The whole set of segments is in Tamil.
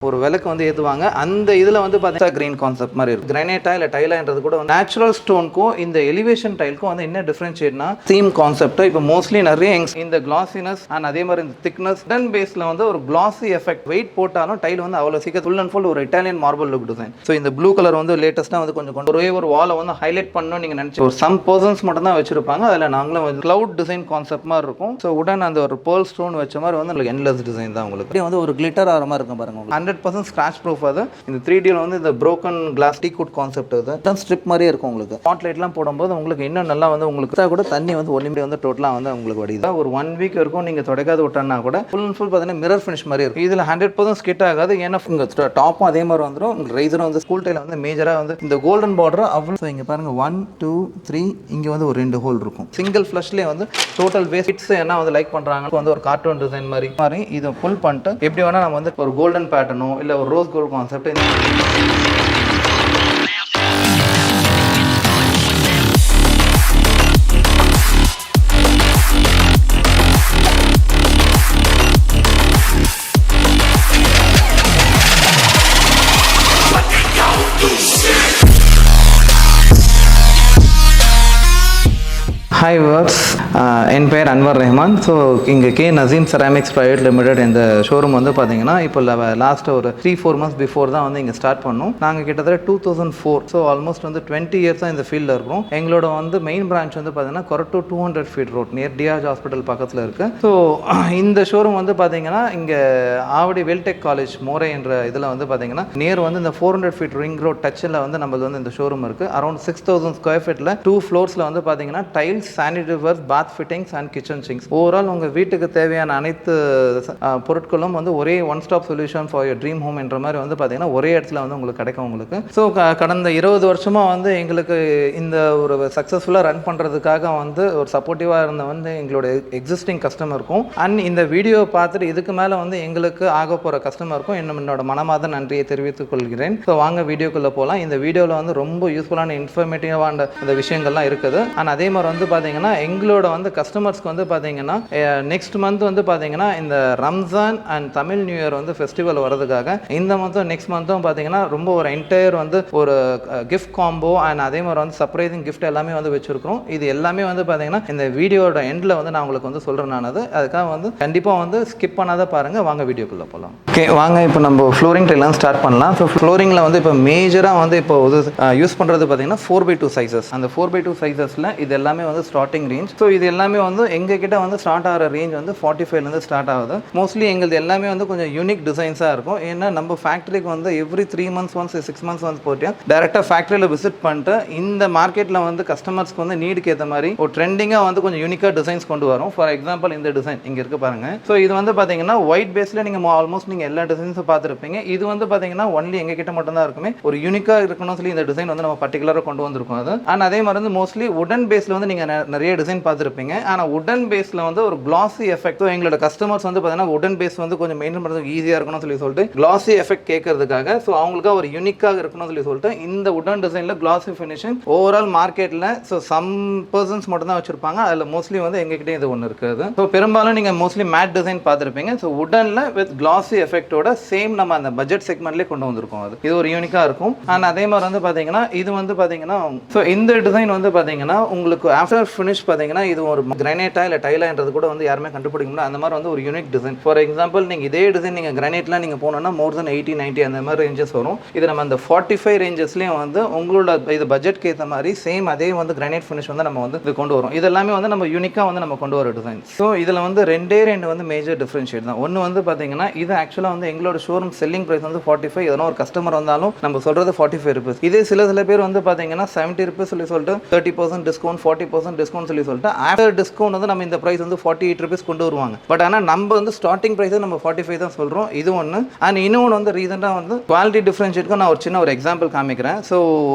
ஒரு விளக்கு வந்து ஏற்றுவாங்க. அந்த இதில் வந்து பார்த்தீங்கன்னா கிரீன் கான்செப்ட் மாதிரி இருக்கும். கிரானைட்டா இல்லை டைலான்றது கூட நேச்சுரல் ஸ்டோனுக்கும் இந்த எலிவேஷன் டைலுக்கும் வந்து என்ன டிஃப்ரென்ஷியேட்னா தீம் கான்செப்ட். இப்போ மோஸ்ட்லி நிறைய இந்த கிளாசினஸ் அண்ட் அதே மாதிரி இந்த திக்னஸ் டன் பேஸில் வந்து ஒரு கிளாசி எஃபெக்ட் வெயிட் போட்டாலும் டைல் வந்து அவ்வளோ சீக்கிரம் ஃபுல் அண்ட் ஃபுல் ஒரு Italian marble look design. So இந்த ப்ளூ கலர் வந்து லேட்டஸ்ட்டாக வந்து கொஞ்சம் ஒரே ஒரு வாலை வந்து ஹைலைட் பண்ணணும்னு நீங்கள் நினச்சி ஒரு சம் பர்சன்ஸ் மட்டும் தான் வச்சிருப்பாங்க. அதில் நாங்களும் வந்து கிளவுட் டிசைன் கான்செப்ட் மாதிரி இருக்கும். ஸோ உடன் அந்த ஒரு பேர்ல் ஸ்டோன் வச்ச மாதிரி வந்து உங்களுக்கு என்லெஸ் டிசைன் தான். உங்களுக்கு வந்து ஒரு கிளிட்டர் ஆகிற மாதிரி இருக்கும் பாருங்க. 100% ஸ்க்ராட்ச் ப்ரூஃப். அது இந்த 3Dல வந்து இந்த broken glass டீக்வுட் கான்செப்ட் அது டன் ஸ்ட்ரிப் மாதிரியே இருக்கும். உங்களுக்கு ஸ்பாட் லைட்லாம் போடும்போது உங்களுக்கு இன்னும் நல்லா வந்து உங்களுக்கு கூட தண்ணி வந்து ஒன்றுமே வந்து டோட்டலாக வந்து உங்களுக்கு வடிது. ஒரு 1 வீக் இருக்கும் நீங்கள் தொடக்காது விட்டோன்னா கூட ஃபுல் அண்ட் ஃபுல் பார்த்தீங்கன்னா மிரர் ஃபினிஷ் மாதிரி இருக்கும். இதில் 100% ஸ்கிட் ஆகாது. ஏன்னா உங்கள் டாப்பும் அதே மாதிரி வந்துடும். உங்களுக்கு ரைசரும் வந்து ஸ்கூல் டைல வந்து மேஜராக வந்து இந்த கோல்டன் பார்டர் அவ்வளோ. இங்கே பாருங்க 1 2 3 இங்கே வந்து ஒரு 2 ஹோல் இருக்கும். சிங்கிள் ஃப்ளஷ்லேயே வந்து டோட்டல் வேஸ்ட் கிட்ஸ் என்ன வந்து லைக் பண்ணுறாங்க வந்து ஒரு கார்ட்டூன் டிசைன் மாதிரி இதை ஃபுல் பண்ணிட்டு எப்படி வேணால் நம்ம வந்து ஒரு கோல்டன் பேட்டர்னோ இல்லை ஒரு rose gold concept. Hi works, என் பேர் அன்வர் ரஹ்மான். ஸோ இங்கே K Naseem ceramics private limited இந்த ஷோரூம் வந்து பார்த்தீங்கன்னா இப்போ லாஸ்ட் ஒரு 3-4 months பிஃபோர் தான் வந்து இங்கே ஸ்டார்ட் பண்ணோம். நாங்கள் கிட்டத்தட்ட 2004, ஸோ ஆல்மோஸ்ட் வந்து 20 years தான் இந்த ஃபீல்டில் இருக்கிறோம். எங்களோட வந்து மெயின் பிரான்ச் வந்து பார்த்தீங்கன்னா Korattur 200 feet road near TRG hospital பக்கத்தில் இருக்குது. ஸோ இந்த ஷோரூம் வந்து பார்த்தீங்கன்னா இங்கே ஆவடி வெல்டெக் காலேஜ் மோரே என்ற இதில் வந்து பார்த்தீங்கன்னா நியர் வந்து இந்த 400 feet ரிங் ரோட் டச்சில் வந்து நம்மளுக்கு வந்து இந்த ஷோரூம் இருக்குது. அரௌண்ட் 6000 square feetல 2 floors வந்து பார்த்தீங்கன்னா tiles, sanitary verse, path fittings and kitchen Ching's. Overall உங்கள் வீட்டுக்கு தேவையான அனைத்து பொருட்களும் வந்து ஒரே one stop solution for your dream home என்ற மாதிரி வந்து பார்த்தீங்கன்னா ஒரே இடத்துல வந்து உங்களுக்கு கிடைக்கும் உங்களுக்கு. ஸோ கடந்த 20 வருஷமாக வந்து எங்களுக்கு இந்த ஒரு சக்ஸஸ்ஃபுல்லாக ரன் பண்ணுறதுக்காக வந்து ஒரு சப்போர்ட்டிவாக இருந்த வந்து எங்களோட எக்ஸிஸ்டிங் கஸ்டமருக்கும் அண்ட் இந்த வீடியோ பார்த்துட்டு இதுக்கு மேலே வந்து எங்களுக்கு ஆக போகிற கஸ்டமருக்கும் என்னோட மனமார்ந்த நன்றியை தெரிவித்துக் கொள்கிறேன். ஸோ வாங்க வீடியோக்குள்ளே போகலாம். இந்த வீடியோவில் வந்து ரொம்ப யூஸ்ஃபுல்லான இன்ஃபர்மேட்டிவான அந்த விஷயங்கள்லாம் இருக்குது. அண்ட் அதே மாதிரி வந்து பார்த்தீங்கன்னா எங்களோட வந்து கஸ்டமர்ஸ்க்கு வந்து பார்த்தீங்கன்னா நெக்ஸ்ட் மந்த் வந்து பார்த்தீங்கன்னா இந்த Ramzan and Tamil new year வந்து ஃபெஸ்டிவல் வரதுக்காக இந்த மந்த்தும் நெக்ஸ்ட் மந்த்தும் பார்த்தீங்கன்னா ரொம்ப ஒரு என்டையர் வந்து ஒரு கிஃப்ட் காம்போ அண்ட் அதே மாதிரி வந்து சர்ப்ரைசிங் கிஃப்ட் எல்லாமே வந்து வச்சிருக்கிறோம். இது எல்லாமே வந்து பார்த்தீங்கன்னா இந்த வீடியோட எண்டில் வந்து நான் உங்களுக்கு வந்து சொல்கிறேன். நானது அதுக்காக வந்து கண்டிப்பாக வந்து ஸ்கிப் பண்ணாத பாருங்கள். வாங்க வீடியோக்குள்ளே போகலாம். ஓகே வாங்க இப்போ நம்ம ஃப்ளோரிங் டைலாம் ஸ்டார்ட் பண்ணலாம். ஸோ ஃப்ளோரிங்கில் வந்து இப்போ மேஜராக வந்து இப்போ யூஸ் பண்ணுறது பார்த்தீங்கன்னா 4x2 சைஸஸ். அந்த 4x2 சைஸஸில் இது எல்லாமே வந்து ஸ்டார்டிங் ரேஞ்ச். ஸோ இது எல்லாமே வந்து எங்ககிட்ட வந்து ஸ்டார்ட் ஆகிற ரேஞ்ச் வந்து 45லேருந்து ஸ்டார்ட் ஆகுது. மோஸ்ட்லி எங்களுக்கு எல்லாமே வந்து கொஞ்சம் யூனிக் டிசைன்ஸாக இருக்கும். ஏன்னா நம்ம ஃபேக்ட்ரிக்கு வந்து every 3 months once 6 months once போட்டு டேரெக்டாக ஃபேக்ட்ரியில் விசிட் பண்ணிட்டு இந்த மார்க்கெட்டில் வந்து கஸ்டமர்ஸ்க்கு வந்து நீடுக்கு ஏற்ற மாதிரி ஒரு ட்ரெண்டிங்காக வந்து கொஞ்சம் யூனிக்காக டிசைன்ஸ் கொண்டு வரும். ஃபார் எக்ஸாம்பிள் இந்த டிசைன் இங்கே இருக்குது பாருங்கள். ஸோ இது வந்து பார்த்தீங்கன்னா ஒயிட் பேஸில் நீங்கள் ஆல்மோஸ்ட் நீங்கள் எல்லா டிசைன்ஸும் பார்த்துருப்பீங்க. இது வந்து பார்த்தீங்கன்னா ஒன்லி எங்ககிட்ட மட்டும் தான் இருக்குமே. ஒரு யூனிக்காக இருக்கணும்னு சொல்லி இந்த டிசைன் வந்து நம்ம பர்டிகுலராக கொண்டு வந்திருக்கோம். அது அண்ட் அதே மாதிரி வந்து மோஸ்ட்லி உடன் பேஸில் வந்து நீங்கள் நிறைய டிசைன் பார்த்துருப்பீங்க. ஆனால் உடன் பேஸில் வந்து ஒரு கிளாசி எஃபெக்ட். எங்களோட கஸ்டமர்ஸ் வந்து பார்த்தீங்கன்னா உடன் பேஸ் வந்து கொஞ்சம் மெயின்டைன் பண்ணுறதுக்கு ஈஸியாக இருக்கணும்னு சொல்லிட்டு கிளாசி எஃபெக்ட் கேட்கறதுக்காக ஸோ அவங்களுக்கு ஒரு யூனிக்காக இருக்கணும்னு சொல்லிட்டு இந்த உடன் டிசைனில் கிளாசி ஃபினிஷிங் ஓவரால் மார்க்கெட்டில் ஸோ சம் பர்சன்ஸ் மட்டும் தான் வச்சிருப்பாங்க. அதில் மோஸ்ட்லி வந்து எங்ககிட்ட இது ஒன்று இருக்குது. ஸோ பெரும்பாலும் நீங்கள் மோஸ்ட்லி மேட் டிசைன் பார்த்துருப்பீங்க. ஸோ உடனில் வித் கிளாசி எஃபெக்டோட சேம் நம்ம அந்த பட்ஜெட் செக்மெண்ட்லேயே கொண்டு வந்திருக்கோம். இது ஒரு யூனிக்காக இருக்கும். அண்ட் அதே மாதிரி வந்து பார்த்தீங்கன்னா இது வந்து பார்த்தீங்கன்னா ஸோ இந்த டிசைன் வந்து பார்த்தீங்கன்னா உங்களுக்கு ஆஃப்டர் ஃபினிஷ் பார்த்தீங்கன்னா இது ஒரு கிரானைட்டா இல்லை டைலான்றது கூட வந்து யாருமே கண்டுபிடிக்க முடியாது. அந்த மாதிரி வந்து ஒரு யூனிக் டிசைன். ஃபார் எக்ஸாம்பிள் நீங்கள் இதே டிசைன் நீங்கள் கிரானைட்லாம் நீங்கள் போனோன்னா மோர் தென் 80-90 அந்த மாதிரி ரேஞ்சஸ் வரும். இது நம்ம அந்த 45 ரேஞ்சஸ்லேயும் வந்து உங்களோட இது பட்ஜெட்க்கு ஏற்ற மாதிரி சேம் அதே வந்து கிரானைட் ஃபினிஷ் வந்து நம்ம வந்து இது கொண்டு வரும். இது எல்லாமே வந்து நம்ம யூனிக்காக வந்து நம்ம கொண்டு வர டிசைன். ஸோ இதில் வந்து ரெண்டு வந்து மேஜர் டிஃப்ரென்ஷியேட் தான். ஒன்று வந்து பார்த்தீங்கன்னா இது ஆக்சுவலாக வந்து எங்களோட ஷோரூம் செல்லிங் ப்ரைஸ் வந்து 45. எதனா ஒரு கஸ்டமர் வந்தாலும் நம்ம சொல்கிறது 45 rupees. இதே சில பேர் வந்து பார்த்தீங்கன்னா 70 rupees சொல்லிட்டு 30% டிஸ்கவுண்ட் 40% டிஸ்கவுண்ட் சொல்லிட்டு ஆஃப்டர் டிஸ்கவுண்ட் வந்து நம்ம இந்த ப்ரைஸ் வந்து 48 rupees கொண்டு வருவாங்க. பட் ஆனால் நம்ம வந்து ஸ்டார்டிங் ப்ரைஸ் நம்ம 45 தான் சொல்கிறோம். இது ஒன்று. அண்ட் இன்னொன்று வந்து ரீசெண்டாக வந்து குவாலிட்டி டிஃப்ரென்ஷியேட்டுக்கு நான் ஒரு சின்ன ஒரு எக்ஸாம்பிள் காமிக்கிறேன். ஸோ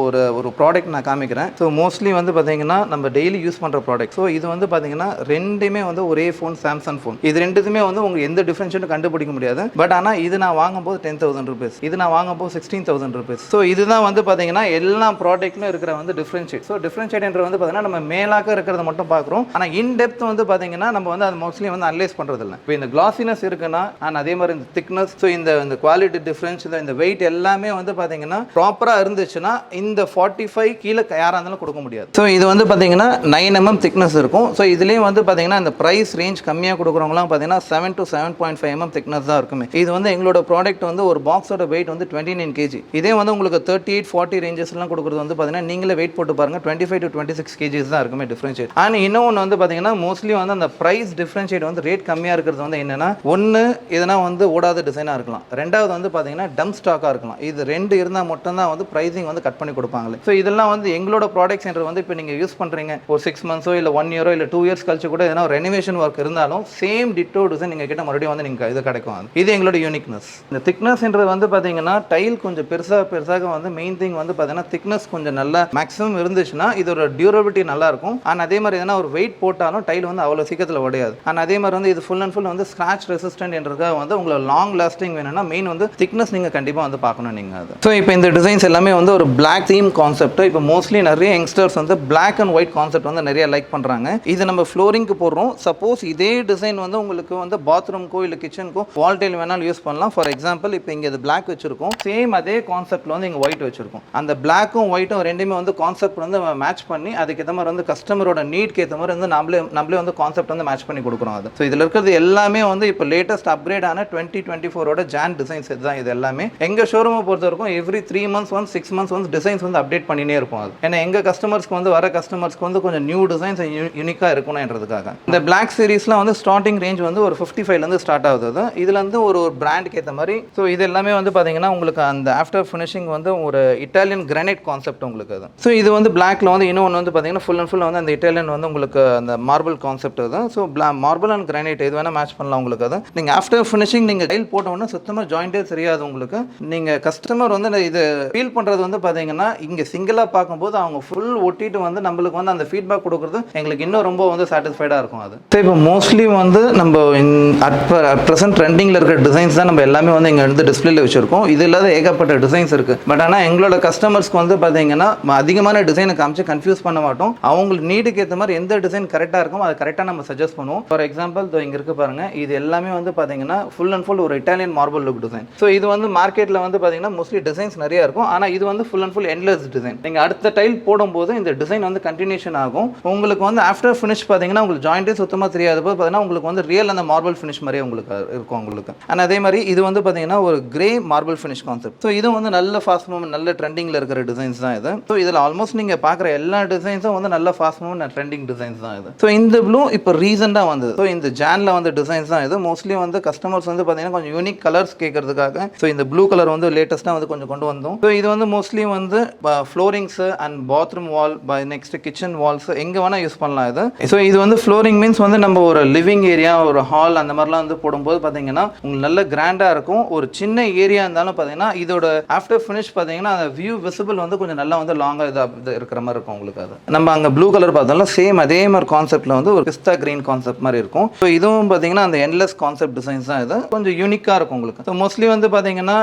ஒரு ப்ராடக்ட் நான் காமிக்கிறேன். ஸோ மோஸ்ட்லி வந்து பார்த்தீங்கன்னா நம்ம டெய்லி யூஸ் பண்ணுற ப்ராடக்ட். ஸோ இது வந்து பார்த்தீங்கன்னா ரெண்டுமே வந்து ஒரே ஃபோன், சாம்சங் ஃபோன். இது ரெண்டுமே வந்து உங்களுக்கு எந்த டிஃப்ரென்ஷியேட்டும் கண்டுபிடிக்க முடியாது. பட் ஆனால் இது நான் வாங்கும்போது 10,000 rupees, இது நான் வாங்கும்போது 16,000 rupees. ஸோ இதுதான் வந்து பார்த்தீங்கன்னா எல்லா ப்ராடக்ட்லும் இருக்கிற வந்து டிஃப்ரென்ஷியேட். ஸோ டிஃப்ரென்ஷியேட் வந்து பார்த்தீங்கன்னா நம்ம மேலாக இருக்கிறத மட்டும் பார்க்குறோம். ஆனால் இன் டெப்த் வந்து பார்த்தீங்கன்னா நம்ம வந்து அது மோஸ்ட்லி வந்து அனலைஸ் பண்ணுறது இல்லை. இப்போ இந்த கிளாசினஸ் இருக்குன்னா அண்ட் அதே மாதிரி இந்த திக்னஸ், ஸோ இந்த குவாலிட்டி டிஃப்ரென்ஸ், இந்த வெயிட் எல்லாமே வந்து பார்த்தீங்கன்னா ப்ராப்பராக இருந்துச்சுன்னா இந்த 45 கீழே யாராக இருந்தாலும் கொடுக்க முடியாது. ஸோ இது வந்து பார்த்தீங்கன்னா 9 mm திக்னஸ் இருக்கும். ஸோ இதுலேயும் வந்து பார்த்தீங்கன்னா இந்த ப்ரைஸ் ரேஞ்ச் கம்மியாக கொடுக்குறவங்களாம் பார்த்தீங்கன்னா 7 to 7.5 mm திக்னஸ் தான் இருக்குமே. இது வந்து எங்களோட ப்ராடக்ட் வந்து ஒரு பாக்ஸோட வெயிட் வந்து 29 kg. இதே வந்து உங்களுக்கு 38-40 ரேஞ்சஸ்லாம் கொடுக்குறது வந்து பார்த்தீங்கன்னா நீங்களே வெயிட் போட்டு பாருங்க 25 to 26 kgs தான் இருக்குமே டிஃபரன்ஷியேட். ஆனால் இன்னொன்று வந்து பார்த்தீங்கன்னா மோஸ்ட்லி வந்து அந்த ப்ரைஸ் டிஃபரன்ஷியேட் வந்து ரேட் கம்மியாக இருக்கிறது வந்து என்னன்னா, ஒன்று எதனா வந்து ஓடாத டிசைனாக இருக்கலாம், ரெண்டாவது வந்து பார்த்தீங்கன்னா டம் ஸ்டாக்காக இருக்கலாம். இது ரெண்டு இருந்தால் மட்டும்தான் வந்து ப்ரைஸிங் வந்து கட் பண்ணி கொடுப்பாங்களே. ஸோ இதெல்லாம் வந்து எங்களோட ப்ராடக்ட் சென்டர் வந்து இப்போ நீங்கள் யூஸ் பண்ணுறீங்க ஒரு 6 months இல்லை 1 year இல்லை 2 years கழிச்சு கூட எதனா ரெனிவேஷன் ஒர்க் இருந்தாலும் சேம் டிட்டோ டிசைன் நீங்கள் கிட்ட மறுபடியும் வந்து நீங்கள் இது கிடைக்கும். இது எங்களோட யூனிக்னஸ். இந்த திக்னஸ்ன்றது வந்து பார்த்தீங்கன்னா டைல் கொஞ்சம் பெருசாக வந்து மெயின் திங் வந்து பார்த்தீங்கன்னா திக்னஸ் கொஞ்சம் நல்லா மேக்ஸிமம் இருந்துச்சுன்னா இதோட டியூரபிலிட்டி நல்லா இருக்கும். அண்ட் அதே மாதிரி எதனா ஒரு வெயிட் போட்டாலும் டைல் வந்து அவ்வளோ சீக்கிரத்தில் உடையாது. அண்ட் அதே மாதிரி வந்து இது ஃபுல் அண்ட் ஃபுல் வந்து ஸ்க்ராச் ரெசிஸ்டன்ட் என்றதுக்காக வந்து உங்களுக்கு லாங் லாஸ்டிங் வேணும்னா மெயின் வந்து திக்னஸ் நீங்கள் கண்டிப்பாக வந்து பார்க்கணும் நீங்கள் அது. ஸோ இப்போ இந்த டிசைன்ஸ் எல்லாமே வந்து ஒரு பிளாக் தீம் கான்செப்ட். இப்போ மோஸ்ட்லி நிறைய யங்ஸ்டர்ஸ் வந்து பிளாக் அண்ட் ஒயிட் கான்செப்ட் வந்து நிறைய லைக் பண்ணுறாங்க. இது நம்ம ஃப்ளோரிங்க்கு போடுறோம். சப்போஸ் இதே டிசைன் வந்து உங்களுக்கு வந்து பாத்ரூம்க்கோ இல்லை கிச்சனுக்கோ வால் டைல் வேணாலும் யூஸ் பண்ணலாம். ஃபார் எக்ஸாம்பிள் இப்போ இங்கே இது பிளாக் வச்சிருக்கோம், சேம் அதே கான்செப்ட்ல வந்து இங்கே ஒயிட் வச்சிருக்கோம். அந்த பிளாக்கும் ஒயிட்டும் ரெண்டுமே வந்து கான்செப்ட் வந்து மேட்ச் பண்ணி அதுக்கேற்ற மாதிரி வந்து கஸ்டமரோட நீட்க்கு ஏற்ற மாதிரி வந்து நம்மளே வந்து கான்செப்ட் வந்து மேட்ச் பண்ணி கொடுக்குறோம். அது ஸோ இதில் இருக்கிறது எல்லாமே வந்து இப்போ லேட்டஸ்ட் அப்கிரேட் ஆன 2024 ஜான் டிசைன்ஸ் இதுதான். இது எல்லாமே எங்கள் ஷோரூமை பொறுத்த வரைக்கும் every 3 months once 6 months once designs வந்து அப்டேட் பண்ணினே இருக்கும். அது ஏன்னா எங்கள் கஸ்டமர்ஸ்க்கு வந்து வர கஸ்டமர்ஸ்க்கு வந்து கொஞ்சம் நியூ டிசைன்ஸ் யூனிக்காக இருக்கணும்ன்றதுக்காக. இந்த பிளாக் சீரீஸ்லாம் வந்து ஸ்டார்டிங் ரேஞ்ச் வந்து ஒரு 55 ஸ்டார்ட் ஆகுது. இதுல வந்து ஒரு பிராண்டுக்கு ஏற்ற மாதிரி. ஸோ இது எல்லாமே வந்து பார்த்தீங்கன்னா உங்களுக்கு அந்த ஆஃப்டர் ஃபினிஷிங் வந்து ஒரு இட்டாலியன் கிரானைட் கான்செப்ட் உங்களுக்கு அது. ஸோ இது வந்து பிளாக்ல வந்து இன்னொன்று வந்து பார்த்தீங்கன்னா ஃபுல் அண்ட் ஃபுல் வந்து அந்த இட்டாலியன் வந்து உங்களுக்கு அந்த மார்பிள் கான்செப்ட் அது. ஸோ மார்பிள் அண்ட் கிரானைட் இது வேணால் மேட்ச் பண்ணலாம் உங்களுக்கு அது. நீங்கள் ஆஃப்டர் ஃபினிஷிங் நீங்கள் டைல் போட்டோம்னா சுத்தமாக ஜாயிண்டே தெரியாது உங்களுக்கு. நீங்கள் கஸ்டமர் வந்து இது ஃபீல் பண்ணுறது வந்து பார்த்தீங்கன்னா இங்கே சிங்கிளாக பார்க்கும்போது அவங்க ஃபுல் ஒட்டிட்டு வந்து நம்மளுக்கு வந்து அந்த ஃபீட்பேக் கொடுக்குறது எங்களுக்கு இன்னும் ரொம்ப வந்து சாட்டிஸ்ஃபைடாக இருக்கும் அது. ஸோ இப்போ மோஸ்ட்லி வந்து நம்ம அட் ப்ரெசென்ட் ட்ரெண்டிங்கில் இருக்கிற டிசைன்ஸ் தான் நம்ம எல்லாமே வந்து இங்கே வந்து டிஸ்பிளேல வச்சுருக்கோம். இது இல்லாத ஏகப்பட்ட டிசைன்ஸ் இருக்குது. பட் ஆனால் எங்களோட கஸ்டமர்ஸ்க்கு வந்து பார்த்தீங்கன்னா அதிகமான டிசைனை காமிச்சு கன்ஃபியூஸ் பண்ண மாட்டோம். அவங்களுக்கு நீடுக்கு ஏற்ற மாதிரி எந்த டிசைன் கரெக்டாக இருக்கும் அதை கரெக்டாக நம்ம சஜஸ்ட் பண்ணுவோம். ஃபார் எக்ஸாம்பிள் இங்கே இருக்கு பாருங்க, இது எல்லாமே வந்து பார்த்தீங்கன்னா ஃபுல் அண்ட் ஃபுல் ஒரு Italian marble look design. So இது வந்து மார்க்கெட்டில் வந்து பார்த்தீங்கன்னா மோஸ்ட்லி டிசைன்ஸ் நிறைய இருக்கும். ஆனால் இது வந்து full and full endless design. நீங்கள் அடுத்த டைல் போடும்போது இந்த டிசைன் வந்து கண்டினியூஷன் ஆகும். உங்களுக்கு வந்து ஆஃப்டர் ஃபினிஷ் பார்த்தீங்கன்னா உங்களுக்கு ஜாயிண்டே சுத்தமாக தெரியாத போது பார்த்தீங்கன்னா உங்களுக்கு வந்து ரியல் அந்த மார்பிள் ஃபினிஷ் மாதிரியே உங்களுக்கு இருக்கும் உங்களுக்கு. அண்ட் அதே மாதிரி இது வந்து பார்த்தீங்கன்னா ஒரு grey marble finish concept. So இது வந்து நல்ல ஃபாஸ்ட் மூவ்மெண்ட் நல்ல ட்ரெண்டிங்கில் இருக்கிற டிசைன்ஸ் தான் இது. ஸோ இதில் ஆல்மோஸ்ட் நீங்கள் பார்க்குற எல்லா டிசைன்ஸும் வந்து நல்ல ஃபாஸ்ட் மூவ்மெண்ட் ட்ரெண்டிங் டிசைன்ஸ் தான் இது. ஸோ இந்த ப்ளூ இப்போ ரீசெண்டாக வந்தது. ஸோ இந்த ஜானில் வந்து டிசைன்ஸ் தான் இது. மோஸ்ட்லி வந்து கஸ்டமர்ஸ் வந்து பார்த்தீங்கன்னா கொஞ்சம் யூனிக் கலர்ஸ் கேட்கறதுக்காக ஸோ இந்த ப்ளூ கலர் வந்து லேட்டஸ்ட்டாக வந்து கொஞ்சம் கொண்டு வந்தோம். ஸோ இது வந்து மோஸ்ட்லி வந்து floorings and bathroom wall next kitchen walls எங்கே வேணால் யூஸ் பண்ணலாம் இது. ஸோ இது வந்து ஃப்ளோரிங் மீன்ஸ் வந்து நம்ம ஒரு லிவிங் ஏரியா ஒரு ஹால் அந்த மாதிரிலாம் வந்து போடும்போது பார்த்தீங்கன்னா உங்களுக்கு நல்ல கிராண்டாக இருக்கும். ஒரு சின்ன ஏரியா இருந்தாலும் பார்த்தீங்கன்னா இதோட ஆஃப்டர் ஃபினிஷ் பார்த்தீங்கன்னா அந்த வியூ விசிபிள் வந்து கொஞ்சம் நல்லா வந்து லாங்காக இது இருக்கிற மாதிரி இருக்கும் உங்களுக்கு. அது நம்ம அங்கே ப்ளூ கலர் பார்த்தாலும் சேம் அதே மாதிரி கான்செப்ட்டில் வந்து ஒரு பிஸ்தா கிரீன் கான்செப்ட் மாதிரி இருக்கும். ஸோ இதுவும் பார்த்தீங்கன்னா அந்த எண்ட்லெஸ் கான்செப்ட் டிசைன்ஸ் தான் இது. கொஞ்சம் யூனிக்காக இருக்கும் உங்களுக்கு. ஸோ மோஸ்ட்லி வந்து பார்த்தீங்கன்னா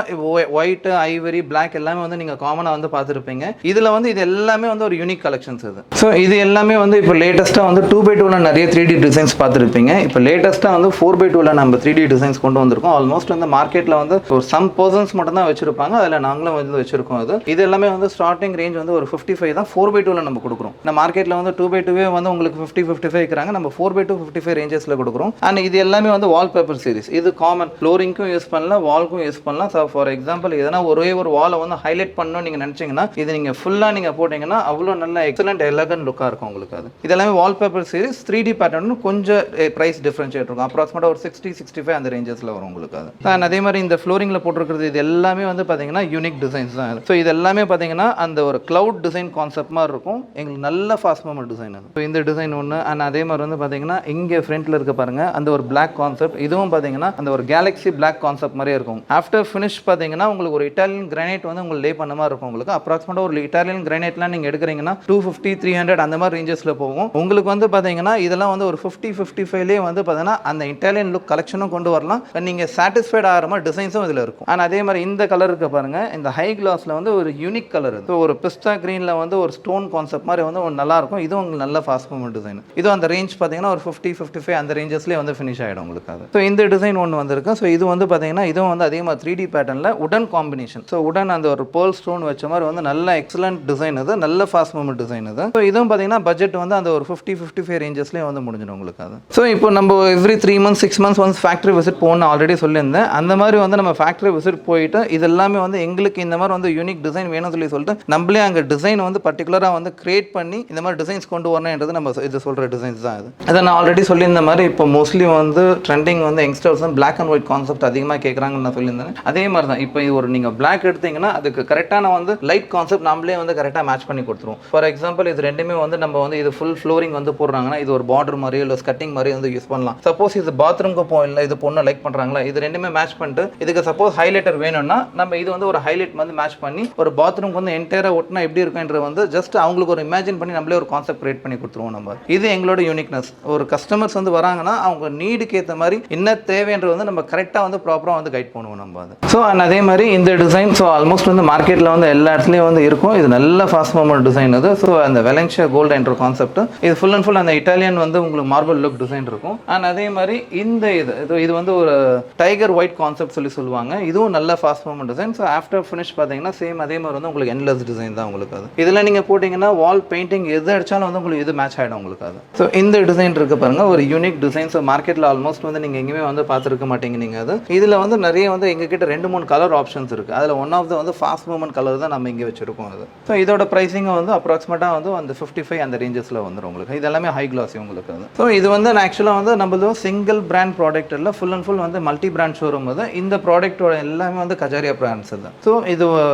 ஒயிட் ஐவரி பிளாக் எல்லாமே வந்து நீங்கள் காமனாக வந்து பார்த்துருப்பீங்க. இதில் வந்து இது எல்லாமே வந்து ஒரு யூனிக் கலெக்ஷன்ஸ் இது. ஸோ இது எல்லாமே வந்து இப்போ லேட்டஸ்ட்டாக வந்து 2x2 நிறைய 3D டிசைன்ஸ் பார்த்துருப்பீங்க. இப்போ லேட்டஸ்ட்டாக வந்து 4x2 நம்ம 3D டிசைன்ஸ் கொண்டு வந்திருக்கோம். ஆல்மோஸ்ட் வந்து மார்க்கெட்டில் வந்து ஒரு சம் பர்சன்ஸ் மட்டும் தான் வச்சிருப்பாங்க. அதில் நாங்களும் வந்து வச்சிருக்கோம். இது எல்லாமே வந்து ஸ்டார்டிங் ரேஞ்ச் வந்து ஒரு 55 தான் 4x2 நம்ம கொடுக்குறோம். இந்த மார்க்கெட்டில் வந்து 2x2 வந்து உங்களுக்கு 50-55 இருக்கிறாங்க. நம்ம 4x2 55 ரேஞ்சஸில் கொடுக்குறோம். அண்ட் இது எல்லாமே வந்து வால்பேப்பர் சீரிஸ். இது காமன் ஃப்ளோரிங்க்கும் யூஸ் பண்ணலாம், வால்க்கும் யூஸ் பண்ணலாம். ஸோ ஃபார் எக்ஸாம்பிள் எதனா ஒரே ஒரு வாலை வந்து ஹைலைட் பண்ணணும்னு நீங்கள் நினச்சிங்கன்னா இது நீங்கள் ஃபுல்லாக நீங்கள் போட்டிங்கன்னா அவ்வளோ நல்ல எக்ஸலண்ட் எலகன்ட் லுக்காக இருக்கும் உங்களுக்கு. அது இதெல்லாமே வால்பேப்பர் சீரிஸ் 3D பேட்டர்ன் கொஞ்சம் ப்ரைஸ் டிஃப்ரென்ஷியேட் இருக்கும். அப்ராக்சிமேட்டாக ஒரு 60-65 அந்த ரேஞ்சஸில் வரும் உங்களுக்கு. அது அண்ட் அதே மாதிரி இந்த ஃப்ளோரிங்கில் போட்டிருக்கிறது இது எல்லாமே வந்து பார்த்தீங்கன்னா யூனிக் டிசைன்ஸ் தான். ஸோ இது எல்லாமே பார்த்தீங்கன்னா அந்த ஒரு கிளவுட் டிசைன் கான்செப்ட் மாதிரி இருக்கும். எங்களுக்கு நல்ல ஃபாஸ்ட் மூவ்மெண்ட் டிசைன் அது. ஸோ இந்த டிசைன் ஒன்று. அண்ட் அதே மாதிரி வந்து பார்த்தீங்கன்னா இங்கே ஃப்ரண்ட்டில் இருக்க பாருங்க அந்த ஒரு பிளாக் கான்செப்ட். இதுவும் பார்த்தீங்கன்னா அந்த ஒரு கேலக்ஸி பிளாக் கான்செப்ட் மாதிரியே இருக்கும். ஆஃப்டர் ஃபினிஷ் பார்த்தீங்கன்னா உங்களுக்கு ஒரு இட்டாலியன் கிரானைட் வந்து உங்களுக்கு லே பண்ண மாதிரி இருக்கும் உங்களுக்கு. அப்ராக்சிமேட்டாக ஒரு இட்டாலியன் கிரானைட்லாம் நீங்கள் எடுக்கிறீங்கன்னா 250-300 அந்த மாதிரி ரேஞ்சஸில் போகும் உங்களுக்கு. வந்து பார்த்தீங்கன்னா இதெல்லாம் வந்து ஒரு 50-55லேயே வந்து பார்த்தீங்கன்னா அந்த இட்டாலியன் லுக் கலெக்ஷனும் கொண்டு வரலாம். நீங்கள் சாட்டிஸ்ஃபைட் ஆகிற மாதிரி டிசைன்ஸும் இதில் இருக்கும். அண்ட் அதே மாதிரி இந்த கலர் இருக்க பாருங்க இந்த ஹை கிளாஸில் வந்து ஒரு யூனிக் கலர். ஸோ ஒரு பிஸ்தா கிரீனில் வந்து ஒரு ஸ்டோன் கான்செப்ட் மாதிரி வந்து நல்லா இருக்கும். இதுவும் உங்களுக்கு நல்ல ஃபாஸ்ட் மூவ்மெண்ட் டிசைன். இது அந்த ரேஞ்ச் பார்த்தீங்கன்னா ஒரு 50-55 அந்த ரேஞ்சஸ்லேயே வந்து ஃபினிஷ் ஆகிடும் உங்களுக்கு அது. ஸோ இந்த டிசைன் ஒன்று வந்திருக்கு. ஸோ இது வந்து பார்த்தீங்கன்னா இதுவும் வந்து அதே மாதிரி 3D பேட்டர்னில் உடன் காம்பினேஷன். ஸோ உடன் அந்த ஒரு பேர்ல் ஸ்டோன் வச்ச மாதிரி வந்து நல்ல எக்ஸலண்ட் டிசைன் இது, நல்ல ஃபாஸ்ட் மூவ்மெண்ட் டிசைன் இது. ஸோ இதுவும் பார்த்தீங்கன்னா பட்ஜெட் வந்து அந்த ஒரு 50-55 ரேஞ்சஸ்லேயே வந்து முடிஞ்சிடும் உங்களுக்கு அது. ஸோ இப்போ நம்ம எவ்ரி 3 months 6 months வந்து ஃபேக்ட்ரி விசிட் போகணும்னு ஆல்ரெடி சொல்லியிருந்தேன். அந்த மாதிரி வந்து நம்ம ஃபேக்ட்ரி விசிட் போயிட்டு இது எல்லாமே வந்து எங்களுக்கு இந்த மாதிரி வந்து யூனிக் டிசைன் வேணும்னு சொல்லிட்டு நம்மளே அங்கே டிசைன் வந்து பர்டிகுலராக வந்து கிரியேட் பண்ணி இந்த மாதிரி டிசைன்ஸ் கொண்டு வரணுன்றது நம்ம இது சொல்கிற டிசைன்ஸ் தான் இது. அதை நான் ஆல்ரெடி சொல்லியிருந்த மாதிரி இப்போ மோஸ்ட்லி வந்து ட்ரெண்டிங் வந்து யங்ஸ்டர்ஸ் வந்து பிளாக் அண்ட் ஒயிட் கான்செப்ட் அதிகமாக கேட்குறாங்கன்னு நான் சொல்லியிருந்தேன். அதே மாதிரி தான் இப்போ ஒரு நீங்கள் பிளாக் எடுத்தீங்கன்னா அதுக்கு கரெக்டான வந்து லைட் கான்செப்ட் நம்மளே வந்து கரெக்டாக மேட்ச் பண்ணி கொடுத்துருவோம். ஃபார் எக்ஸாம்பிள் இது ரெண்டுமே வந்து நம்ம வந்து இது ஃபுல் ஃப்ளோரிங் வந்து போடுறாங்கன்னா இது ஒரு பார்டர் மாதிரி இல்லை ஸ்கட்டிங் மாதிரி வந்து யூஸ் பண்ணலாம். சப்போஸ் இது பாத்ரூம்க்கு இல்லை இது பொண்ணு லைக் பண்ணுறாங்களா, இது ரெண்டுமே மேட்ச் பண்ணிட்டு இதுக்கு சப்போஸ் ஹைலைட்டர் வேணும்னா நம்ம இது வந்து ஒரு ஹைலைட் வந்து மேட்ச் பண்ணி ஒரு பாத்ரூம்க்கு வந்து என்டையராக ஒட்டினா எப்படி இருக்குன்ற வந்து ஜஸ்ட் அவங்களுக்கு ஒரு இமேஜின் பண்ணி நம்மளே ஒரு கான்செப்ட் கிரியேட் பண்ணி கொடுத்துருவோம் நம்ம. இது எங்களோட யூனிக்னஸ். ஒரு கஸ்டமர்ஸ் வந்து வராங்கன்னா அவங்க நீடுக்கு ஏற்ற மாதிரி என்ன தேவைன்றது வந்து நம்ம கரெக்டாக வந்து ப்ராப்பராக வந்து கைட் பண்ணுவோம் நம்ம அது. ஸோ அண்ட் அதே மாதிரி இந்த டிசைன் ஸோ ஆல்மோஸ்ட் வந்து மார்க்கெட்டில் வந்து எல்லா இடத்துலையும் வந்து இருக்கும். இது நல்ல ஃபாஸ்ட் மூவ்மெண்ட் டிசைன் அது. ஸோ அந்த வெலன்ஷியா கோல்டு என்ற கான்செப்ட் இது ஃபுல் அண்ட் ஃபுல் அந்த இட்டாலியன் வந்து உங்களுக்கு மார்பிள் லுக் டிசைன் இருக்கும். அண்ட் அதே மாதிரி இந்த இது வந்து ஒரு டைகர் ஒயிட் கான்செப்ட் சொல்லுவாங்க. இதுவும் நல்ல fast movement design. So after finish பார்த்தீங்கன்னா சேம் அதே மாதிரி வந்து உங்களுக்கு என்லெஸ் டிசைன் தான் உங்களுக்கு அது. இதில் நீங்கள் போட்டிங்கன்னா வால் பெயிண்டிங் எது அடிச்சாலும் வந்து உங்களுக்கு இது மேட்ச் ஆகிடும் உங்களுக்கு அது. ஸோ இந்த டிசைன் இருக்கு பாருங்க, ஒரு யூனிக் டிசைன். ஸோ மார்க்கெட்டில் ஆல்மோஸ்ட் வந்து நீங்கள் எங்கேயுமே வந்து பார்த்துருக்க மாட்டீங்க நீங்கள் அது. இதில் வந்து நிறைய வந்து எங்ககிட்ட 2-3 கலர் ஆப்ஷன்ஸ் இருக்குது. அதில் ஒன் ஆஃப் த வந்து ஃபாஸ்ட் மூவ்மெண்ட் கலர் தான் நம்ம இங்கே வச்சிருக்கோம் அது. ஸோ இதோட ப்ரைஸிங்கும் வந்து அப்ராக்சிமேட்டாக வந்து அந்த 55 அந்த ரேஞ்சஸில் வந்துடும் உங்களுக்கு. இது எல்லாமே ஹை கிளாஸி உங்களுக்கு அது. ஸோ இது வந்து ஆக்சுவலாக வந்து நம்மளது சிங்கிள் பிராண்ட் ப்ராடக்ட் இல்லை, ஃபுல் அண்ட் ஃபுல் வந்து மல்டி பிராண்ட் ஷோரூம் அது. இந்த ப்ராடக்ட்டோட எல்லாமே வந்து கஜாரியா பிராண்ட்ஸ் தான். ஸோ இது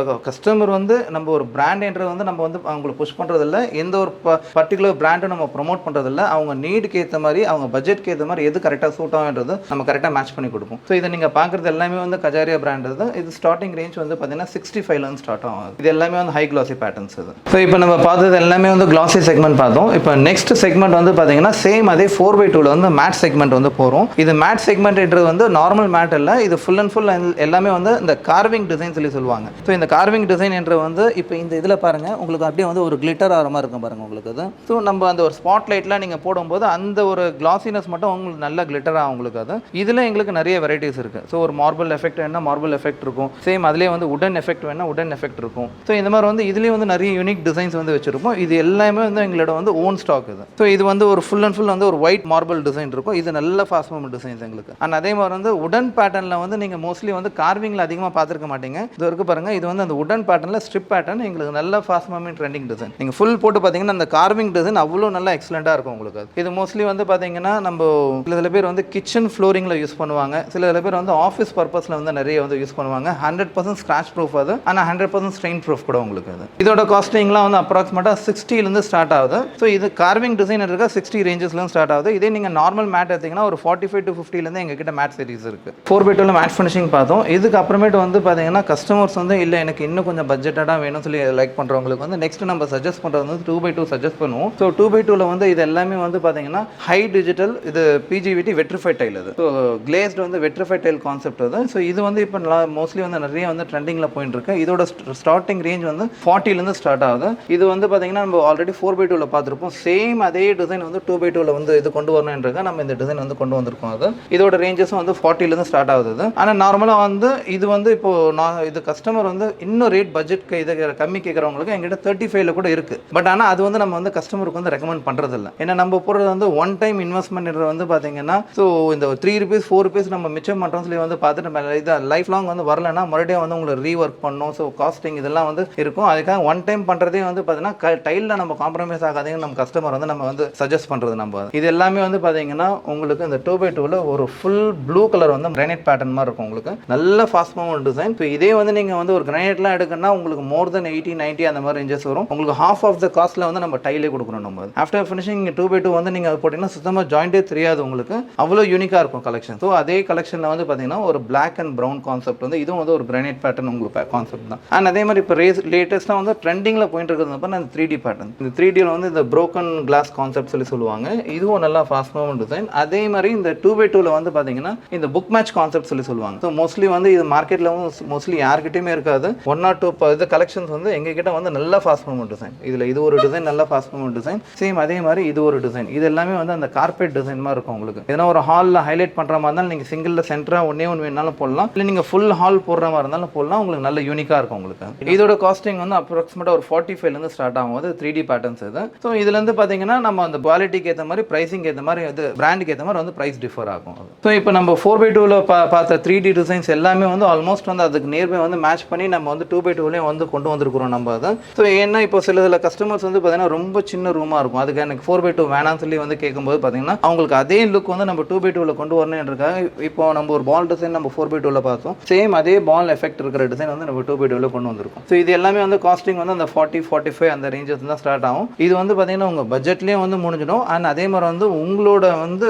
கஸ்டமர் வந்து நம்ம ஒரு பிராண்ட்ன்றது வந்து நம்ம வந்து அவங்களுக்கு புஷ் பண்ணுறதில்ல, எந்த ஒரு பர்டிகுலர் பிராண்டும் நம்ம ப்ரொமோட் பண்ணுறதில்ல. அவங்க நீடுக்கு ஏற்ற மாதிரி அவங்க பட்ஜெட்க்கு ஏற்ற மாதிரி எது கரெக்டாக சூட் ஆகுன்றது நம்ம கரெக்டாக மேட்ச் பண்ணி கொடுப்போம். ஸோ இதை நீங்கள் பார்க்குறது எல்லாமே வந்து கஜாரியா பிராண்ட் தான். இது ஸ்டார்டிங் ரேஞ்ச் வந்து பார்த்தீங்கன்னா 65 ஸ்டார்ட் ஆகும். இது எல்லாமே வந்து ஹை கிளாசி பேட்டர்ன்ஸ் இது. ஸோ இப்போ நம்ம பார்த்தது எல்லாமே வந்து கிளாசி செக்மெண்ட் பார்த்தோம். இப்போ நெக்ஸ்ட் செக்மெண்ட் வந்து பார்த்தீங்கன்னா சேம் அதே 4x2 வந்து மேட் செக்மெண்ட் வந்து போகிறோம். இது மேட் செக்மெண்ட்ன்றது வந்து நார்மல் மேட் இல்லை, இது ஃபுல் அண்ட் ஃபுல் எல்லாமே வந்து இந்த கார்விங் டிசைன் சொல்லுவாங்க. ஸோ இந்த கார்விங் டிசைன் என்ற வந்து இப்போ இந்த இதில் பாருங்கள் உங்களுக்கு அப்படியே வந்து ஒரு கிளிட்டர் ஆகிற மாதிரி இருக்கும் பாருங்கள் உங்களுக்கு அது. ஸோ நம்ம அந்த ஒரு ஸ்பாட் லைட்லாம் நீங்கள் போடும்போது அந்த ஒரு கிளாசினஸ் மட்டும் உங்களுக்கு நல்ல கிளிட்டர் ஆகும் உங்களுக்கு அது. இதில் எங்களுக்கு நிறைய வெரைட்டிஸ் இருக்குது. ஸோ ஒரு மார்பிள் எஃபெக்ட் வேணால் மார்பிள் எஃபெக்ட் இருக்கும். சேம் அதிலே வந்து உடன் எஃபெக்ட் வேணால் உடன் எஃபெக்ட் இருக்கும். ஸோ இந்த மாதிரி வந்து இதுலேயே வந்து நிறைய யூனிக் டிசைன்ஸ் வந்து வச்சிருப்போம். இது எல்லாமே வந்து எங்களோட வந்து ஓன் ஸ்டாக் இது. ஸோ இது வந்து ஒரு ஃபுல் அண்ட் ஃபுல் வந்து ஒரு ஒயிட் மார்பிள் டிசைன் இருக்கும். இது நல்ல ஃபாஸ்ட் மூவ்மெண்ட் டிசைன்ஸ் எங்களுக்கு. அண்ட் அதே மாதிரி வந்து உடன் பேட்டர்னில் வந்து நீங்கள் மோஸ்ட்லி வந்து கார்விங்கில் அதிகமாக பார்த்துருக்க மாட்டீங்க. இது இருக்கு பாருங்கள், இது வந்து அந்த உடன் பேட்டர்னில் ஸ்ட்ரிப் பேட்டர்ன் எங்களுக்கு நல்ல ஃபாஸ்ட் மூவ்மெண்ட் ட்ரெண்டிங் டிசைன். நீங்கள் ஃபுல் போட்டு பார்த்தீங்கன்னா அந்த கார்விங் டிசைன் அவ்வளோ நல்லா எக்ஸலண்ட்டாக இருக்கும் உங்களுக்கு. இது மோஸ்ட்லி வந்து பார்த்தீங்கன்னா நம்ம சில பேர் வந்து கிச்சன் ஃப்ளோரிங்கில் யூஸ் பண்ணுவாங்க, சில பேர் வந்து ஆஃபீஸ் பர்பஸில் வந்து நிறைய வந்து யூஸ் பண்ணுவாங்க. 100% ஸ்க்ராட்ச் ப்ரூஃப் அது, ஆனால் 100% ஸ்ட்ரெயின் ப்ரூஃப் கூட உங்களுக்கு அது. இதோட காஸ்டிங்லாம் வந்து அப்ராக்சிமேட்டாக 60 ஸ்டார்ட் ஆகுது. ஸோ இது கார்விங் டிசைன் இருக்க 60 ரேஞ்சஸ்லேருந்து ஸ்டார்ட் ஆகுது. இதே நீங்கள் நார்மல் மேட் எடுத்தீங்கன்னா ஒரு 45 to 50 எங்ககிட்ட மேட் சீரிஸ் இருக்குது. 4x2 மேட் ஃபினிஷிங் பார்த்தோம். இதுக்கு அப்புறமேட்டு வந்து பார்த்தீங்கன்னா கஸ்டமர்ஸ் வந்து இல்லை எனக்கு இன்னும் கொஞ்சம் பட்ஜெட்டாக வேணும்னு சொல்லி லைக் பண்ணுறவங்களுக்கு வந்து நெக்ஸ்ட் நம்ம சஜஸ்ட் பண்ணுறது வந்து 2x2 சஜஸ்ட் பண்ணுவோம். ஸோ 2x2 வந்து இது எல்லாமே வந்து பார்த்தீங்கன்னா ஹை டிஜிட்டல், இது பிஜிவிடி வெட்ரிஃபைட் டைல் அது. ஸோ கிளேஸ்டு வந்து வெட்ரிஃபைட் டைல் கான்செப்ட் அது. ஸோ இது வந்து இப்போ மோஸ்ட்லி வந்து நிறைய வந்து ட்ரெண்டிங்கில் போயிட்டு இருக்கு. இதோட ஸ்டார்டிங் ரேஞ்ச் வந்து 40 ஸ்டார்ட் ஆகுது. இது வந்து பார்த்தீங்கன்னா நம்ம ஆல்ரெடி 4x2 பார்த்துருப்போம். சேம் அதே டிசைன் வந்து 2x2 வந்து இது கொண்டு வரணுன்றது நம்ம இந்த டிசைன் வந்து கொண்டு வந்திருக்கோம். அது இதோட ரேஞ்சஸும் வந்து 40 ஸ்டார்ட் ஆகுது. ஆனால் நார்மலாக வந்து இது வந்து இப்போ இது கஸ்டமர் வந்து இன்னும் ரேட் பட்ஜெட் இது கம்மி கேட்குறவங்களுக்கு எங்கிட்ட 35 கூட இருக்குது. பட் ஆனால் அது வந்து நம்ம வந்து கஸ்டமருக்கு வந்து ரெக்கமெண்ட் பண்ணுறதில்ல. ஏன்னா நம்ம போகிறது வந்து ஒன் டைம் இன்வெஸ்ட்மெண்ட் வந்து பார்த்தீங்கன்னா ஸோ இந்த 3 rupees 4 rupees நம்ம மிச்சம் பண்ணுறோம் சொல்லி வந்து பார்த்துட்டு நம்ம இதை லைஃப் லாங் வந்து வரலைன்னா மறுபடியும் வந்து உங்களை ரீஒர்க் பண்ணணும். ஸோ காஸ்டிங் இதெல்லாம் வந்து இருக்கும். அதுக்காக ஒன் டைம் பண்ணுறதே வந்து பார்த்தீங்கன்னா டைலில் நம்ம காம்ப்ரமைஸ் ஆகாதீங்கன்னு நம்ம கஸ்டமர் வந்து நம்ம வந்து சஜஸ்ட் பண்ணுறது நம்ம. இது எல்லாமே வந்து பார்த்தீங்கன்னா உங்களுக்கு இந்த 2x2 ஒரு ஃபுல் ப்ளூ கலர் வந்து கிரானைட் பேட்டர்ன் மாதிரி இருக்கும் உங்களுக்கு. நல்ல ஃபாஸ்ட் மூவ்மெண்ட் டிசைன். ஸோ இதே வந்து நீங்கள் வந்து ஒரு கிரானைட்லாம் எடுக்கணும்னா உங்களுக்கு மோர் தென் 80-90 அந்த மாதிரி ரேஞ்சஸ் வரும். உங்களுக்கு half of the காஸ்ட்டில் வந்து நம்ம டைலே கொடுக்கணும் நம்ம. ஆஃப்டர் ஃபினிஷிங் 2x2 வந்து நீங்கள் அது போட்டிங்கன்னா சுத்தமாக ஜாயிண்டே தெரியாது உங்களுக்கு. அவ்வளோ யூனிக்காக இருக்கும் கலெக்ஷன். ஸோ அதே கலெக்ஷனில் வந்து பார்த்தீங்கன்னா ஒரு பிளாக் அண்ட் ப்ரௌன் கான்செப்ட் வந்து இதுவும் வந்து ஒரு கிரானைட் பேட்டர்ன் உங்களுக்கு கான்செப்ட் தான். அண்ட் அதே மாதிரி இப்போ லேட்டஸ்ட்டாக வந்து ட்ரெண்டிங்கில் போயிட்டு இருக்கிறது அந்த 3D பேட்டர்ன். இந்த 3Dயில் வந்து இந்த ப்ரோக்கன் கிளாஸ் கான்செப்ட் சொல்லுவாங்க. இதுவும் நல்லா ஃபாஸ்ட் மூவ்மெண்ட் டிசைன். அதே மாதிரி இந்த 2x2 வந்து பார்த்தீங்கன்னா இந்த புக் மேட்ச் கான்செப்ட் சொல்லுவாங்க. ஸோ மோஸ்ட்லி வந்து இது மார்க்கெட்டில் மோஸ்ட்லி யார்கிட்டயுமே இருக்காது. 1 or 2 இது கலெக்ஷன்ஸ் வந்து எங்ககிட்ட வந்து நல்ல ஃபாஸ்ட் மூவ்மெண்ட் டிசைன். இதில் இது ஒரு டிசைன் நல்ல ஃபாஸ்ட் மூவ்மெண்ட் டிசைன். சேம் அதே மாதிரி இது ஒரு டிசைன். இது எல்லாமே வந்து அந்த கார்பெட் டிசைன் மாதிரி இருக்கும் உங்களுக்கு. ஏன்னா ஒரு ஹாலில் ஹைலைட் பண்ணுற மாதிரி இருந்தாலும் நீங்கள் சிங்கிளில் சென்டராக ஒன்றே ஒன்று வேணாலும் போடலாம், இல்லை நீங்கள் ஃபுல் ஹால் போடுற மாதிரி இருந்தாலும் போடலாம். உங்களுக்கு நல்ல யூனிக்காக இருக்கும் உங்களுக்கு. இதோட காஸ்டிங் வந்து அப்ராக்சிமேட்டாக ஒரு 45 ஸ்டார்ட் ஆகும். அது 3D பேட்டர்ன்ஸ் இது. ஸோ இதுலேருந்து பார்த்தீங்கன்னா நம்ம அந்த குவாலிட்டிக்கு ஏற்ற மாதிரி ப்ரைஸிங் ஏற்ற மாதிரி அது பிராண்டுக்கு ஏற்ற மாதிரி வந்து ப்ரைஸ் டிஃபர் ஆகும். ஸோ இப்போ நம்ம 4x2ல பார்த்த 3D டிசைன்ஸ் எல்லாமே வந்து ஆல்மோஸ்ட் வந்து அதுக்கு நேர்மை வந்து மேட்ச் பண்ணி நம்ம வந்து 2x2லேயும் வந்து கொண்டு வந்திருக்கிறோம் நம்ம அதை. ஸோ ஏன்னா இப்போ சில இதில் கஸ்டமர்ஸ் வந்து பார்த்தீங்கன்னா ரொம்ப சின்ன ரூமாக இருக்கும், அதுக்கு எனக்கு 4x2 வேணாம்னு சொல்லி வந்து கேட்கும்போது பார்த்தீங்கன்னா அவங்களுக்கு அதே லுக் வந்து நம்ம 2x2ல கொண்டு வரணுன்றதுக்காக இப்போ நம்ம ஒரு பால் டிசைன் நம்ம 4x2ல பார்த்தோம், சேம் அதே பால் எஃபெக்ட் இருக்கிற டிசைன் வந்து நம்ம 2x2ல கொண்டு வந்திருக்கோம். ஸோ இது எல்லாமே வந்து காஸ்டிங் வந்து அந்த 40-45 அந்த ரேஞ்சஸ் தான் ஸ்டார்ட் ஆகும். இது வந்து பார்த்தீங்கன்னா உங்கள் பட்ஜெட்லேயும் வந்து முடிஞ்சிடும். அண்ட் அதே மாதிரி வந்து உங்களோட வந்து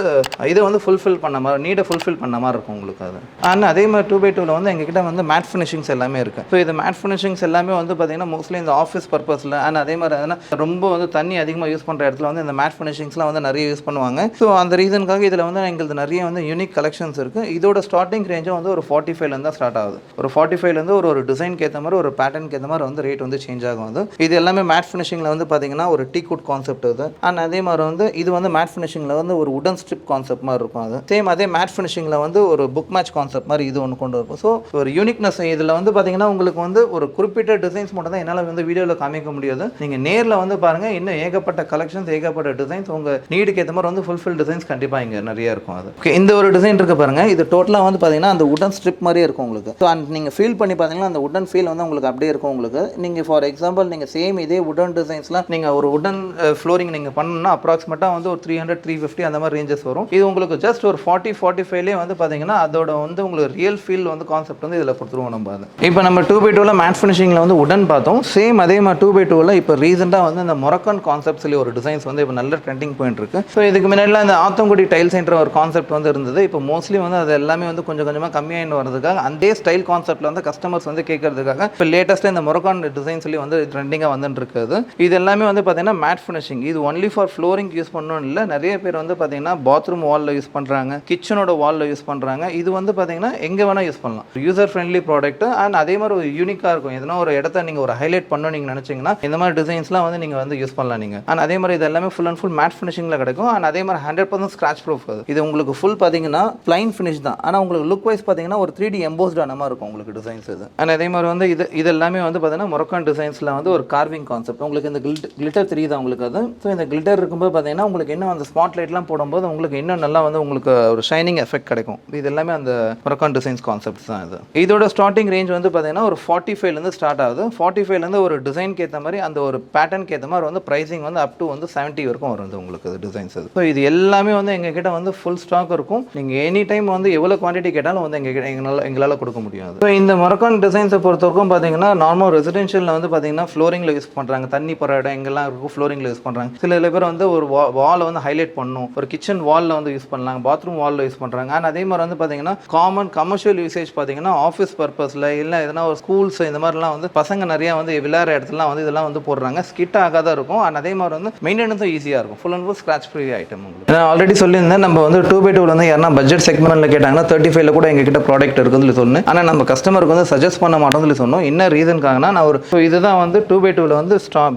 இதை வந்து ஃபுல்ஃபில் பண்ண மாதிரி நீடை ஃபுல்ஃபில் பண்ண மாதிரி இருக்கும் உங்களுக்கு. அது அண்ட் அதே மாதிரி 2x2ல வந்து எங்ககிட்ட வந்து மேட் ஃபினிஷிங்ஸ் எல்லாமே இருக்குது. ஸோ இது மேட் ஃபினிஷிங்ஸ் எல்லாமே வந்து பார்த்தீங்கன்னா மோஸ்ட்லி இந்த ஆஃபீஸ் பர்பஸில் அண்ட் அதே மாதிரி எதனா ரொம்ப வந்து தண்ணி அதிகமாக யூஸ் பண்ணுற இடத்துல வந்து இந்த மேட் ஃபினிஷிங்ஸ்லாம் வந்து நிறைய யூஸ் பண்ணுவாங்க. ஸோ அந்த ரீசனுக்காக இதில் வந்து எங்களுக்கு நிறைய வந்து யூனிக் கலெக்ஷன்ஸ் இருக்குது. இதோட ஸ்டார்டிங் ரேஞ்சும் வந்து ஒரு 45 தான் ஸ்டார்ட் ஆகுது. ஒரு 45 ஒரு டிசைனுக்கு ஏற்ற மாதிரி ஒரு பேட்டர்னுக்கு ஏற்ற மாதிரி வந்து ரேட் வந்து சேஞ்ச் ஆகும். அது இது எல்லாமே மேட் ஃபினிஷிங்கில் வந்து பார்த்தீங்கன்னா ஒரு டீக்வுட் கான்செப்ட் இது. அண்ட் அதே மாதிரி வந்து இது வந்து மேட் ஃபினிஷிங்கில் வந்து ஒரு உடன் ஸ்ட்ரிப் கான்செப்ட் மாதிரி இருக்கும். அது சேம் அதே மேட் ஃபினிஷிங்கில் வந்து ஒரு புக் மேட்ச் கான்செப்ட் மாதிரி இது ஒன்று கொண்டு இருக்கும். ஸோ ஒரு யூனிக்னஸ் இதில் வந்து பார்த்தீங்கன்னா உங்களுக்கு வந்து ஒரு குறிப்பிட்ட டிசைன்ஸ் மட்டும் தான் என்னால் வந்து வீடியோவில் காமிக்க முடியாது. நீங்கள் நேரில் வந்து பாருங்கள், இன்னும் ஏகப்பட்ட கலெக்ஷன்ஸ் ஏகப்பட்ட டிசைன்ஸ் உங்கள் நீடுக்கு ஏற்ற மாதிரி வந்து ஃபுல்ஃபில் டிசைன்ஸ் கண்டிப்பாக இங்கே நிறைய இருக்கும். அது ஓகே, இந்த ஒரு டிசைன் இருக்கு பாருங்க, இது டோட்டலாக வந்து பார்த்தீங்கன்னா அந்த உடன் ஸ்ட்ரிப் மாதிரியே இருக்கும் உங்களுக்கு. ஸோ அண்ட் நீங்கள் ஃபீல் பண்ணி பார்த்தீங்கன்னா அந்த உடன் ஃபீல் வந்து உங்களுக்கு அப்படியே இருக்கும் உங்களுக்கு. நீங்கள் ஃபார் எக்ஸாம்பிள் நீங்கள் சேம் இதே உடன் டிசைன்ஸ்லாம் நீங்கள் ஒரு உடன் ஃப்ளோரிங் நீங்கள் பண்ணணும்னா அப்ராக்சிமேட்டாக வந்து ஒரு 300-350 அந்த மாதிரி ரேஞ்சஸ் வரும். இது உங்களுக்கு ஜஸ்ட் ஒரு 40-45 வந்து பார்த்தீங்கன்னா அதோட வந்து உங்களுக்கு ரியல் ஃபீல் வந்து கான்செப்ட் வந்து இதில் கொடுத்துருவோம் நம்ம. அது இப்போ நம்ம 2x2ல மேட் ஃபினிஷிங்கில் வந்து உடன் பார்த்தோம். சேம் அதே மாதிரி 2x2ல இப்போ ரீசெண்டாக வந்து இந்த மொரக்கன் கான்செப்ட் சொல்லி ஒரு டிசைன்ஸ் வந்து இப்போ நல்ல ட்ரெண்டிங் போயிட்டு இருக்கு. ஸோ இதுக்கு முன்னாடிலாம் இந்த ஆத்தங்குடி டைல் சென்டர் ஒரு கான்செப்ட் வந்து இருந்தது. இப்போ மோஸ்ட்லி வந்து அது எல்லாமே வந்து கொஞ்சம் கொஞ்சமாக கம்மியாகிட்டு வரதுக்காக அந்த ஸ்டைல் கான்செப்ட்டில் வந்து கஸ்டமர்ஸ் வந்து கேட்கறதுக்காக இப்போ லேட்டஸ்ட்டாக இந்த மொரக்கான் டிசைன் சொல்லி வந்து ட்ரெண்டிங்காக வந்துட்டு இருக்குது. இது எல்லாமே வந்து பார்த்தீங்கன்னா மேட் ஃபினிஷிங். இது ஒன்லி ஃபார் ஃப்ளோரிங் யூஸ் பண்ணணும் இல்லை, நிறைய பேர் வந்து பார்த்தீங்கன்னா பாத்ரூம் வாலில் யூஸ் பண்ணுறாங்க, கிச்சனோட வாலில் யூஸ் பண்ணுறாங்க. இது வந்து பார்த்தீங்கன்னா எங்கே வேணால் யூஸ் பண்ணலாம். யூசர் ஃப்ரெண்ட்லி ப்ராடக்ட் அண்ட் அதே மாதிரி ஒரு யூனிக்காக இருக்கும். எதனா ஒரு இடத்த நீங்கள் ஒரு ஹைலைட் பண்ணணும் நீங்கள் நினச்சிங்கன்னா இந்த மாதிரி டிசைன்ஸ்லாம் வந்து நீங்கள் வந்து யூஸ் பண்ணலாம் நீங்கள். அண்ட் அதே மாதிரி இது எல்லாமே ஃபுல் அண்ட் ஃபுல் மேட் ஃபினிஷிங்கில் கிடைக்கும். அண்ட் அதே மாதிரி 100% ஸ்க்ராட்ச் ப்ரூஃப். இது உங்களுக்கு ஃபுல் பார்த்தீங்கன்னா பிளைன் ஃபினிஷ் தான், ஆனால் உங்களுக்கு லுக் வைஸ் பார்த்தீங்கன்னா ஒரு 3D எம்போஸ்ட் ஆன மாதிரி இருக்கும் உங்களுக்கு டிசைன்ஸ் இது. அண்ட் அதே மாதிரி வந்து இது எல்லாமே வந்து பார்த்தீங்கன்னா மொரக்கான் டிசைன்ஸில் வந்து ஒரு கார்விங் கான்செப்ட். உங்களுக்கு இந்த கிளிட்டர் தெரியுது உங்களுக்கு அது. ஸோ இந்த கிளிட்டர் இருக்கும்போது பார்த்தீங்கன்னா உங்களுக்கு இன்னும் அந்த ஸ்பாட் லைட்லாம் போடும்போது உங்களுக்கு இன்னும் நல்லா வந்து உங்களுக்கு ஒரு ஷைனிங் எஃபெக்ட் கிடைக்கும். இது எல்லாமே அந்த மொரக்கான் டிசைன்ஸ் கான்செப்ட்ஸ் தான் இது. இதோட ஸ்டார்டிங் ரேஞ்ச் வந்து பார்த்தீங்கன்னா ஒரு 45 ஸ்டார்ட் ஆகுது. 45 ஒரு டிசைனுக்கு ஏற்ற மாதிரி அந்த ஒரு பேட்டர்னுக்கு ஏற்ற மாதிரி வந்து ப்ரைஸிங் வந்து அப் டு வந்து 70 வரைக்கும் வரும் உங்களுக்கு டிசைன்ஸ். ஸோ இது எல்லாமே வந்து எங்ககிட்ட வந்து ஃபுல் ஸ்டாக் இருக்கும். நீங்கள் எனி டைம் வந்து எவ்வளோ குவான்டிட்டி கேட்டாலும் வந்து எங்களால் கொடுக்க முடியாது. ஸோ இந்த மொரக்கான் டிசைன்ஸை பொறுத்தவரைக்கும் பார்த்தீங்கன்னா நார்மல் ரெசிடென்ஷியலில் வந்து பார்த்தீங்கன்னா ஃப்ளோரிங்கில் யூஸ் பண்ணுறாங்க, தண்ணி போகிற இடம் எங்கெல்லாம் இருக்கும் ஃப்ளோரிங்கில் யூஸ் பண்ணுறாங்க. சில பேர் வந்து ஒரு வாலை வந்து ஹைலைட் பண்ணணும், ஒரு கிச்சன் வாலில் வந்து யூஸ் பண்ணலாம், பாத்ரூம் வாலில் யூஸ் பண்ணுறாங்க. அண்ட் அதே மாதிரி வந்து பார்த்தீங்கன்னா காமன் கமர்ஷியல் யூசேஜ் பார்த்தீங்கன்னா ஆஃபீஸ் பர்பஸில் இல்லை எதனா ஒரு ஸ்கூல்ஸ் இந்த மாதிரிலாம் வந்து பசங்க நிறையா வந்து விளையாடுற இடத்துலாம் வந்து இதெல்லாம் வந்து போடுறாங்க. ஸ்கிட் ஆகாத இருக்கும். அண்ட் அதே மாதிரி வந்து மெயின்டெனன்ஸும் ஈஸியாக இருக்கும். Full and full scratch free item உங்களுக்கு. நான் ஆல்ரெடி சொல்லியிருந்தேன், நம்ம வந்து 2x2 வந்து யாரா பட்ஜெட் செக்மெண்ட்டில் கேட்டாங்கன்னா 35 கூட எங்ககிட்ட ப்ராடக்ட் இருக்குதுன்னு சொன்னேன். ஆனால் நம்ம கஸ்டமருக்கு வந்து சஜஸ்ட் பண்ண மாட்டோம்னு சொன்னோம். என்ன ரீசனுக்காகனா நான் ஒரு இதுதான் வந்து 2x2 வந்து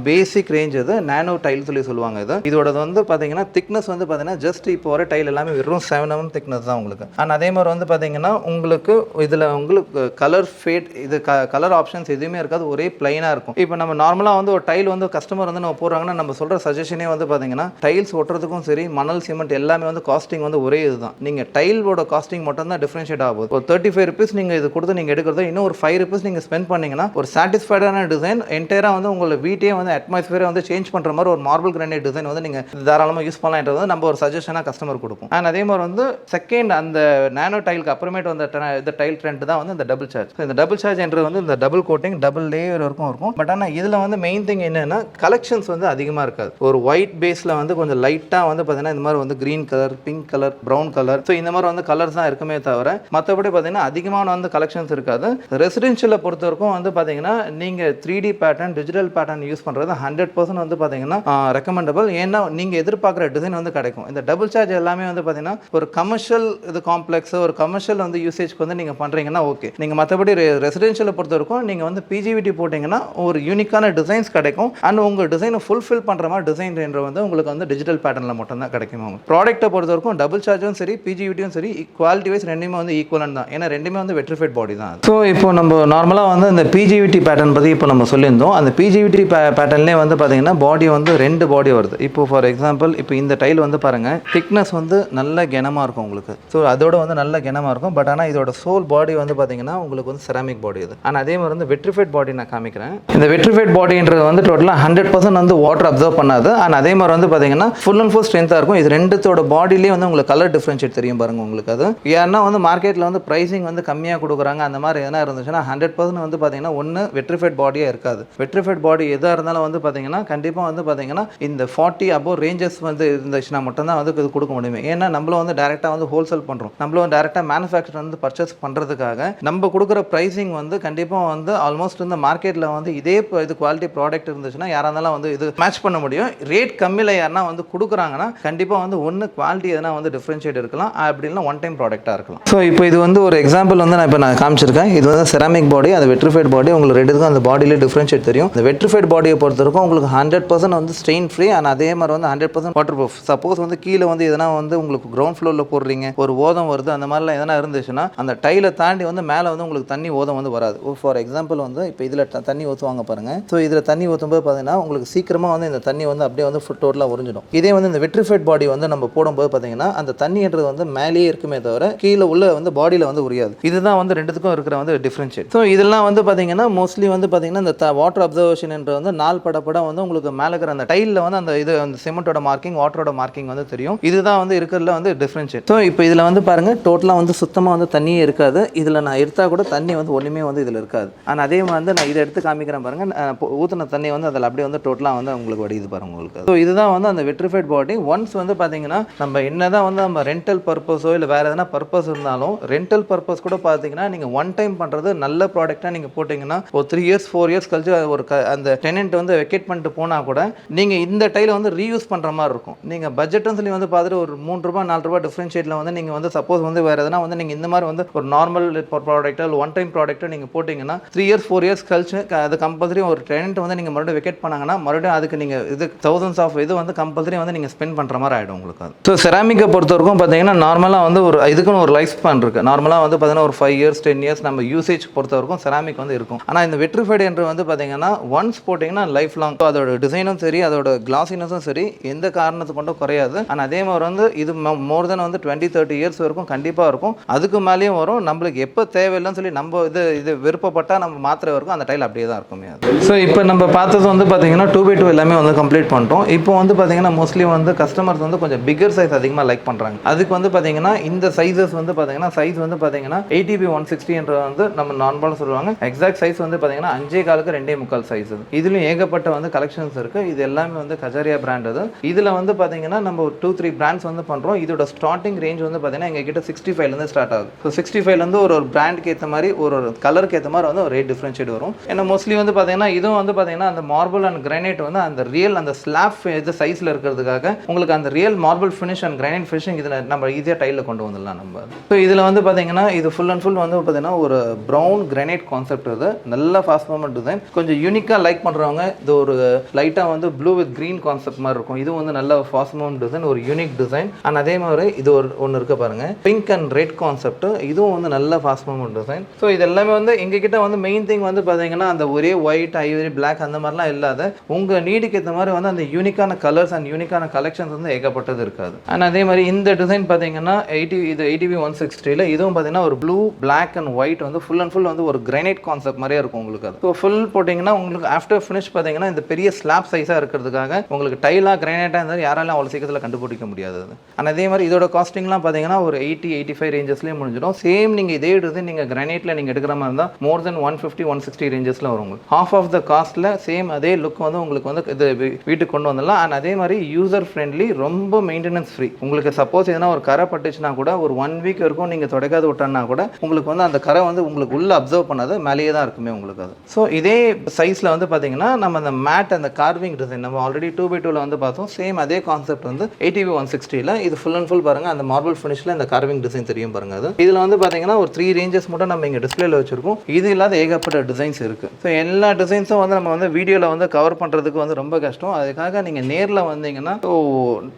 பேசிக் ரேஞ்ச் இது நானோ டைல் சொல்லி சொல்லுவாங்க. இதோட வந்து பார்த்தீங்கன்னா திக்னஸ் வந்து பார்த்தீங்கன்னா ஜஸ்ட் இப்போ வர டைல் எல்லாமே வெறும் 7 mm திக்னஸ் தான் உங்களுக்கு. அண்ட் அதே மாதிரி வந்து பார்த்தீங்கன்னா உங்களுக்கு இதில் உங்களுக்கு கலர் ஃபேட் இது கலர் ஆப்ஷன்ஸ் எதுவுமே இருக்காது, ஒரே பிளைனாக இருக்கும். இப்போ நம்ம நார்மலாக வந்து ஒரு டைல் வந்து கஸ்டமர் வந்து நம்ம போடுறாங்கன்னா நம்ம சொல்கிற சஜஷனே வந்து பார்த்தீங்கன்னா டைல்ஸ் ஒட்டுறதுக்கும் சரி மணல் சிமெண்ட் எல்லாமே வந்து காஸ்டிங் வந்து ஒரே இதுதான். நீங்கள் டைலோட காஸ்டிங் மட்டும் தான் டிஃப்ரென்ஷியேட் ஆகுது. ஒரு 35 rupees நீங்கள் இது கொடுத்து நீங்கள் எடுக்கிறது இன்னும் ஒரு 5 rupees நீங்கள் ஸ்பெண்ட் பண்ணிங்கன்னா ஒரு சாட்டிஸ்ஃபைடான டிசைன் என்டையராக வந்து உங்களை வீட்டையே வந்து அட்மாஸ்பியரை வந்து சேஞ்ச் பண்ணுற மாதிரி ஒரு மார்பிள் கிரானைட் டிசைன் வந்து நீங்கள் தாராளமாக யூஸ் பண்ணலான்றது வந்து நம்ம ஒரு சஜஷனாக கஸ்டமர் கொடுப்போம். அண்ட் அதே மாதிரி வந்து செகண்ட் அந்த நானோ டைலுக்கு அப்புறமேட்டு வந்து இந்த டைல் ட்ரெண்ட் தான் வந்து இந்த டபுள் சார்ஜ். இந்த டபுள் சார்ஜ் என்றது வந்து இந்த டபுள் கோட்டிங் டபுள் லேயர் இருக்கும். பட் ஆனால் இதில் வந்து மெயின் திங் என்னன்னா கலெக்ஷன்ஸ் வந்து அதிகமாக இருக்காது. ஒரு ஒயிட் பேஸில் வந்து கொஞ்சம் லைட்டாக வந்து பார்த்தீங்கன்னா இந்த மாதிரி வந்து green colour, pink colour, brown colour, so இந்த மாதிரி வந்து கலர்ஸ் தான் இருக்குமே தவிர மற்றபடி பார்த்தீங்கன்னா அதிகமான வந்து கலெக்ஷன்ஸ் இருக்காது. ரெசிடென்ஷியலை பொறுத்த வரைக்கும் வந்து பார்த்தீங்கன்னா நீங்கள் 3D pattern digital pattern use பண்ணுறது 100% வந்து பார்த்தீங்கன்னா ரெக்கமெண்டபிள். ஏன்னா நீங்கள் எதிர்பார்க்குற டிசைன் வந்து கிடைக்கும். இந்த டபுள் சார்ஜ் எல்லாமே வந்து பார்த்தீங்கன்னா ஒரு கமர்ஷியல் இது காம்ப்ளெக்ஸ் ஒரு கமர்ஷியல் வந்து யூசேஜ்க்கு வந்து நீங்கள் பண்ணுறீங்கன்னா ஓகே. நீங்கள் மற்றபடி ரெசிடென்ஷியலை பொறுத்த வரைக்கும் நீங்கள் வந்து பிஜிவிடி போட்டிங்கன்னா ஒரு யூனிக்கான டிசைன்ஸ் கிடைக்கும். அண்ட் உங்கள் டிசைனை ஃபுல்ஃபில் பண்ணுற மாதிரி டிசைன் என்ற வந்து உங்களுக்கு வந்து டிஜிட்டல் பேட்டர்னில் மட்டும்தான் கிடைக்கும். ப்ராடக்ட்டை பொறுத்த வரைக்கும் டபுள் சார்ஜும் சரி பிஜிவிட்டியும் சரி குவாலிட்டி வைஸ் ரெண்டுமே வந்து ஈக்குவலன் தான். ஏன்னா ரெண்டுமே வந்து வெட்ரிஃபைட் பாடி தான். ஸோ இப்போ நம்ம நார்மலாக வந்து இந்த பிஜிவிட்டி பேட்டர்ன் பற்றி இப்போ நம்ம சொல்லியிருந்தோம். அந்த பிஜிவிட்டி பேட்டர்ன்லேயே வந்து பார்த்தீங்கன்னா பாடி வந்து 2 பாடி வருது. இப்போ ஃபார் எக்ஸாம்பிள் இப்போ இந்த டைல் வந்து பாருங்கள், திக்னஸ் வந்து நல்ல கனமாக இருக்கும் உங்களுக்கு. ஸோ அதோட வந்து நல்ல கனமாக இருக்கும். பட் ஆனால் இதோட சோல் பாடி வந்து பார்த்தீங்கன்னா உங்களுக்கு வந்து செராமிக் பாடி இது. ஆனால் அதே மாதிரி வந்து வெட்ரிஃபைட் பாடி நான் காமிக்கிறேன். இந்த வெட்ரிஃபைட் பாடின்றது வந்து டோட்டலாக 100% வந்து வாட்டர் அப்சர்வ் பண்ணாது. அண்ட் அதே மாதிரி வந்து பார்த்தீங்கன்னா ஃபுல் அண்ட் ஃபுல் ஸ்ட்ரென்த்தாக இருக்கும். இது ரெண்டுத்தோட பாடியிலேயே வந்து உங்களுக்கு கலர் டிஃப்ரென்ஷியேட் தெரியும் பாருங்க உங்களுக்கு. அது ஏன்னா வந்து மார்க்கெட்டில் வந்து ப்ரைசிங் வந்து கம்மியாக கொடுக்குறாங்க அந்த மாதிரி எதனா இருந்துச்சுன்னா 100% வந்து பார்த்தீங்கன்னா ஒன்று வெட்ரிஃபைட் பாடியாக இருக்காது. வெட்ரிஃபைட் பாடி எதாக இருந்தாலும் வந்து பார்த்தீங்கன்னா கண்டிப்பாக வந்து பார்த்தீங்கன்னா இந்த 40 அபோவ் ரேஞ்சஸ் வந்து இருந்துச்சுன்னா மட்டும்தான் வந்து இது கொடுக்க முடியும். ஏன்னா நம்மளும் வந்து டேரெக்டாக வந்து ஹோல்சேல் பண்ணுறோம். நம்மளும் டேரெக்டாக மேனுஃபேக்சர் வந்து பர்ச்சேஸ் பண்ணுறதுக்காக நம்ம கொடுக்குற ப்ரைசிங் வந்து கண்டிப்பாக வந்து ஆல்மோஸ்ட் இந்த மார்க்கெட்டில் வந்து இதே இது குவாலிட்டி ப்ராடக்ட் இருந்துச்சுன்னா யாராக இருந்தாலும் வந்து இது மேட்ச் பண்ண முடியும். ரேட் கம்மியில் யாருன்னா வந்து கொடுக்குறாங்கன்னா கண்டிப்பாக வந்து ஒன்று குவாலிட்டி எதனா வந்து டிஃப்ரென்ஷியேட் இருக்கலாம், அப்படின்னா ஒன் டைம் ப்ராடக்டாக இருக்கலாம். ஸோ இப்போ இது வந்து ஒரு எக்ஸாம்பிள் வந்து நான் காமிச்சிருக்கேன். இது வந்து செராமிக் பாடி, அது வெட்ரிஃபைட் பாடி. உங்களுக்கு ரெண்டுக்கும் அந்த பாடியிலே டிஃப்ரென்ஷியேட் தெரியும். இந்த வெட்ரிஃபைட் பாடியை பொறுத்தவரைக்கும் உங்களுக்கு 100% வந்து ஸ்ட்ரெயின் ஃப்ரீ அண்ட் அதே மாதிரி வந்து 100% வாட்டர் ப்ரூஃப். சப்போஸ் வந்து கீழே வந்து எதனா வந்து உங்களுக்கு கிரவுண்ட் ஃப்ளோரில் போடுறீங்க, ஒரு ஓதம் வருது அந்த மாதிரிலாம் எதனா இருந்துச்சுன்னா அந்த டைலை தாண்டி வந்து மேலே வந்து உங்களுக்கு தண்ணி ஓதம் வந்து வராது. ஃபார் எக்ஸாம்பிள் வந்து இப்போ இதில் தண்ணி ஊற்றுவாங்க பாருங்கள். ஸோ இதில் தண்ணி ஊற்றும்போது பார்த்தீங்கன்னா உங்களுக்கு சீக்கிரமாக வந்து இந்த தண்ணி வந்து அப்படியே வந்து டோட்டலாக உறிஞ்சிடும். இதே வந்து இந்த வெட்ரிஃபைட் பாடி வந்து நம்ம போடும்போது பார்த்தீங்கன்னா அந்த தண்ணின்றது வந்து மேலேயே இருக்குமே தவிர கீழே உள்ள வந்து பாடியில் வந்து உரியாது. இதுதான் வந்து ரெண்டுத்துக்கும் இருக்கிற வந்து டிஃப்ரென்ஷியேட். ஸோ இதெல்லாம் வந்து பார்த்தீங்கன்னா மோஸ்ட்லி வந்து பார்த்தீங்கன்னா இந்த வாட்டர் அப்சர்வேஷன் என்ற வந்து நாள் படம் வந்து உங்களுக்கு மேலே இருக்கிற அந்த டைலில் வந்து அந்த இது அந்த சிமெண்ட்டோட மார்க்கிங் வாட்டரோட மார்க்கிங் வந்து தெரியும். இதுதான் வந்து இருக்கிறதுல வந்து டிஃப்ரென்ஷியேட். ஸோ இப்போ இதில் வந்து பாருங்கள் டோட்டலாக வந்து சுத்தமாக வந்து தண்ணியே இருக்காது. இதில் நான் எடுத்தால் கூட தண்ணி வந்து ஒன்றுமே வந்து இதில் இருக்காது. ஆனால் அதே மாதிரி வந்து நான் இதை எடுத்து காமிக்கிறேன் பாருங்கள், ஊற்றின தண்ணி வந்து அதில் அப்படியே வந்து டோட்டலாக வந்து உங்களுக்கு வடியுது பாருங்கள் உங்களுக்கு. ஸோ இதுதான் வந்து அந்த வெட்ரிஃபைட் பாடி. ஒன்ஸ் வந்து பார்த்தீங்கன்னா நம்ம என்னதான் வந்து நம்ம ரெண்டல் பர்பஸோ இல்லை வேறு எதனா பர்பஸ் இருந்தாலும் ரெண்டல் பர்பஸ் கூட பார்த்தீங்கன்னா நீங்கள் ஒன் டைம் பண்ணுறது நல்ல ப்ராடக்டாக நீங்கள் போட்டிங்கன்னா ஒரு 3 years 4 years கழிச்சு ஒரு அந்த டெனன்ட் வந்து வெக்கேட் பண்ணிட்டு போனால் கூட நீங்கள் இந்த டைலை வந்து ரீயூஸ் பண்ணுற மாதிரி இருக்கும். நீங்கள் பட்ஜெட்னு சொல்லி வந்து பார்த்துட்டு ஒரு 3 ரூபா 4 ரூபா டிஃப்ரென்ஷியேட்டில் வந்து நீங்கள் வந்து சப்போஸ் வந்து வேறு எதனா வந்து நீங்கள் இந்த மாதிரி வந்து ஒரு நார்மல் ப்ராடக்ட்டோ இல்லை ஒன் டைம் ப்ராடக்ட்டோ நீங்கள் போட்டிங்கன்னா 3 years 4 years கழிச்சு அது கம்பல்சரி ஒரு டெனன்ட் வந்து நீங்கள் மறுபடியும் வெக்கேட் பண்ணாங்கன்னா மறுபடியும் அதுக்கு நீங்கள் இது thousands ஆஃப் இது வந்து கம்பல்சரி வந்து நீங்கள் ஸ்பெண்ட் பண்ணுற மாதிரி ஆகிடும் உங்களுக்கு. அது ஸோ செராமிக்கை பொறுத்த வரைக்கும் பார்த்தீங்கன்னா நார்மலாக வந்து ஒரு இதுக்குன்னு ஒரு லைஃப் ஸ்பேன் இருக்குது. நார்மலாக வந்து பார்த்தீங்கன்னா ஒரு 5 years 10 years நம்ம யூசேஜ் பொறுத்த வரைக்கும் செராமிக் வந்து இருக்கும். ஆனால் இந்த வெட்ரிஃபைட் என்று வந்து பார்த்தீங்கன்னா ஒன்ஸ் போட்டிங்கன்னா லைஃப் லாங். ஸோ அதோட டிசைனும் சரி அதோட கிளாசினஸும் சரி எந்த காரணத்தை கொண்டும் குறையாது. ஆனால் அதே மாதிரி வந்து இது மோர் தென் வந்து 20-30 years வரைக்கும் கண்டிப்பாக இருக்கும். அதுக்கு மேலேயும் வரும். நம்மளுக்கு எப்போ தேவையில்லைன்னு சொல்லி நம்ம இது விருப்பப்பட்டால் நம்ம மாத்திரை வரைக்கும் அந்த டைல் அப்படியே தான் இருக்குமே. ஸோ இப்போ நம்ம பார்த்தது வந்து பார்த்தீங்கன்னா 2x2 எல்லாமே வந்து கம்ப்ளீட் பண்ணிட்டோம். இப்போ வந்து பார்த்தீங்கன்னா மோஸ்ட்லி வந்து கஸ்டமர்ஸ் வந்து கொஞ்சம் பிகர் சைஸ் அதிகமாக லைக் பண்ணுறாங்க. அதுக்கு வந்து பார்த்தீங்கன்னா இந்த சைஸஸ் வந்து பார்த்தீங்கன்னா சைஸ் வந்து பார்த்தீங்கன்னா ATP 160 என்ற வந்து நம்ம நார்மலாக சொல்லுவாங்க. எக்ஸாக்ட் சைஸ் வந்து பார்த்தீங்கன்னா 5.25 2.25 சைஸ். இதுலையும் ஏகப்பட்ட வந்து கலெக்ஷன்ஸ் இருக்குது. இது எல்லாமே வந்து கஜாரியா பிராண்ட். அது இதில் வந்து பார்த்தீங்கன்னா நம்ம 2-3 பிராண்ட்ஸ் வந்து பண்ணுறோம். இதோட ஸ்டார்டிங் ரேஞ்ச் வந்து பார்த்தீங்கன்னா எங்ககிட்ட 65 ஸ்டார்ட் ஆகுது. ஸோ 65 ஒரு பிராண்டுக்கு ஏற்ற மாதிரி ஒரு கலருக்கு ஏற்ற மாதிரி வந்து ஒரு ரேட் டிஃப்ரென்ஷியேட் வரும். ஏன்னா மோஸ்ட்லி வந்து பார்த்தீங்கன்னா இதுவும் வந்து பார்த்தீங்கன்னா அந்த மார்பிள் அண்ட் கிரானைட் வந்து அந்த ரியல் அந்த ஸ்லாப் இது சைஸில் இருக்கிறதுக்காக உங்களுக்கு அந்த real marble finish and granite finishing இதில் நம்ம ஈஸியாக டைலில் கொண்டு வந்துடலாம் நம்ம. ஸோ இதில் வந்து பார்த்தீங்கன்னா இது ஃபுல் அண்ட் ஃபுல் வந்து பார்த்தீங்கன்னா ஒரு ப்ரௌன் கிரானைட் கான்செப்ட். இது நல்ல ஃபாஸ்ட் மூவ்மெண்ட் டிசைன். கொஞ்சம் யூனிக்காக லைக் பண்ணுறவங்க இது ஒரு லைட்டாக வந்து ப்ளூ வித் க்ரீன் கான்செப்ட் மாதிரி இருக்கும். இது வந்து நல்ல ஃபாஸ்ட் மூவ்மெண்ட் டிசைன், ஒரு யூனிக் டிசைன். அண்ட் அதே மாதிரி இது ஒன்று இருக்க பாருங்க, பிங்க் அண்ட் ரெட் கான்செப்ட். இதுவும் வந்து நல்ல ஃபாஸ்ட் மூவ்மெண்ட் டிசைன். ஸோ இது எல்லாமே வந்து எங்ககிட்ட வந்து மெயின் திங் வந்து பார்த்தீங்கன்னா அந்த ஒரே ஒயிட் ஐவரி பிளாக் அந்த மாதிரிலாம் இல்லாத உங்கள் நீடுக்கு ஏற்ற மாதிரி வந்து அந்த யூனிக்கான கலர்ஸ் அண்ட் யூனிக்கான கலெக்ஷன்ஸ் வந்து ஏகப்பட்டது இருக்காது. அண்ட் அதே மாதிரி இந்த டிசைன் பார்த்தீங்கன்னா இது ATP 160 இதுவும் பார்த்தீங்கன்னா ஒரு ப்ளூ பிளாக் அண்ட் ஒயிட் வந்து ஃபுல் அண்ட் ஃபுல் வந்து ஒரு கிரானைட் கான்செப்ட் மாதிரியே இருக்கும் உங்களுக்கு. அது ஸோ ஃபுல் போட்டிங்கன்னா உங்களுக்கு ஆஃப்டர் ஃபினிஷ் பார்த்தீங்கன்னா இந்த பெரிய ஸ்லாப் சைஸாக இருக்கிறதுக்காக உங்களுக்கு டைலாக கிரானைட்டாக இருந்தால் யாராலும் அவ்வளோ சீக்கிரத்தில் கண்டுபிடிக்க முடியாது. அண்ட் அதே மாதிரி இதோட காஸ்டிங்லாம் பார்த்தீங்கன்னா ஒரு 80-85 ரேஞ்சஸ்லேயே முடிஞ்சிடும். சேம் நீங்கள் இதே டிசைன் நீங்கள் கிரானைட்டில் நீங்கள் எடுக்கிற மாதிரி இருந்தால் மோர் தென் 150-160 ரேஞ்சஸில் வரும் உங்களுக்கு. ஹாஃப் ஆஃப் த காஸ்ட்டில் சேம் அதே லுக் வந்து உங்களுக்கு வந்து இது வீட்டுக்கு கொண்டு வந்துடலாம். அண்ட் அதே மாதிரி யூசர் ஃப்ரெண்ட்லி, ரொம்ப மெயின்டெனன்ஸ் ஃப்ரீ. உங்களுக்கு சப்போஸ் எதனா ஒரு கரை பட்டுச்சுன்னா கூட ஒரு 1 வீக் வரைக்கும் நீங்கள் தொடக்காது விட்டோன்னா கூட உங்களுக்கு வந்து அந்த கரை வந்து உங்களுக்கு உள்ள அப்சர்வ் பண்ணாது, மேலேயே தான் இருக்குமே உங்களுக்கு. அது ஸோ இதே சைஸில் வந்து பார்த்தீங்கன்னா நம்ம அந்த மேட் அந்த கார்விங் டிசைன் நம்ம ஆல்ரெடி 2x2 வந்து பார்த்தோம். சேம் அதே கான்செப்ட் வந்து ATP 160 இது ஃபுல் அண்ட் ஃபுல் பாருங்கள் அந்த மார்பிள் ஃபினிஷில் இந்த கார்விங் டிசைன் தெரியும் பாருங்கள். அது இதில் வந்து பார்த்தீங்கன்னா ஒரு 3 ரேஞ்சஸ் மட்டும் நம்ம இங்கே டிஸ்பிளேல வச்சிருக்கோம். இது இல்லாத ஏகப்பட்ட டிசைன்ஸ் இருக்குது. ஸோ எல்லா டிசைன்ஸும் வந்து நம்ம வந்து வீடியோவில் வந்து கவர் பண்ணுறதுக்கு வந்து ரொம்ப கஷ்டம். அதுக்காக நீங்கள் நேரில் வந்தீங்கன்னா ஸோ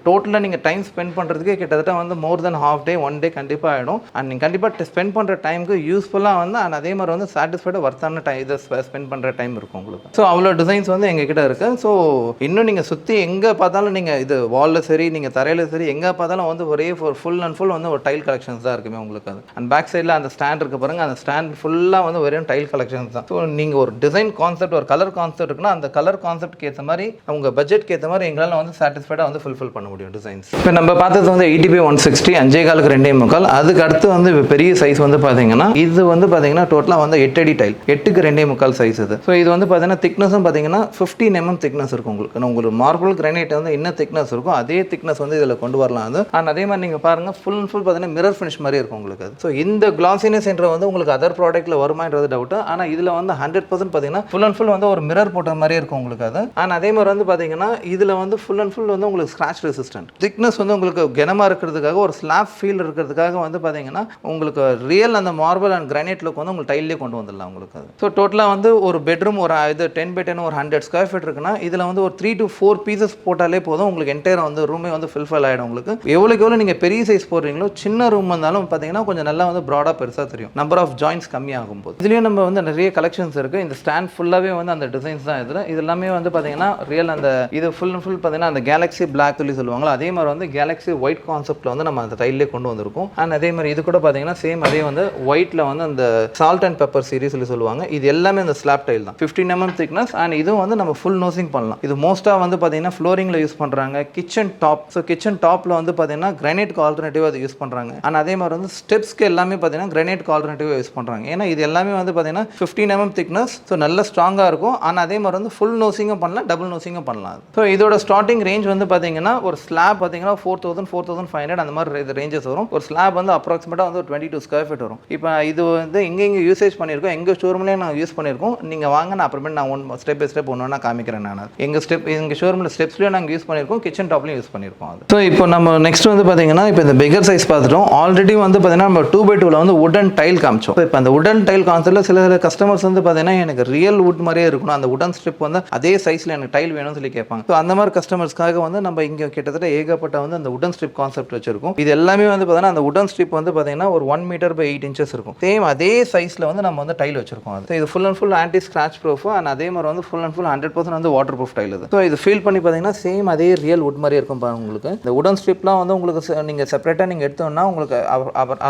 டோட்டலாக நீங்கள் டைம் ஸ்பெண்ட் பண்ணுறதுக்கே கிட்டத்தட்ட வந்து மோர் தென் ஹாஃப் டே 1 டே கண்டிப்பாக ஆகிடும். அண்ட் நீங்கள் கண்டிப்பாக ஸ்பெண்ட் பண்ணுற டைமுக்கு யூஸ்ஃபுல்லாக வந்து அண்ட் அதே மாதிரி வந்து சாட்டிஸ்ஃபைடாக ஒர்த்தான இதை ஸ்பெண்ட் பண்ணுற டைம் இருக்கும் உங்களுக்கு. ஸோ அவ்வளோ டிசைன்ஸ் வந்து எங்ககிட்ட இருக்குது. ஸோ இன்னும் நீங்கள் சுற்றி எங்கே பார்த்தாலும் நீங்கள் இது வாலில் சரி நீங்கள் தரையில் சரி எங்கே பார்த்தாலும் வந்து ஒரே ஃபுல் அண்ட் ஃபுல் வந்து ஒரு டைல் கலெக்ஷன்ஸ் தான் இருக்குமே உங்களுக்கு. அது அண்ட் பேக் சைடில் அந்த ஸ்டாண்ட் இருக்குது பாருங்கள், அந்த ஸ்டாண்ட் ஃபுல்லாக வந்து வெறும் டைல் கலெக்ஷன்ஸ் தான். ஸோ நீங்கள் ஒரு டிசைன் கான்செப்ட் ஒரு கலர் கான்செப்ட் இருக்குன்னா அந்த கலர் கான்செப்ட்க்கு ஏற்ற மாதிரி உங்கள் பட்ஜெட்க்கு ஏற்ற மாதிரி எங்களால் வந்து சாட்டிஸ்ஃபைடாக வந்து ஃபுல்ஃபில் பண்ண முடியும் டிசைன்ஸ். இப்போ நம்ம பார்த்தது வந்து 80x160 5.25 2.25. அதுக்கு அடுத்து வந்து பெரிய சைஸ் வந்து பார்த்தீங்கன்னா இது வந்து பார்த்தீங்கன்னா டோட்டலாக வந்து 8 அடி டைல் 8க்கு 2.25 சைஸ் இது. ஸோ இது வந்து பார்த்தீங்கன்னா திக்னஸும் பார்த்தீங்கன்னா 15 mm திக்னஸ் இருக்கும் உங்களுக்கு. உங்களுக்கு மார்பிள் கிரானைட் வந்து என்ன திக்னஸ் இருக்கும் அதே திக்னஸ் வந்து இதில் கொண்டு வரலாம். அது அண்ட் அதே மாதிரி நீங்கள் பாருங்கள் ஃபுல் அண்ட் ஃபுல் பார்த்தீங்கன்னா மிரர் ஃபினிஷ் மாதிரி இருக்கும் உங்களுக்கு. அது ஸோ இந்த கிளாசினஸ் என்ற வந்து உங்களுக்கு அதர் ப்ராடக்ட்டில் வருமானது டவுட்டு. ஆனால் இதில் வந்து 100% பார்த்தீங்கன்னா ஃபுல் அண்ட் ஃபுல் வந்து ஒரு மிரர் போட்ட மாதிரியே இருக்கும் உங்களுக்கு. அது அண்ட் அதே மாதிரி வந்து பார்த்தீங்கன்னா இதில் வந்து ஃபுல் அண்ட் ஃபுல் வந்து உங்களுக்கு ஸ்க்ராட்ச் ரெசிஸ்டன்ட் திக்னஸ் வந்து உங்களுக்கு கனமாக இருக்கிறதுக்காக ஒரு ஸ்லாப் ஃபீல் இருக்கிறதுக்காக வந்து பார்த்தீங்கன்னா உங்களுக்கு ரியல் அந்த மார்பிள் அண்ட் கிரானைட் லுக் வந்து உங்களுக்கு டைல்லே கொண்டு வந்துடலாம் உங்களுக்கு. அது ஸோ டோட்டலாக வந்து ஒரு பெட்ரூம் ஒரு இது 10x10 ஒரு 100 ஸ்கொயர் ஃபீட் இருக்குன்னா இதில் வந்து ஒரு 3 to 4 பீசஸ் போட்டாலே போதும் உங்களுக்கு என்டையர் வந்து ரூமே வந்து ஃபில்ஃபில் ஆகிடும் உங்களுக்கு. எவ்வளோக்கு எவ்வளோ நீங்கள் பெரிய சைஸ் போடுறீங்களோ சின்ன ரூம் வந்தாலும் பார்த்தீங்கன்னா கொஞ்சம் நல்லா வந்து ப்ராடாக பெருசாக தெரியும். நம்பர் ஆஃப் ஜாயின்ஸ் கம்மியாகும் போது இதுலேயும் நம்ம வந்து நிறைய கலெக்ஷன்ஸ் இருக்குது. இந்த ஸ்டாண்ட் ஃபுல்லாகவே வந்து அந்த டிசைன்ஸ் தான் இதில். இது எல்லாமே வந்து பார்த்தீங்கன்னா ரியல் அந்த இது ஃபுல் அண்ட் ஃபுல் பார்த்தீங்கன்னா அந்த கேலக்ஸி பிளாக் சொல்லி சொல்லுவாங்களா அதே மாதிரி வந்து கேலக்ஸி ஒயிட் கான்செப்ட்டில் வந்து நம்ம அந்த டைல்லே கொண்டு வந்திருக்கோம். அண்ட் அதே மாதிரி இது கூட பார்த்தீங்கன்னா சேம் அதே வந்து ஒயிட்டில் வந்து அந்த சால்ட் அண்ட் பெப்பர் சீரிஸ் சொல்லி சொல்லுவாங்க. இது எல்லாமே அந்த ஸ்லாப் டைல் தான் 15 mm திக்னஸ். அண்ட் இதுவும் வந்து நம்ம ஃபுல் நோசிங் பண்ணலாம். இது மோஸ்ட்டாக வந்து பார்த்தீங்கன்னா ஃப்ளோரிங்கில் யூஸ் பண்ணுறாங்க. கிச்சன் டாப் ஸோ கிச்சன் டாப்பில் வந்து பார்த்தீங்கன்னா கிரானைட்க்கு ஆல்டர்னேட்டிவ் அது யூஸ் பண்ணுறாங்க. அண்ட் அதே மாதிரி வந்து ஸ்டெப்ஸ்க்கு எல்லாமே பார்த்தீங்கன்னா கிரானைட்க்கு ஆல்டர்னேட்டிவாக யூஸ் பண்ணுறாங்க. ஏன்னா இது எல்லாமே வந்து பார்த்தீங்கன்னா 15 mm திக்னஸ் ஸோ நல்ல ஸ்ட்ராங்காக இருக்கும். ஆனால் அதே மாதிரி வந்து ஃபுல் நோசிங்கும் பண்ணலாம் டபுள் நோசிங்கும் பண்ணலாம். ஸோ இதோட ஸ்டார்டிங் ரேஞ்ச் வந்து பார்த்தீங்கன்னா ஒரு ஸ்லாப் பார்த்தீங்கன்னா 4000 4500 அந்த மாதிரி ரேஞ்சஸ் வரும். ஒரு ஸ்லாப் வந்து அப்ராக்சிமேட்டாக வந்து ஒரு 22 ஸ்கொயர் ஃபீட் வரும். இப்போ இது வந்து எங்கே யூசேஜ் பண்ணியிருக்கோம் எங்கள் ஷோரூம்லேயே நான் யூஸ் பண்ணியிருக்கோம். நீங்கள் வாங்க நான் அப்புறமேட்டு நான் ஸ்டெப் பை ஸ்டெப் ஒன்று காமிக்கிறேன். நான் எங்கள் ஷோரூமில் ஸ்டெப்ஸ்லேயும் நாங்கள் யூஸ் பண்ணியிருக்கோம் கிச்சன் டாப்லையும் யூஸ் பண்ணியிருக்கோம். அது ஸோ இப்போ நம்ம நெக்ஸ்ட் வந்து பார்த்தீங்கன்னா இப்போ இந்த பிகர் சைஸ் பார்த்துட்டோம். ஆல்ரெடி வந்து பார்த்தீங்கன்னா நம்ம 2x2 வந்து உடன் டைல் காமிச்சோம். இப்போ அந்த உடன் டைல் கான்செப்ட்டில் சில கஸ்டமர்ஸ் வந்து பார்த்தீங்கன்னா எனக்கு ரியல் வுட் மாதிரியே இருக்கணும் அந்த உடன் ஸ்ட்ரிப் வந்து அதே சைஸில் எனக்கு டைல் வேணும்னு சொல்லி கேட்பாங்க. ஸோ அந்த மாதிரி கஸ்டமர்ஸ்க்காக வந்து நம்ம இங்கே கிட்டத்தட்ட ஏகப்பட்ட வந்து அந்த உடன் ஸ்ட்ரிப் கான்செப்ட் வச்சிருக்கோம். இது எல்லாமே வந்து பார்த்தீங்கன்னா அந்த உடன் ஸ்ட்ரிப் வந்து பார்த்தீங்கன்னா ஒரு 1 மீட்டர் by 8 inches இருக்கும். சேம் அதே சைஸில் வந்து நம்ம வந்து டைல் வச்சிருக்கோம். அது இது full and full anti scratch proof and அதே மாதிரி வந்து ஃபுல் அண்ட் ஃபுல் 100% வந்து வாட்டர் ப்ரூஃப் டைல் இது. ஸோ இது ஃபீல் பண்ணி பார்த்தீங்கன்னா சேம் அதே ரியல் வுட் மாதிரி இருக்கும் பாருங்க உங்களுக்கு. இந்த உடன் ஸ்ட்ரிப்லாம் வந்து உங்களுக்கு நீங்கள் செப்பரேட்டாக நீங்கள் எடுத்தோம்னா உங்களுக்கு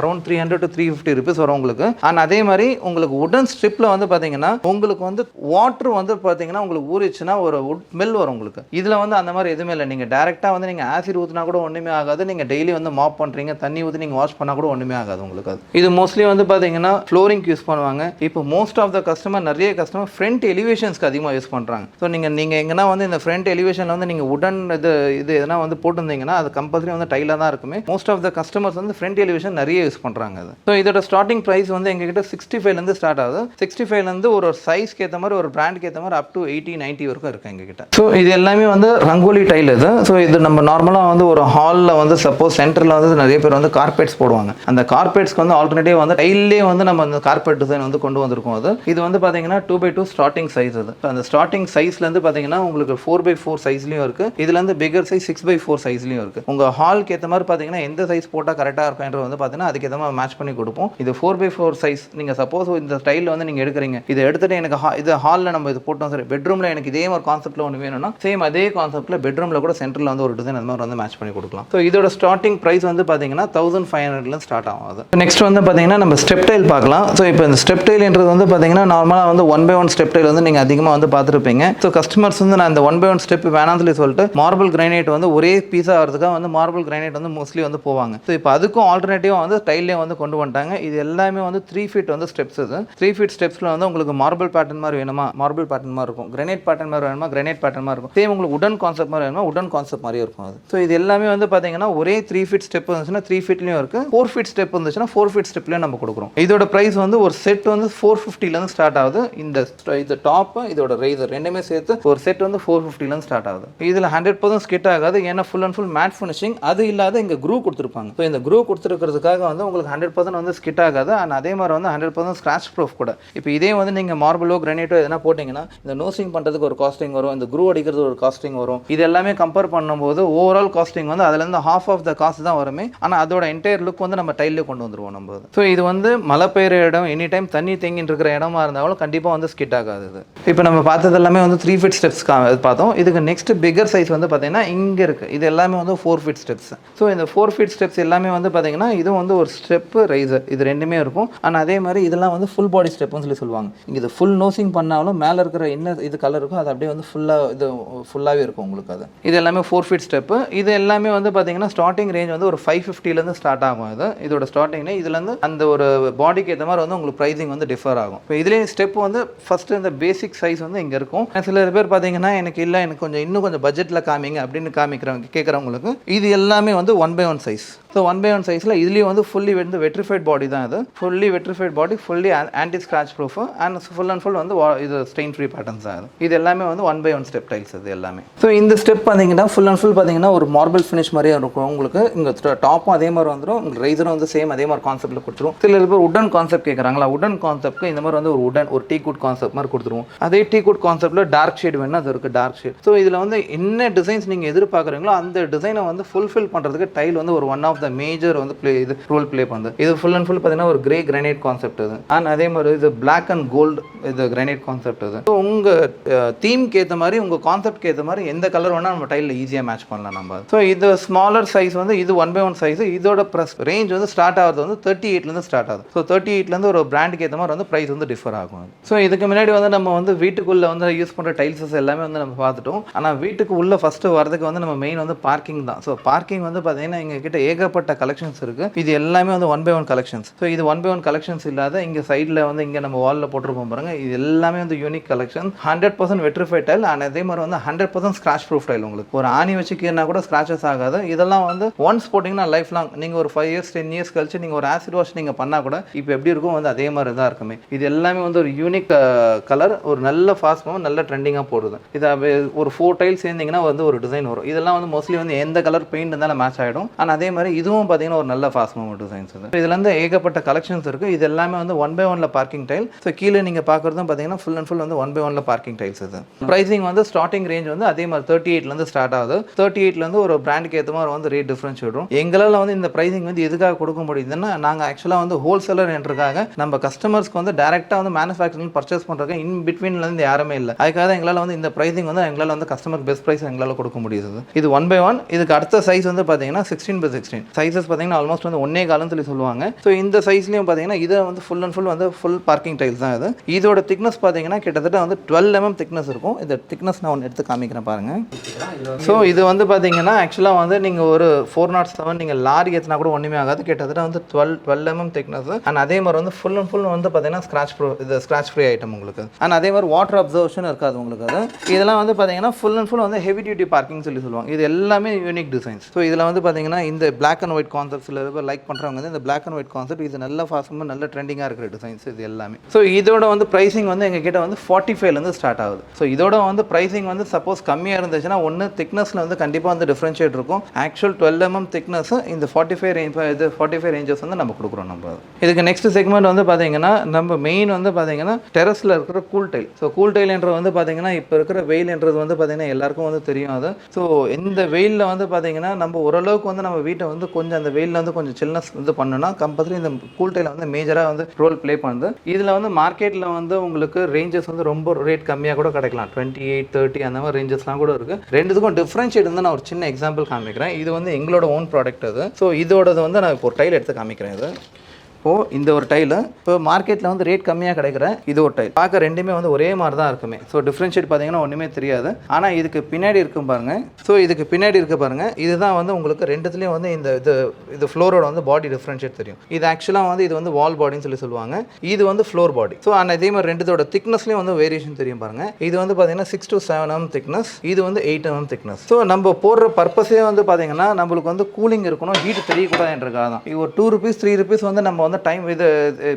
அரௌண்ட் 300 to 350 rupees வரும் உங்களுக்கு. அண்ட் அதே மாதிரி உங்களுக்கு உடன் ஸ்ட்ரிப்பில் வந்து பார்த்தீங்கன்னா உங்களுக்கு வந்து வாட்டர் வந்து பார்த்தீங்கன்னா உங்களுக்கு ஊறிச்சுன்னா ஒரு வுட் ஸ்மெல் வரும் உங்களுக்கு. இதில் வந்து அந்த மாதிரி எதுவுமே இல்லை. நீங்கள் டேரெக்டாக வந்து நீங்கள் ஆசிட் ஊற்றினா கூட ஒன்றுமே ஆகாது. நீங்கள் டெய்லி வந்து மாப் பண்ணுறீங்க தண்ணி ஊற்றி நீங்கள் வாஷ் பண்ணால் கூட ஒன்றுமே ஆகாது உங்களுக்கு. அது இது மோஸ்ட்லி வந்து பார்த்தீங்கன்னா ஃப்ளோரிங்க்கு யூஸ் பண்ணுவாங்க. இப்போ மோஸ்ட் ஆஃப் த கஸ்டமர் நிறைய கஸ்டமர் ஃப்ரண்ட் எலிவேஷன்ஸ்க்கு அதிகமாக யூஸ் பண்ணுறாங்க. ஸோ நீங்கள் எங்கன்னா வந்து இந்த ஃப்ரண்ட் எலிவேஷனில் வந்து நீங்கள் உடன் இது எதனா வந்து போட்டிருந்தீங்கன்னா அது கம்பல்சரி வந்து டைலாக தான் இருக்குமே. மோஸ்ட் ஆஃப் த கஸ்டமர்ஸ் வந்து ஃப்ரண்ட் எலிவேஷன் நிறைய யூஸ் பண்ணுறாங்க. அது ஸோ இதோட ஸ்டார்டிங் ப்ரைஸ் வந்து எங்ககிட்ட 65 ஸ்டார்ட் ஆகுது. 65 ஒரு சைஸ்க்கு ஏற்ற மாதிரி ஒரு பிராண்டுக்கு ஏற்ற மாதிரி அப் டு 80-90 வரைக்கும் இருக்குது எங்ககிட்ட. ஸோ இது எல்லாமே வந்து ரங்கோலி டைல் இது. ஸோ இது நம்ம நார்மலாக வந்து ஒரு ஹாலில் வந்து சப்போஸ் சென்டரில் வந்து நிறைய பேர் வந்து கார்பெட்ஸ் போடுவாங்க. அந்த கார்பெட்ஸ்க்கு வந்து ஆல்டர்னேட்டிவ் வந்து டைல்லே வந்து நம்ம அந்த கார்பெட் டிசைன் வந்து கொண்டு வந்திருக்கோம். அது இது வந்து பார்த்தீங்கன்னா 2x2 ஸ்டார்டிங் சைஸ். அது அந்த ஸ்டார்டிங் சைஸ்லேருந்து பார்த்தீங்கன்னா உங்களுக்கு 4x4 சைஸ்லையும் இருக்குது. இதுலேருந்து பிகர் சைஸ் 6x4 சைஸ்லையும் இருக்குது. உங்கள் ஹாலுக்கு ஏற்ற மாதிரி பார்த்தீங்கன்னா எந்த சைஸ் போட்டால் கரெக்டாக இருக்கும்ன்றது வந்து பார்த்தீங்கன்னா அதுக்கு ஏற்ற மாதிரி மேட்ச் பண்ணி கொடுப்போம். இது 4x4 சைஸ். நீங்கள் சப்போஸ் இந்த ஸ்டைலில் வந்து நீங்கள் எடுக்கிறீங்க இதை எடுத்துகிட்டு எனக்கு இது ஹாலில் நம்ம இது போட்டோம் சரி பெட்ரூமில் எனக்கு இதே ஒரு கான்செப்ட்டில் ஒன்று வேணும்னா சேம் அதே கான்செப்ட்டில் பெட்ரூமில் கூட சென்டரில் வந்து ஒரு டிசைன் அந்த மாதிரி வந்து மேட்ச் பண்ணி கொடுக்கலாம். ஸோ இதோட ஸ்டார்டிங் ப்ரைஸ் வந்து பார்த்தீங்கன்னா 1500 ஸ்டார்ட் ஆகும். அது நெக்ஸ்ட் வந்து பார்த்தீங்கன்னா நம்ம ஸ்டெப் டைல் பார்க்கலாம். ஸோ இப்போ இந்த ஸ்டெப் டைல்ன்றது வந்து பார்த்தீங்கன்னா நார்மலாக வந்து 1x1 ஸ்டெப் டைல் வந்து நீங்கள் அதிகமாக வந்து பார்த்துருப்பீங்க. ஸோ கஸ்டமர்ஸ் வந்து நான் இந்த 1x1 ஸ்டெப் வேணாம்னு சொல்லி சொல்லிட்டு மார்பிள் கிரைனைட் வந்து ஒரே பீஸாக வரதுக்காக வந்து மார்பிள் கிரைனைட் வந்து மோஸ்ட்லி வந்து போவாங்க. ஸோ இப்போ அதுக்கும் ஆல்டர்னேட்டிவாக வந்து டைல்லே வந்து கொண்டு வந்துட்டாங்க. இது எல்லாமே வந்து 3 feet வந்து ஸ்டெப்ஸ். இது 3 feet ஸ்டெப்ஸில் வந்து உங்களுக்கு மார்பிள் பேட்டர்ன் மாதிரி வேணுமா மார்பிள் பேட்டர்ன் மாதிரி இருக்கும். கிரைனைட் பேட்டர்ன் மாதிரி வேணுமா கிரைனைட் பேட்டர்ன் மாதிரி இருக்கும். சேம் உங்களுக்கு உடன் கான்செப்ட் மாதிரி வேணுமா உடன் கான்செப்ட் மாதிரி இருக்கும். அது ஸோ இது எல்லாமே வந்து பார்த்தீங்கன்னா ஒரே 3 feet ஸ்டெப் இருந்துச்சுன்னா 3 feetலையும் இருக்குது. 4 feet ஸ்டெப் இருந்துச்சுன்னா 4 feet ஸ்டெப்லையும் நம்ம கொடுக்குறோம். இதோட ப்ரைஸ் வந்து ஒரு செட் வந்து 450 ஸ்டார்ட் ஆகுது. இந்த டாப் இதோட ரைசர் ரெண்டுமே சேர்த்து ஒரு செட் வந்து 450 ஸ்டார்ட் ஆகுது. இதில் 100% ஸ்கிட் ஆகாது. ஏன்னா full and full matte finishing. அது இல்லாத இங்கே க்ரூ கொடுத்துருப்பாங்க. ஸோ இந்த க்ரூ கொடுத்துருக்கிறதுக்காக வந்து உங்களுக்கு 100% வந்து ஸ்கிட் ஆகாது. அண்ட் அதே மாதிரி வந்து 100% ஸ்க்ராட்ச் ப்ரூஃப் கூட. இப்போ இதே வந்து நீங்கள் மார்பிளோ கிரானைட்டோ எதனா போட்டிங்கன்னா இந்த நோசிங் பண்ணுறதுக்கு ஒரு காஸ்டிங் வரும். இந்த க்ரூ அடிக்கிறது ஒரு காஸ்டிங் வரும். இது எல்லாமே கம்பேர் பண்ணும்போது ஓவரால் காஸ்டிங் வந்து அதுலேருந்து half ஆஃப் த காஸ்ட் தான் வருமே. ஆனால் அதோட என்டையர் லுக் வந்து நம்ம டைல்லே கொண்டு வந்துருவோம் நம்ம. ஸோ இது வந்து மழை பெய்கிற இடம், எனி டைம் தண்ணி தேங்கிட்டு இருக்கிற இடமா இருந்தாலும் கண்டிப்பாக வந்து ஸ்கிட் ஆகாது. இது இப்போ நம்ம பார்த்தது எல்லாமே வந்து 3 feet ஸ்டெப்ஸ் பார்த்தோம். இதுக்கு நெக்ஸ்ட் பிகர் சைஸ் வந்து பார்த்தீங்கன்னா இங்கே இருக்குது. இது எல்லாமே வந்து 4 feet ஸ்டெப்ஸ். ஸோ இந்த 4 feet ஸ்டெப்ஸ் எல்லாமே வந்து பார்த்தீங்கன்னா இது வந்து ஒரு ஸ்டெப்பு ரைசர், இது ரெண்டுமே இருக்கும். ஆனால் அதே மாதிரி இதெல்லாம் வந்து ஃபுல் பாடி ஸ்டெப்னு சொல்லுவாங்க. இங்கே இது ஃபுல் நோசிங் பண்ணாலும் மேலே இருக்கிற என்ன இது கலர் இருக்கும் அது அப்படியே வந்து ஃபுல்லாகவே இருக்கும் உங்களுக்கு. அது இது எல்லாமே 4 feet ஸ்டெப்பு. இது எல்லாமே வந்து பார்த்தீங்கன்னா ஸ்டார்டிங் ரேஞ்ச் வந்து ஒரு 550லேருந்து ஸ்டார்ட் ஆகும். இதோட ஸ்டார்டிங்னே இதுலேருந்து அந்த ஒரு பாடிக்கு ஏற்ற மாதிரி வந்து உங்களுக்கு ப்ரைஸிங் வந்து டிஃபர் ஆகும். இப்போ இதுலேயே ஸ்டெப் வந்து ஃபஸ்ட்டு இந்த பேசிக் சைஸ் வந்து இங்கே இருக்கும். சில பேர் பார்த்தீங்கன்னா எனக்கு இன்னும் கொஞ்சம் பட்ஜெட்டில் காமிங்க அப்படின்னு கேட்குறவங்களுக்கு இது எல்லாமே வந்து 1/1 சைஸ். ஸோ 1/1 சைஸில் இதுலேயும் வந்து ஃபுல்லி வந்து வெட்ரிஃபைட் பாடி தான். இது fully vitrified body, fully anti scratch proof and full and full வந்து இது ஸ்டெயின் ஃப்ரீ பேட்டர்ன்ஸ் தான். இது எல்லாமே வந்து 1/1 ஸ்டெப் டைல்ஸ் இது எல்லாமே. ஸோ இந்த ஸ்டெப் பார்த்தீங்கன்னா ஃபுல் அண்ட் ஃபுல் பார்த்தீங்கன்னா ஒரு மார்பிள் ஃபினிஷ் மாதிரியே இருக்கும் உங்களுக்கு. இங்கே டாப்பும் அதே மாதிரி வந்துடும், உங்களுக்கு ரைசரும் வந்து சேம் அதே மாதிரி கான்செப்ட்டில் கொடுத்துருவோம். சில பேர் உடன் கான்செப்ட் கேட்குறாங்களா, உடன் கான்செப்ட்க்கு இந்த மாதிரி வந்து ஒரு டீ குட் கான்செப்ட் மாதிரி கொடுத்துருவோம். அதே டீ குட் கான்செப்ட்டில் டார்க் ஷேட் வேணும், அது இருக்குது டார்க் ஷேட். ஸோ இதில் வந்து என்ன டிசைன்ஸ் நீங்கள் எதிர்பார்க்குறீங்களோ அந்த டிசைனை வந்து ஃபுல்ஃபில் பண்ணுறதுக்கு டைல் வந்து ஒரு ஒன் ஆஃப் த மேஜர் வந்து ரோல் ப்ளே பண்ணுது. இது ஃபுல் அண்ட் ஃபுல் பார்த்தீங்கன்னா ஒரு கிரே கிரானைட் கான்செப்ட் இது. அண்ட் அதே மாதிரி இது பிளாக் அண்ட் கோல்டு இது கிரானைட் கான்செப்ட் இது. ஸோ உங்கள் தீம்க்கு ஏற்ற மாதிரி உங்கள் கான்செப்ட்க்கு ஏற்ற மாதிரி எந்த கலர் வேணால் நம்ம டைலில் ஈஸியாக மேட்ச் பண்ணலாம் நம்ம. ஸோ இது ஸ்மாலர் சைஸ் வந்து இது 1/1 சைஸ். இதோட ரேஞ்ச் வந்து ஸ்டார்ட் ஆகிறது வந்து 38லேருந்து ஸ்டார்ட் ஆகுது. ஸோ 38லேருந்து ஒரு பிராண்டுக்கு ஏற்ற மாதிரி வந்து ப்ரைஸ் வந்து டிஃபர் ஆகும். ஸோ இதுக்கு முன்னாடி வந்து நம்ம வந்து வீட்டுக்குள்ளே வந்து யூஸ் பண்ணுற டைல்ஸஸ் எல்லாமே வந்து நம்ம பார்த்துட்டோம். ஆனால் வீட்டுக்கு உள்ளே ஃபஸ்ட்டு வரதுக்கு வந்து நம்ம மெயின் வந்து பார்க்கிங் தான். ஸோ பார்க்கிங் வந்து பார்த்தீங்கன்னா எங்ககிட்ட ஏகப்பட்ட கலெக்ஷன்ஸ் இருக்குது. இது எல்லாமே வந்து 1/1 கலெக்ஷன்ஸ். ஸோ இது 1/1 கலெக்ஷன்ஸ் இல்லாத இங்கே சைடில் வந்து இங்கே நம்ம வாலில் போட்டிருப்போம் பாருங்க, இது எல்லாமே வந்து unique collection. 100% vitrified tile and அதே மாதிரி வந்து 100% ஸ்க்ராட்ச் ப்ரூஃப் டைல். உங்களுக்கு ஒரு ஆணி வச்சு கீறினா கூட ஸ்க்ராச்சஸ் ஆகாது. இதெல்லாம் வந்து ஒன்ஸ் போட்டிங்கன்னா லைஃப் லாங் நீங்கள் ஒரு 5 years 10 years கழிச்சு நீங்கள் ஒரு ஆசிட் வாஷ் நீங்கள் பண்ணால் கூட இப்போ எப்படி இருக்கும் வந்து அதே மாதிரி தான் இருக்குமே. இது எல்லாமே வந்து ஒரு யூனிக் கலர், ஒரு நல்ல ஃபாஸ்ட் மூவ், நல்ல ட்ரெண்டிங்காக போடுது. இது ஒரு 4 டைல் சேர்ந்தீங்கன்னா வந்து ஒரு டிசைன் வரும். இதெல்லாம் வந்து மோஸ்ட்லி வந்து எந்த கலர் பெயிண்ட் இருந்தாலும் மேட்ச் ஆகிடும். அண்ட் அதே மாதிரி இதுவும் பார்த்தீங்கன்னா ஒரு நல்ல ஃபாஸ்ட் மூவ் டிசைன்ஸ். இதுல இருந்து ஏகப்பட்ட கலெக்ஷன்ஸ் இருக்கு. இது எல்லாமே வந்து 1/1 பார்க்கிங் டைல். ஸோ கீழே நீங்க பார்க்குறதும் பார்த்தீங்கன்னா ஃபுல் அண்ட் ஃபுல் வந்து 1/1 பார்க்கிங் டைல்ஸ். இது ப்ரைசிங் வந்து ஸ்டார்டிங் ரேஞ்ச் வந்து அதே மாதிரி 38லேருந்து ஸ்டார்ட் ஆகுது. 38லேருந்து ஒரு பிராண்டுக்கு ஏற்ற மாதிரி வந்து ரேட் டிஃபரன்ஸ் விடும். எங்களால் வந்து இந்த ப்ரைசிங் வந்து எதுக்காக கொடுக்க முடியுதுன்னா நாங்கள் ஆக்சுவலாக வந்து ஹோல்சேலர் என்றதுக்காக நம்ம கஸ்டமர்ஸ்க்கு வந்து டேரெக்டாக வந்து மேனுஃபேக்சரிங் பர்ச்சேஸ் பண்ணுறதுக்கு இன் பிட்வீன்லேருந்து யாருமே இல்லை. அதுக்காக தான் எங்களால் வந்து இந்த ப்ரைசிங் வந்து எங்களால் வந்து கஸ்டமர் பெஸ்ட் ப்ரைஸ் எங்களால் கொடுக்க முடியுது. இது 1/1. இதுக்கு அடுத்த சைஸ் வந்து பார்த்தீங்கன்னா 16x16 சைஸஸ் பார்த்தீங்கன்னா ஆல்மோஸ்ட் வந்து 1.25 சொல்லி சொல்லுவாங்க. ஸோ இந்த சைஸ்லையும் பார்த்தீங்கன்னா இதை வந்து ஃபுல் அண்ட் ஃபுல் வந்து ஃபுல் பார்க்கிங் டைல்ஸ் தான். இது இதோட திக்னஸ் பார்த்தீங்கன்னா கிட்டத்தட்ட வந்து 12 mm திக்னஸ் இருக்கும். இந்த திக்னஸ் நான் ஒன்று எடுத்து காமிக்கிறேன் பாருங்கள். ஸோ இது வந்து பார்த்தீங்கன்னா ஆக்சுவலாக வந்து நீங்கள் ஒரு 407 நீங்கள் லாரி ஏற்றினா கூட ஒன்றுமே ஆகாது. கிட்டத்தட்ட வந்து 12 mm திக்னஸ். அண்ட் அதே மாதிரி வந்து ஃபுல் அண்ட் ஃபுல் வந்து பார்த்தீங்கன்னா ஸ்க்ராட்ச் ஃப்ரீ ஐட்டம் உங்களுக்கு. அண்ட் அதே மாதிரி வாட்டர் அப்சர்வேஷன் இருக்காது உங்களுக்கு. அது இதெல்லாம் வந்து பார்த்தீங்கன்னா ஃபுல் அண்ட் ஃபுல் வந்து ஹெவி டியூட்டி பார்க்கிங் சொல்லி சொல்லுவாங்க. இது எல்லாமே யூனிக் டிசைன்ஸ். ஸோ இதில் வந்து பார்த்தீங்கன்னா இந்த பிளாக் அண்ட் ஒயிட் கான்செப்ட்ஸில் லைக் பண்ணுறவங்க வந்து இந்த பிளாக் அண்ட் ஒயிட் கான்செப்ட் இது நல்ல ஃபாஸ்ட்டாக நல்ல ட்ரெண்டிங்காக இருக்கிற டிசைன்ஸ் இது எல்லாமே. ஸோ இதோட வந்து ப்ரைசிங் வந்து எங்கள் கிட்ட வந்து 45லேருந்து ஸ்டார்ட் ஆகுது. ஸோ இதோட வந்து ப்ரைசிங் வந்து சப்போஸ் கம்மியாக இருந்துச்சுன்னா ஒன்று திக்னஸில் வந்து கண்டிப்பாக வந்து டிஃப்ரென்ஷியேட் இருக்கும். ஆக்சுவல் 12 mm திக்னஸ் இந்த 45 ரேஞ்சஸ் வந்து நம்ம கொடுக்குறோம் நம்ம. இதுக்கு நெக்ஸ்ட் செக்மெண்ட் வந்து பார்த்தீங்கன்னா நம்ம மெயின் வந்து பார்த்தீங்கன்னா டெரஸில் இருக்கிற கூல் டைல். ஸோ கூல் டைல்ன்றது வந்து பார்த்தீங்கன்னா இப்போ இருக்கிற வெயில்ன்றது வந்து பார்த்தீங்கன்னா எல்லாருக்கும் வந்து தெரியும் அது. ஸோ இந்த வெயிலில் வந்து பார்த்தீங்கன்னா நம்ம ஓரளவுக்கு வந்து நம்ம வீட்டை வந்து கொஞ்சம் அந்த வெயிலில் வந்து கொஞ்சம் சில்னஸ் வந்து பண்ணணும்னா கம்பல்சரி இந்த கூல் டைல வந்து மேஜராக வந்து ரோல் ப்ளே பண்ணுது. இதில் வந்து மார்க்கெட்டில் வந்து உங்களுக்கு ரேஞ்சஸ் வந்து ரொம்ப ரேட் கம்மியாக கூட கிடைக்கலாம். 28, 30 அந்த மாதிரி ரேஞ்சஸ்லாம் கூட இருக்குது. ரெண்டுத்துக்கும் டிஃப்ரென்ஷியேட் வந்து நான் ஒரு சின்ன எக்ஸாம்பிள் காமிக்கிறேன். இது வந்து எங்களோட ஓன் ப்ராடக்ட் அது. ஸோ இதோடது வந்து நான் இப்போ ஒரு டைல் எடுத்து காமிக்கிறேன். இது இப்போது இந்த ஒரு டைலு இப்போ மார்க்கெட்டில் வந்து ரேட் கம்மியாக கிடைக்கிற இது ஒரு டைல் பார்க்க ரெண்டுமே வந்து ஒரே மாதிரி தான் இருக்குமே. ஸோ டிஃப்ரென்ஷியேட் பார்த்தீங்கன்னா ஒன்றுமே தெரியாது. ஆனால் இதுக்கு பின்னாடி இருக்கும் பாருங்கள். ஸோ இதுக்கு பின்னாடி இருக்க பாருங்கள். இதுதான் வந்து உங்களுக்கு ரெண்டுத்துலேயும் வந்து இது ஃப்ளோரோட வந்து பாடி டிஃப்ரென்ஷியேட் தெரியும். இது ஆக்சுவலாக வந்து இது வந்து வால் பாடின்னு சொல்லி சொல்லுவாங்க. இது வந்து ஃப்ளோர் பாடி. ஸோ ஆனால் இதே மாதிரி ரெண்டுத்தோட திக்னஸ்லேயும் வந்து வேரியேஷன் தெரியும் பாருங்கள். இது வந்து பார்த்தீங்கன்னா 6 to 7 mm திக்னஸ். இது வந்து 8 mm திக்னஸ். ஸோ நம்ம போடுற பர்பஸே வந்து பார்த்தீங்கன்னா நம்மளுக்கு வந்து கூலிங் இருக்கணும், ஹீட் தெரியக்கூடாதுன்றதுக்காக தான். ஒரு 2 rupees 3 rupees வந்து நம்ம வந்து வந்து டைம் இது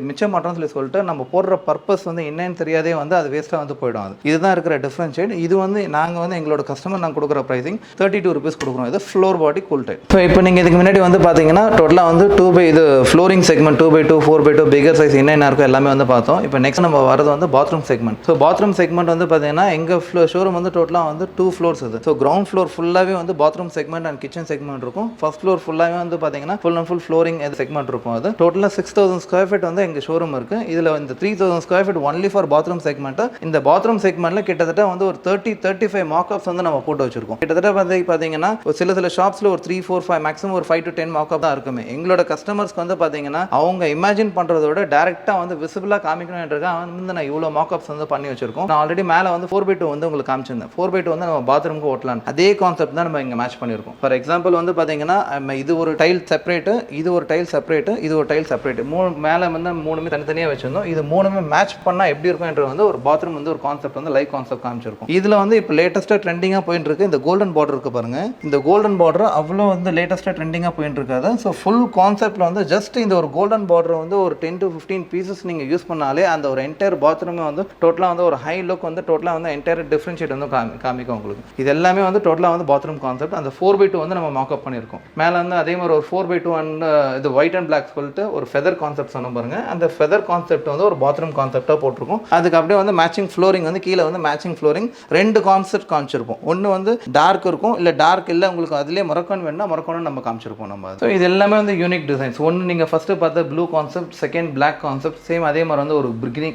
மிச்சம் மாட்டோம்னு சொல்லிட்டு நம்ம போடுற பர்பஸ் வந்து என்னன்னு தெரியாதே வந்து அது வேஸ்ட்டாக வந்து போயிடும். அது இதுதான் இருக்கிற டிஃப்ரென்ஷியேட். இது வந்து நாங்கள் வந்து எங்களோட கஸ்டமர் நாங்கள் கொடுக்குற ப்ரைஸிங் 32 rupees கொடுக்குறோம். இது floor body cool type. So இப்போ நீங்கள் இதுக்கு முன்னாடி வந்து பார்த்தீங்கன்னா டோட்டலாக வந்து 2x இது flooring segment 2x2 4x2 figure size என்னென்ன இருக்கோ எல்லாமே வந்து பார்த்தோம். இப்போ நெக்ஸ்ட் நம்ம வரது வந்து bathroom segment. So bathroom segment வந்து பார்த்தீங்கன்னா எங்கள் ஷோரூம் வந்து டோட்டலாக வந்து 2 floors இது. ஸோ கிரவுண்ட் ஃப்ளோர் ஃபுல்லாகவே வந்து bathroom segment and kitchen segment இருக்கும். ஃபர்ஸ்ட் ஃப்ளோர் ஃபுல்லாகவே வந்து பார்த்தீங்கன்னா full and full flooring segment இருக்கும். அது டோட்டலாக 6000 square feet வந்து எங்கள் ஷோரூம் இருக்குது. இதில் இந்த 3000 square feet only for bathroom segment. இந்த பாத்ரூம் செக்மெண்ட்டில் கிட்டத்தட்ட வந்து ஒரு 30-35 மார்க்அப்ஸ் வந்து நம்ம போட்டு வச்சிருக்கோம். கிட்டத்தட்ட பார்த்தீங்கன்னா சில ஷாப்ஸில் ஒரு 3-4-5 மேக்ஸிமம் ஒரு 5 to 10 மார்க்அப் தான் இருக்குமே. எங்களோட கஸ்டமர்ஸ்க்கு வந்து பார்த்தீங்கன்னா அவங்க இமேஜின் பண்ணுறதோட டேரெக்டாக வந்து விசிபிளாக காமிக்கணும்ன்றதுக்காக வந்து நான் இவ்வளோ மார்க்அப்ஸ் வந்து பண்ணி வச்சிருக்கோம். நான் ஆல்ரெடி மேலே வந்து 4x2 வந்து உங்களுக்கு காமிச்சிருந்தேன். 4x2 வந்து நம்ம பாத்ரூமுக்கு ஓட்டலாம். அதே கான்செப்ட் தான் நம்ம இங்கே மேட்ச் பண்ணியிருக்கோம். ஃபார் எக்ஸாம்பிள் வந்து பார்த்தீங்கன்னா இது ஒரு டைல் செப்பரேட்டு, இது ஒரு டைல் செப்பரேட்டு, இது ஒரு டைல் செப்பரேட்டு, மேலே வந்து மூணுமே தனித்தனியாக வச்சிருந்தோம். இது மூணுமே மேட்ச் பண்ணால் எப்படி இருக்கும்ன்றது வந்து ஒரு பாத்ரூம் வந்து ஒரு கான்செப்ட் வந்து லைவ் கான்செப்ட் காமிச்சிருக்கும். இதில் வந்து இப்போ லேட்டஸ்ட்டாக ட்ரெண்டிங்காக போயிட்டு இருக்கு இந்த கோல்டன் பார்டர் இருக்கு பாருங்க. இந்த கோல்டன் பார்டர் அவ்வளோ வந்து லேட்டஸ்ட்டாக ட்ரெண்டிங்காக போயிட்டு இருக்காது. ஸோ ஃபுல் கான்செப்ட்ல வந்து ஜஸ்ட் இந்த ஒரு கோல்டன் பார்டர் வந்து ஒரு 10 to 15 பீசஸ் நீங்கள் யூஸ் பண்ணாலே அந்த ஒரு என்டையர் பாத்ரூமே வந்து டோட்டலாக வந்து ஒரு ஹை லுக் வந்து டோட்டலாக வந்து என்டையர் டிஃப்ரென்ஷியேட் வந்து காமிக்கும் உங்களுக்கு. இது எல்லாமே வந்து டோட்டலாக வந்து பாத்ரூம் கான்செப்ட். அந்த 4x2 வந்து நம்ம மார்க்அப் பண்ணியிருக்கோம். மேலே வந்து அதே மாதிரி ஒரு 4x2 அண்ட் இது ஒயிட் அண்ட் பிளாக் சொல்லிட்டு ஒரு ஃபெதர் கான்செப்ட் சொன்ன பாருங்க. அந்த ஃபெதர் கான்செப்ட் வந்து ஒரு பாத்ரூம் கான்செப்டாக போட்டிருக்கும். அதுக்கு அப்படியே வந்து மேட்சிங் ஃப்ளோரிங் வந்து கீழே வந்து மேட்சிங் ஃப்ளோரிங் 2 கான்செப்ட் காமிச்சிருப்போம். ஒன்று வந்து டார்க் இருக்கும், இல்லை டார்க் இல்லை உங்களுக்கு அதிலே மொரக்கன் வேணும்னா மொரக்கன் நம்ம காமிச்சிருப்போம் நம்ம. ஸோ இது எல்லாமே வந்து யூனிக் டிசைன்ஸ். ஒன்று நீங்கள் ஃபர்ஸ்ட் பார்த்த blue concept, second block concept, same அதே மாதிரி வந்து ஒரு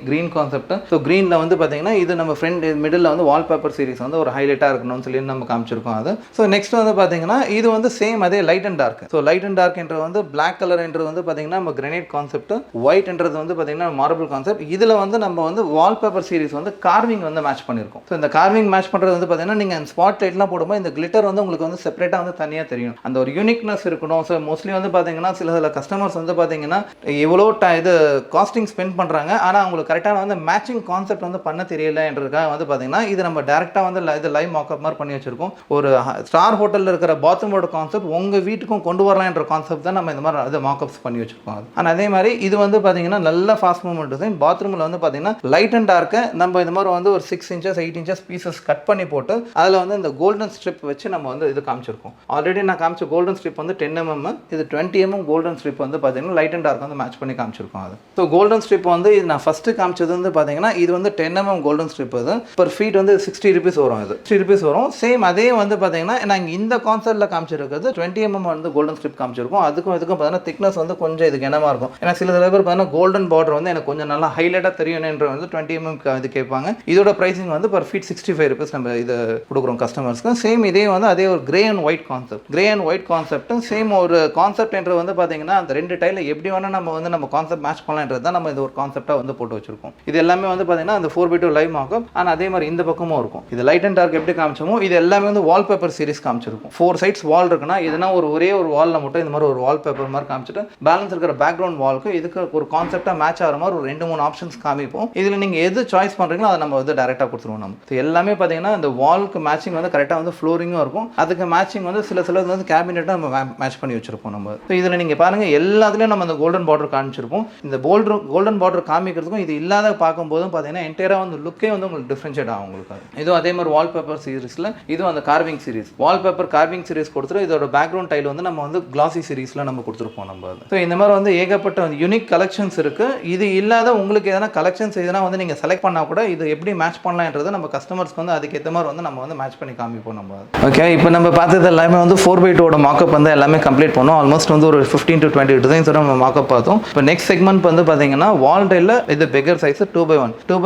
கிரீன் கான்செப்ட். ஸோ கிரீனில் வந்து பார்த்தீங்கன்னா இது நம்ம ஃப்ரண்ட் மிடில் வந்து வால்பேப்பர் சீரிஸ் வந்து ஒரு ஹைலைட்டாக இருக்கணும்னு சொல்லி நம்ம காமிச்சிருக்கோம் அது. ஸோ நெக்ஸ்ட் வந்து பார்த்தீங்கன்னா இது வந்து சேம் அதே light and dark. So light and dark என்ற வந்து பிளாக் கலர் என்று வந்து பார்த்தீங்கன்னா நம்ம கிரானைட் கான்செப்ட், ஒயிட் என்றது வந்து பார்த்தீங்கன்னா மார்பிள் கான்செப்ட். இதில் வந்து நம்ம வந்து வால்பேப்பர் சீரிஸ் வந்து கார்விங் வந்து மேட்ச் பண்ணியிருக்கோம். ஸோ இந்த கார்விங் மேட்ச் பண்ணுறது வந்து பார்த்தீங்கன்னா நீங்கள் ஸ்பாட் லைட்லாம் போடும்போது இந்த கிளிட்டர் வந்து உங்களுக்கு வந்து செப்பரேட்டாக வந்து தனியாக தெரியும். அந்த ஒரு யூனிக்னஸ் இருக்கணும். ஸோ மோஸ்ட்லி வந்து பார்த்தீங்கன்னா சில கஸ்டமர்ஸ் வந்து பார்த்தீங்கன்னா எவ்வளோ இது காஸ்டிங் ஸ்பெண்ட் பண்ணுறாங்க, ஆனால் அவங்களுக்கு கரெக்டான வந்து மேட்சிங் கான்செப்ட் வந்து பண்ண தெரியலன்றதுக்காக வந்து பார்த்தீங்கன்னா இது நம்ம டேரெக்டாக வந்து இது லைவ் மார்க்அப் மாதிரி பண்ணி வச்சிருக்கோம். ஒரு ஸ்டார் ஹோட்டலில் இருக்கிற பாத்ரூமோட கான்செப்ட் உங்கள் வீட்டுக்கும் கொண்டு வரலான்ற கான்செப்ட் தான் நம்ம இந்த மாதிரி அது மார்க்அப்ஸ் பண்ணி வச்சிருக்கோம். ஆனால் அதே மாதிரி இது வந்து பார்த்தீங்கன்னா நல்ல ஃபாஸ்ட் மூவ்மெண்ட் டிசைன். பாத்ரூமில் வந்து பார்த்தீங்கன்னா லைட் அண்ட் டார்க்கை நம்ம இந்த மாதிரி வந்து ஒரு 6 inches 8 inches பீசஸ் கட் பண்ணி போட்டு அதில் வந்து இந்த கோல்டன் ஸ்ட்ரிப் வச்சு நம்ம வந்து இது காமிச்சிருக்கோம். ஆல்ரெடி நான் காமிச்ச கோல்டன் ஸ்ட்ரிப் வந்து 10 mm, இது 20 mm கோல்டன் ஸ்ட்ரிப் வந்து பார்த்தீங்கன்னா லைட் அண்ட் டார்க் வந்து மேட்ச் பண்ணி காமிச்சிருக்கோம் அது. ஸோ கோல்டன் ஸ்ட்ரிப் வந்து இது நான் ஃபஸ்ட்டு காமிச்சது வந்து பார்த்தீங்கன்னா இது வந்து 10 mm கோல்டன் ஸ்ட்ரிப். அது பர் ஃபீட் வந்து 60 rupees வரும். இது 60 rupees வரும். சேம் அதே வந்து பார்த்தீங்கன்னா நாங்கள் இந்த கான்செப்ட்டில் காமிச்சிருக்கிறது 20 mm வந்து கோல்டன் ஸ்ட்ரிப் காமிச்சிருக்கோம். அதுக்கும் பார்த்தீங்கன்னா திக்னஸ் வந்து கொஞ்சம் இது கனமாக இருக்கும். ஏன்னா சில பேர் பார்த்தீங்கன்னா கோல்டன் பார்டர் வந்து எனக்கு கொஞ்சம் நல்லா ஹைலைட்டாக தெரியும்ன்ற வந்து 20 mm இது கேட்பாங்க. இதோட ப்ரைஸிங் வந்து பர் ஃபீட் 65 rupees நம்ம இது கொடுக்குறோம் கஸ்டமர்ஸ்க்கு. சேம் இதே வந்து அதே ஒரு grey and white concept. Grey and white concept same ஒரு கான்செப்ட் என்று வந்து பார்த்தீங்கன்னா அந்த 2 டைல எப்படி வேணால் நம்ம கான்செப்ட் மேட்ச் பண்ணலான்றது தான் நம்ம இது ஒரு கான்செப்டாக வந்து போட்டு வச்சிருக்கோம். இது எல்லாமே வந்து பார்த்தீங்கன்னா அந்த 4x2 லைவ் மார்க்அப். ஆனால் அதே மாதிரி இந்த பக்கமும் இருக்கும். இது லைட் அண்ட் டார்க் எப்படி காமிச்சோமோ இது எல்லாமே வந்து வால்பேப்பர் சீரிஸ் காமிச்சிருக்கும். 4 sides வால் இருக்குன்னா இதுனா ஒரே ஒரு வாலில் மட்டும் இந்த மாதிரி ஒரு வால்பேப்பர் மாதிரி காமிச்சிட்டு பேலன்ஸ் இருக்கிற பேக்ரவுண்ட் வால்க்கு இதுக்கு ஒரு கான்செப்டாக மேட்ச் ஆகிற மாதிரி ஒரு 2-3 ஆப்ஷன்ஸ் காமிப்போம். இதில் நீங்கள் எது சாய்ஸ் பண்ணுறீங்களோ அதை நம்ம வந்து டேரெக்டாக கொடுத்துருவோம். நம்ம எல்லாமே பார்த்தீங்கன்னா இந்த வால்க்கு மேட்சிங் வந்து கரெக்டாக வந்து ஃப்ளோரிங்கும் இருக்கும். அதுக்கு மேட்சிங் வந்து சில வந்து கேபினெட்டாக நம்ம மேட்ச் பண்ணி வச்சிருப்போம் நம்ம. ஸோ இதில் நீங்கள் பாருங்கள் எல்லாத்துலேயும் நம்ம அந்த கோல்டன் பார்டர் காமிச்சிருப்போம். இந்த கோல்டன் பார்டர் காமிக்கிறதுக்கும் இது இல்லாத பார்க்கும்போதும் பார்த்தீங்கன்னா என்டையராக வந்து லுக்கே வந்து உங்களுக்கு டிஃப்ரென்ஷியேட் ஆகும் உங்களுக்கு. இதுவும் அதே மாதிரி வால்பேப்பர் சீரிஸில் இதுவும் அந்த carving series wallpaper carving series கொடுத்துட்டு இதோட பேக்ரவுண்ட் டைல் வந்து நம்ம வந்து கிளாசி சீரிஸில் நம்ம கொடுத்துருப்போம் நம்ம. ஸோ இந்த மாதிரி வந்து ஏகப்பட்ட யூனிக் கலெக்ஷன்ஸ் இருக்குது. இது இல்லாத உங்களுக்கு எதனா கலெக்ஷன்ஸ் எதனா வந்து நீங்கள் செலக்ட் பண்ணால் கூட இது எப்படி மேட்ச் பண்ணலான்றது நம்ம கஸ்டமர்ஸ்க்கு வந்து அதுக்கேற்ற மாதிரி வந்து நம்ம வந்து மேட்ச் பண்ணி காமிப்போம் நம்ம. ஓகே, இப்போ நம்ம பார்த்தது எல்லாமே வந்து 4x2 மார்க்அப் வந்து எல்லாமே கம்ப்ளீட் பண்ணோம். ஆல்மோஸ்ட் வந்து ஒரு 15 to 20 டிசைன்ஸ் நம்ம மார்க்அப் பார்த்தோம். இப்போ நெக்ஸ்ட் செக்மெண்ட் வந்து பார்த்தீங்கன்னா வால் டைலில் இது பிகர் சைஸ் 2x1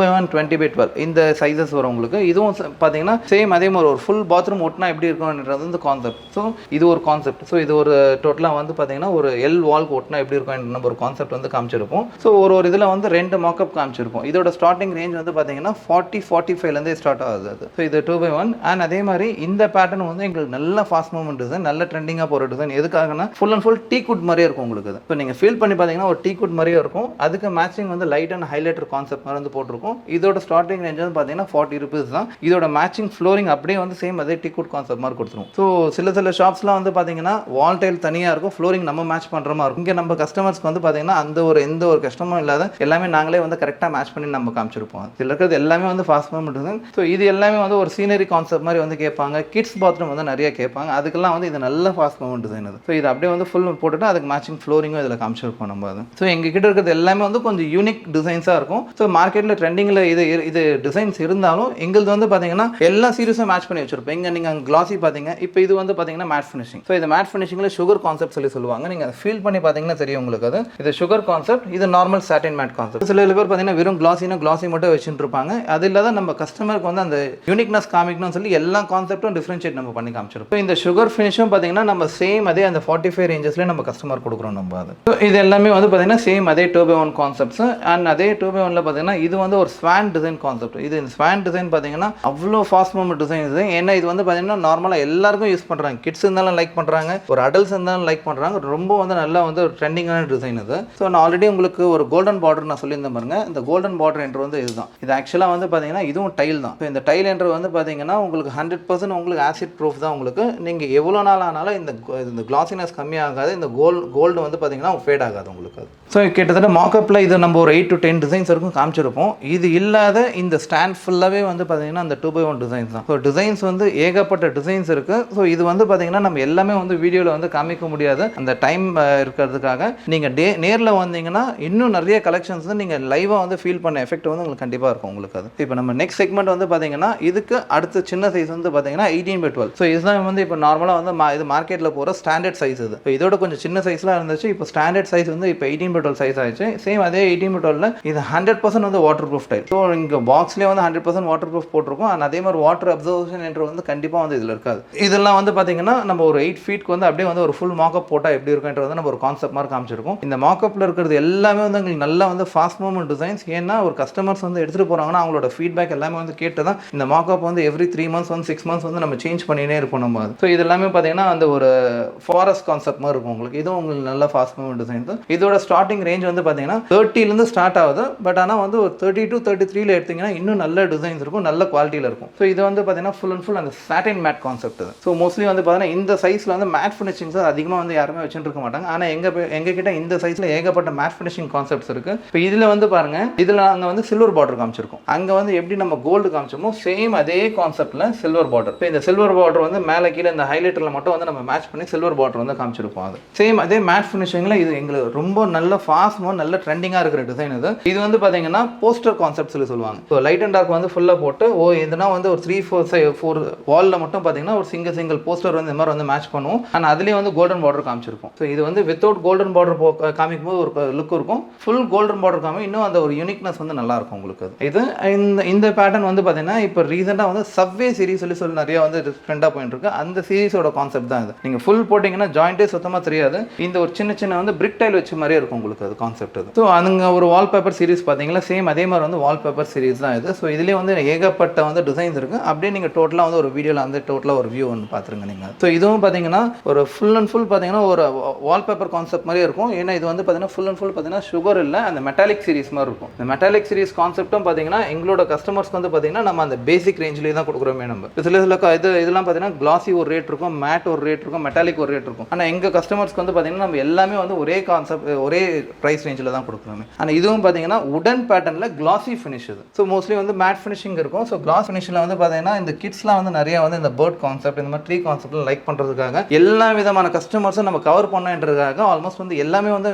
20x12 இந்த சைஸஸ் வரும் உங்களுக்கு. இதுவும் பார்த்தீங்கன்னா சேம் அதே மாதிரி ஒரு ஃபுல் பாத்ரூம் ஒட்டினா எப்படி இருக்கும்ன்றது வந்து கான்செப்ட். ஸோ இது ஒரு கான்செப்ட். ஸோ இது ஒரு டோட்டலாக வந்து பார்த்தீங்கன்னா ஒரு எல் வால்க்கு ஒட்டினா எப்படி இருக்கும் நம்ம ஒரு கான்செப்ட் வந்து காமிச்சிருப்போம். ஸோ ஒரு இதில் வந்து 2 மார்க்அப் காமிச்சிருப்போம். இதோட ஸ்டார்டிங் ரேஞ்ச் வந்து பார்த்தீங்கன்னா 40-45லேருந்தே ஸ்டார்ட் ஆகுது அது. ஸோ இது 2x1 அண்ட் அதே மாதிரி இந்த பேட்டர்ன் வந்து எங்களுக்கு நல்ல ஃபாஸ்ட் மூவ்மெண்ட் டிசைன், நல்ல ட்ரெண்டிங்காக போகிற டிசைன். எதுக்காகனா full and full tea good மாதிரியே இருக்கும் உங்களுக்கு. இப்போ நீங்கள் ஃபீல் பண்ணி பார்த்தீங்கன்னா ஒரு டீ குட் மாதிரியே இருக்கும். அதுக்கு மேட்சிங் வந்து லைட் அண்ட் ஹைலைட்டர் கான்செப்ட் மாதிரி வந்து போட்டிருக்கும். இதோட ஸ்டார்டிங் ரேஞ்ச் வந்து பார்த்தீங்கன்னா 40 rupees தான். இதோட மேட்சிங் ஃப்ளோரிங் அப்படியே வந்து சேம் அதே டீ குட் கான்செப்ட் மாதிரி கொடுத்துரும். ஸோ சில ஷாப்ஸ்லாம் வந்து பார்த்தீங்கன்னா வால் டைல் தனியாக இருக்கும், ஃப்ளோரிங் நம்ம மேட்ச் பண்ணுற மாதிரி இருக்கும். இங்கே நம்ம கஸ்டமர்ஸ்க்கு கஸ்டமர்ஸ்க்கு வந்து பார்த்தீங்கன்னா அந்த ஒரு எந்த ஒரு கஷ்டமும் இல்லாத எல்லாமே நாங்களே வந்து கரெக்டாக மேட்ச் பண்ணி நம்ம காமிச்சிருப்போம். இதில் இருக்கிறது எல்லாமே வந்து ஃபாஸ்ட் மூவ்மெண்ட் டிசைன். ஸோ இது எல்லாமே வந்து ஒரு சீனரி கான்செப்ட் மாதிரி வந்து கேட்பாங்க. கிட்ஸ் பாத்ரூம் வந்து நிறைய கேட்பாங்க. அதுக்கெல்லாம் வந்து இது நல்ல ஃபாஸ்ட் மூவ்மெண்ட் டிசைன் அது. ஸோ இது அப்படியே வந்து ஃபுல் போட்டுட்டு அதுக்கு மேட்சிங் ஃப்ளோரிங்கும் இதில் காமிச்சிருப்போம் நம்ம அது. ஸோ எங்கள் கிட்ட இருக்கிறது எல்லாமே வந்து கொஞ்சம் யூனிக் டிசைன்ஸாக இருக்கும். ஸோ மார்க்கெட்டில் ட்ரெண்டிங்கில் இது டிசைன்ஸ் இருந்தாலும் எங்களுக்கு வந்து பார்த்தீங்கன்னா எல்லா சீரிஸும் மேட்ச் பண்ணி வச்சிருப்போம். இங்கே நீங்கள் கிளாசி பார்த்தீங்க, இப்போ இது வந்து பார்த்தீங்கன்னா மேட் ஃபினிஷிங். ஸோ இது மேட் ஃபினிஷிங்கில் சுகர் கான்செப்ட் சொல்லி சொல்லுவாங்க. நீங்கள் ஃபீல் பண்ணி பார்த்தீங்கன்னா தெரியும் உங்களுக்கு அது. இது சுகர் கான்செப்ட், இது நார்மல் சாட்டின் மேட் கான்செப்ட். சில பேர் பார்த்தீங்கன்னா வெறும் கிளாசி மட்டும் வச்சுட்டு இருப்பாங்க. அது இல்லாத நம்ம கஸ்டமருக்கு வந்து அந்த யூனிக்னஸ் காமிக்கணும்னு சொல்லி எல்லா கான்செப்டும் டிஃபரன்ஷியேட் நம்ம பண்ணி காமிச்சிருப்போம். இந்த சுகர் ஃபினிஷும் பார்த்தீங்கன்னா நம்ம சேம் அதே அந்த 45 ரேஞ்சஸ்லேயே நம்ம கஸ்டமர் கொடுக்குறோம் நம்ம அது. ஸோ இது எல்லாமே வந்து பார்த்தீங்கன்னா சேம் அதே 2x1 கான்செப்ட்ஸ். அண்ட் அதே 2x1ல பார்த்தீங்கன்னா இது வந்து ஒரு ஸ்வான் டிசைன் கான்செப்ட். இது இந்த ஸ்வான் டிசைன் பார்த்தீங்கன்னா அவ்வளோ ஃபாஸ்ட் மூவ்மெண்ட் டிசைன் இது. ஏன்னா இது வந்து பார்த்தீங்கன்னா நார்மலாக எல்லாருக்கும் யூஸ் பண்ணுறாங்க. கிட்ஸ் இருந்தாலும் லைக் பண்ணுறாங்க, ஒரு அடல்ட்ஸ் இருந்தாலும் லைக் பண்ணுறாங்க. ரொம்ப வந்து நல்லா வந்து ஒரு ட்ரெண்டிங்கான டிசைன் இது. ஸோ நான் ஆல்ரெடி உங்களுக்கு ஒரு கோல்டன் பார்டர் நான் சொல்லியிருந்தேன் பாருங்க. இந்த கோல்டன் பார்டர் என்று வந்து இதுதான். இது ஆக்சுவலாக வந்து பார்த்தீங்கன்னா இதுவும் டைல் தான். இந்த டைல் என்று வந்து பார்த்தீங்கன்னா உங்களுக்கு 100% உங்களுக்கு ஆசிட் ப்ரூஃப் தான். உங்களுக்கு நீங்கள் எவ்வளோ நாள் ஆனாலும் இந்த கிளாசினஸ் கம்மியாகாது. இந்த கோல்டு வந்து பார்த்தீங்கன்னா ஃபேட் ஆகாது உங்களுக்கு அது. ஸோ கிட்டத்தட்ட மாக்கப்பில் இது நம்ம ஒரு 8 to 10 டிசைன்ஸ் இருக்கும் காமிச்சிருப்போம். இது இல்லாத இந்த ஸ்டாண்ட் ஃபுல்லாகவே வந்து பார்த்தீங்கன்னா அந்த 2x1 டிசைன்ஸ் தான். ஸோ டிசைன்ஸ் வந்து ஏகப்பட்ட டிசைன்ஸ் இருக்குது. ஸோ இது வந்து பார்த்தீங்கன்னா நம்ம எல்லாமே வந்து வீடியோவில் வந்து காமிக்க முடியாது அந்த டைம் இருக்கிறதுக்காக. நீங்கள் நேரில் வந்தீங்கன்னா இன்னும் நிறைய கலெக்ஷன்ஸ் வந்து நீங்கள் லைவாக வந்து ஃபீல் பண்ண எஃபெக்ட் வந்து உங்களுக்கு கண்டிப்பாக இருக்கும் உங்களுக்கு அது. இப்போ நம்ம நெக்ஸ்ட் செக்மெண்ட் வந்து பார்த்தீங்கன்னா இதுக்கு அடுத்த சின்ன சைஸ் வந்து பார்த்தீங்கன்னா 18x12. ஸோ இதுதான் வந்து இப்போ நார்மலாக வந்து இது மார்க்கெட்டில் போகிற ஸ்டாண்டர்ட் சைஸ் இது. ஸோ இதோட கொஞ்சம் சின்ன சைஸ்லாம் இருந்துச்சு. இப்போ ஸ்டாண்டர்ட் சைஸ் வந்து இப்போ 18x12 சைஸ் ஆயிடுச்சு. சேம் அதே 18x12ல இது 100% வந்து வாட்டர் ப்ரூஃப் டைல். ஸோ இங்கே பாக்ஸ்லேயே வந்து 100% வாட்டர் ப்ரூஃப் போட்டிருக்கும். அண்ட் அதே மாதிரி வாட்டர் அப்சர்வேஷன் என்று வந்து கண்டிப்பாக வந்து இதில் இருக்காது. இதெல்லாம் வந்து பார்த்தீங்கன்னா நம்ம ஒரு 8 ஃபீட்க்கு வந்து அப்படியே வந்து ஒரு ஃபுல் மாக்கப் போட்டால் எப்படி இருக்குன்றது வந்து நம்ம ஒரு கான்செப்ட் மாதிரி காமிச்சிருக்கோம். இந்த மாக்கப்பில் இருக்கிறது எல்லாமே வந்து உங்களுக்கு நல்லா வந்து ஃபாஸ்ட் மூவ்மெண்ட் டிசைன்ஸ். ஏன்னா ஒரு கஸ்டமர்ஸ் வந்து எடுத்துகிட்டு போகிறாங்கன்னா அவங்களோட ஃபீட்பேக் எல்லாமே வந்து கேட்டு தான் இந்த மாக்கப் வந்து எவ்ரி 3 months வந்து 6 months வந்து நம்ம சேஞ்ச் பண்ணினே இருப்போம் நம்ம. ஸோ இது எல்லாமே பார்த்தீங்கன்னா அந்த ஒரு ஃபாரஸ்ட் கான்செப்ட் மாதிரி இருக்கும் உங்களுக்கு. இதுவும் உங்களுக்கு நல்ல ஃபாஸ்ட் மூவ்மெண்ட் டிசைன்ஸ். இதோட ஸ்டார்டிங் ரேஞ்ச் வந்து பார்த்தீங்கன்னா 30லேருந்து ஸ்டார்ட் ஆகுது. பட் ஆனால் வந்து ஒரு 30 to 33ல எடுத்தீங்கன்னா இன்னும் நல்ல டிசைன்ஸ் இருக்கும், நல்ல குவாலிட்டியில் இருக்கும். ஸோ இது வந்து பார்த்தீங்கன்னா ஃபுல் அண்ட் ஃபுல் அந்த சாட்டின் மேட் கான்செப்ட். ஸோ மோஸ்ட்லி வந்து பார்த்தீங்கன்னா இந்த சைஸில் வந்து மேட் ஃபினிஷிங்ஸ் அதிகமாக வந்து யாருமே வச்சுட்டு இருக்க மாட்டாங்க. ஆனால் எங்கள் கிட்ட இந்த சைஸில் ஏகப்பட்ட மேட் ஃபினிஷிங் கான்செப்ட்ஸ் இருக்குது. இப்போ இதில் வந்து பாருங்கள், இதில் நாங்கள் வந்து சில்வர் பார்டர் காமிச்சிருக்கோம். அங்கே வந்து எப்படி நம்ம கோல்டு காமிச்சோமோ சேம் அதே கான்செப்ட்டில் சில்வர் பார்டர். இப்போ இந்த சில்வர் பார்டர் வந்து மேலே கீழே இந்த ஹைலைட்டரில் மட்டும் வந்து நம்ம மேட்ச் பண்ணி சில்வர் பார்டர் வந்து காமிச்சிருப்போம். அது சேம் அதே மேட் ஃபினிஷிங்கில் இது எங்களுக்கு ரொம்ப நல்ல ஃபாஸ்ட் நல்ல ட்ரெண்டிங்காக இருக்கிற டிசைன் இது. இது வந்து பார்த்தீங்கன்னா போஸ்டர் கான்செப்ட் சொல்லி சொல்லுவாங்க. ஸோ லைட் அண்ட் டார்க் வந்து ஃபுல்லாக போட்டு இதுனா வந்து ஒரு 3-4 வாலில் மட்டும் பார்த்தீங்கன்னா ஒரு சிங்கிள் போஸ்டர் வந்து இந்த மாதிரி வந்து மேட்ச் பண்ணுவோம். ஆனால் அதுலேயே வந்து கோல்டன் பார்டர் காமிச்சிருக்கும். ஸோ இது வந்து வித்தவுட் கோல்டன் பார்டர் காமிக்கும் போது ஒரு லுக் இருக்கும். ஃபுல் கோல்டன் பார்டர் காமி இன்னும் அந்த ஒரு யூனிக்னஸ் வந்து நல்லா இருக்கும் உங்களுக்கு. இது இந்த பேட்டர்ன் வந்து பார்த்தீங்கன்னா இப்போ ரீசெண்டாக வந்து சப்வே சீரிஸ் சொல்லி நிறைய வந்து ட்ரெண்டாக போயிட்டு இருக்கு. அந்த சீரிஸோட கான்செப்ட் தான் இது. நீங்கள் ஃபுல் போட்டிங்கன்னா ஜாயிண்டே சுத்தமாக தெரியாது. இந்த ஒரு சின்ன வந்து பிரிக் டைல் வச்ச மாதிரியே இருக்கும் உங்களுக்கு அது கான்செப்ட் அது. ஸோ அங்கே ஒரு வால்பேப்பர் சீரிஸ் பார்த்தீங்கன்னா சேம் அதே மாதிரி வந்து வால்பேப்பர் சீரிஸ் தான் இது. ஸோ இதுலேயே வந்து ஏகப்பட்ட வந்து டிசைன்ஸ் இருக்குது. அப்படியே நீங்கள் டோட்டலாக வந்து ஒரு வீடியோவில் வந்து டோட்டலாக ஒரு வியூ வந்து பார்த்துருங்க நீங்கள். ஸோ இதுவும் பார்த்தீங்கன்னா ஒரு ஃபுல் அண்ட் ஃபுல் பார்த்தீங்கன்னா ஒரு வால்பேப்பர் கான்செப்ட் மாதிரியே இருக்கும். ஏன்னா இது வந்து பார்த்தீங்கன்னா ஃபுல் அண்ட் ஃபுல் பார்த்தீங்கன்னா சுகர் இல்லை, அந்த மெட்டாலிக் சீரிஸ் மாதிரி இருக்கும். இந்த மெட்டாலிக் சீரிஸ் கான்செப்ட்டும் பார்த்தீங்கன்னா எங்களோட கஸ்டமர்ஸ்க்கு வந்து பார்த்தீங்கன்னா நம்ம அந்த பேசிக் ரேஞ்சிலே தான் கொடுக்குறோமே நம்ம. சில இதெல்லாம் பார்த்தீங்கன்னா கிளாசி ஒரு ரேட் இருக்கும், மேட் ஒரு ரேட் இருக்கும், மெட்டாலிக் ஒரு ரேட் இருக்கும். ஆனால் எங்கள் கஸ்டமர்ஸ்க்கு வந்து பார்த்தீங்கன்னா நம்ம எல்லாமே வந்து ஒரே கான்செப்ட் ஒரே ப்ரைஸ் ரேஞ்சில் தான் கொடுக்குறோமே. ஆனால் இதுவும் பார்த்தீங்கன்னா உடன் பேட்டர்னில் கிளாசி ஃபினிஷ் இது. ஸோ மோஸ்ட்லி வந்து மேட் ஃபினிஷிங் இருக்கும். ஸோ கிளாஸ் ஃபினிஷில் வந்து பார்த்தீங்கன்னா இந்த கிட்ஸ்லாம் வந்து நிறைய வந்து இந்த பேர்ட் கான்செப்ட் இந்த மாதிரி ட்ரீ கான்செப்ட்லாம் லைக் பண்ணுறதுக்காக எல்லா விதமான கஸ்டமர்ஸும் நம்ம கவர் பண்ணன்றதுக்காக ஆல்மோஸ்ட் வந்து எல்லாமே வந்து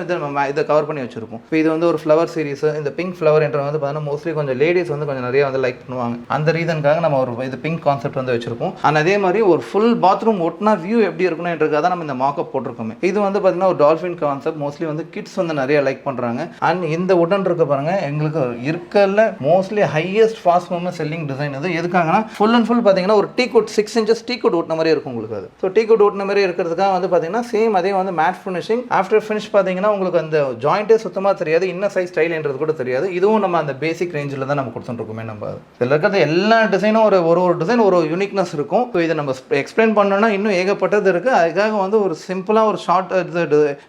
இதை கவர் பண்ணி வச்சிருப்போம். இப்போ இது வந்து ஒரு ஃப்ளவர் சீரிஸ். இந்த பிங்க் ஃப்ளவர் என்ற வந்து பார்த்தீங்கன்னா மோஸ்ட்லி கொஞ்சம் லேடிஸ் வந்து கொஞ்சம் நிறைய வந்து லைக் பண்ணுவாங்க. அந்த ரீசனுக்காக நம்ம ஒரு இது பிங்க் கான்செப்ட் வந்து வச்சிருப்போம். அண்ட் அதே மாதிரி ஒரு ஃபுல் பாத்ரூம் ஒட்டினா வியூ எப்படி இருக்கணும்ன்றதுக்காக தான் நம்ம இந்த மாக்கப் போட்டிருக்கோமே. இது வந்து பார்த்தீங்கன்னா ஒரு டால்ஃபின் கான்செப்ட். மோஸ்ட்லி வந்து கிட்ஸ் வந்து நிறைய லைக் பண்ணுறாங்க. அண்ட் இந்த உடன் இருக்க பாருங்க, எங்களுக்கு இருக்கல mostly highest fast movement selling design இது. எதுக்காகனா ஃபுல் அண்ட் ஃபுல் பார்த்தீங்கன்னா ஒரு டீ கோட் 6 inches டீ கோட் ஓட்டின மாதிரி இருக்கும் உங்களுக்கு அது. ஸோ டீ கோட் ஓட்டின மாதிரி இருக்கிறதுக்காக வந்து பார்த்தீங்கன்னா சேம் அதே வந்து மேட் ஃபினிஷிங். ஆஃப்டர் ஃபினிஷ் பார்த்தீங்கன்னா உங்களுக்கு அந்த ஜாயிண்டே சுத்தமாக தெரியாது, இன்னும் சைஸ் ஸ்டைல்ன்றது கூட தெரியாது. இதுவும் நம்ம அந்த பேசிக் ரேஞ்சில் தான் நம்ம கொடுத்துருக்கோமே நம்ம. இதில் இருக்கிறது எல்லா டிசைனும் ஒரு டிசைன் ஒரு யூனிக்னஸ் இருக்கும். ஸோ இதை நம்ம எக்ஸ்பிளைன் பண்ணோம்னா இன்னும் ஏகப்பட்டது இருக்குது. அதுக்காக வந்து ஒரு சிம்பிளாக ஒரு ஷார்ட்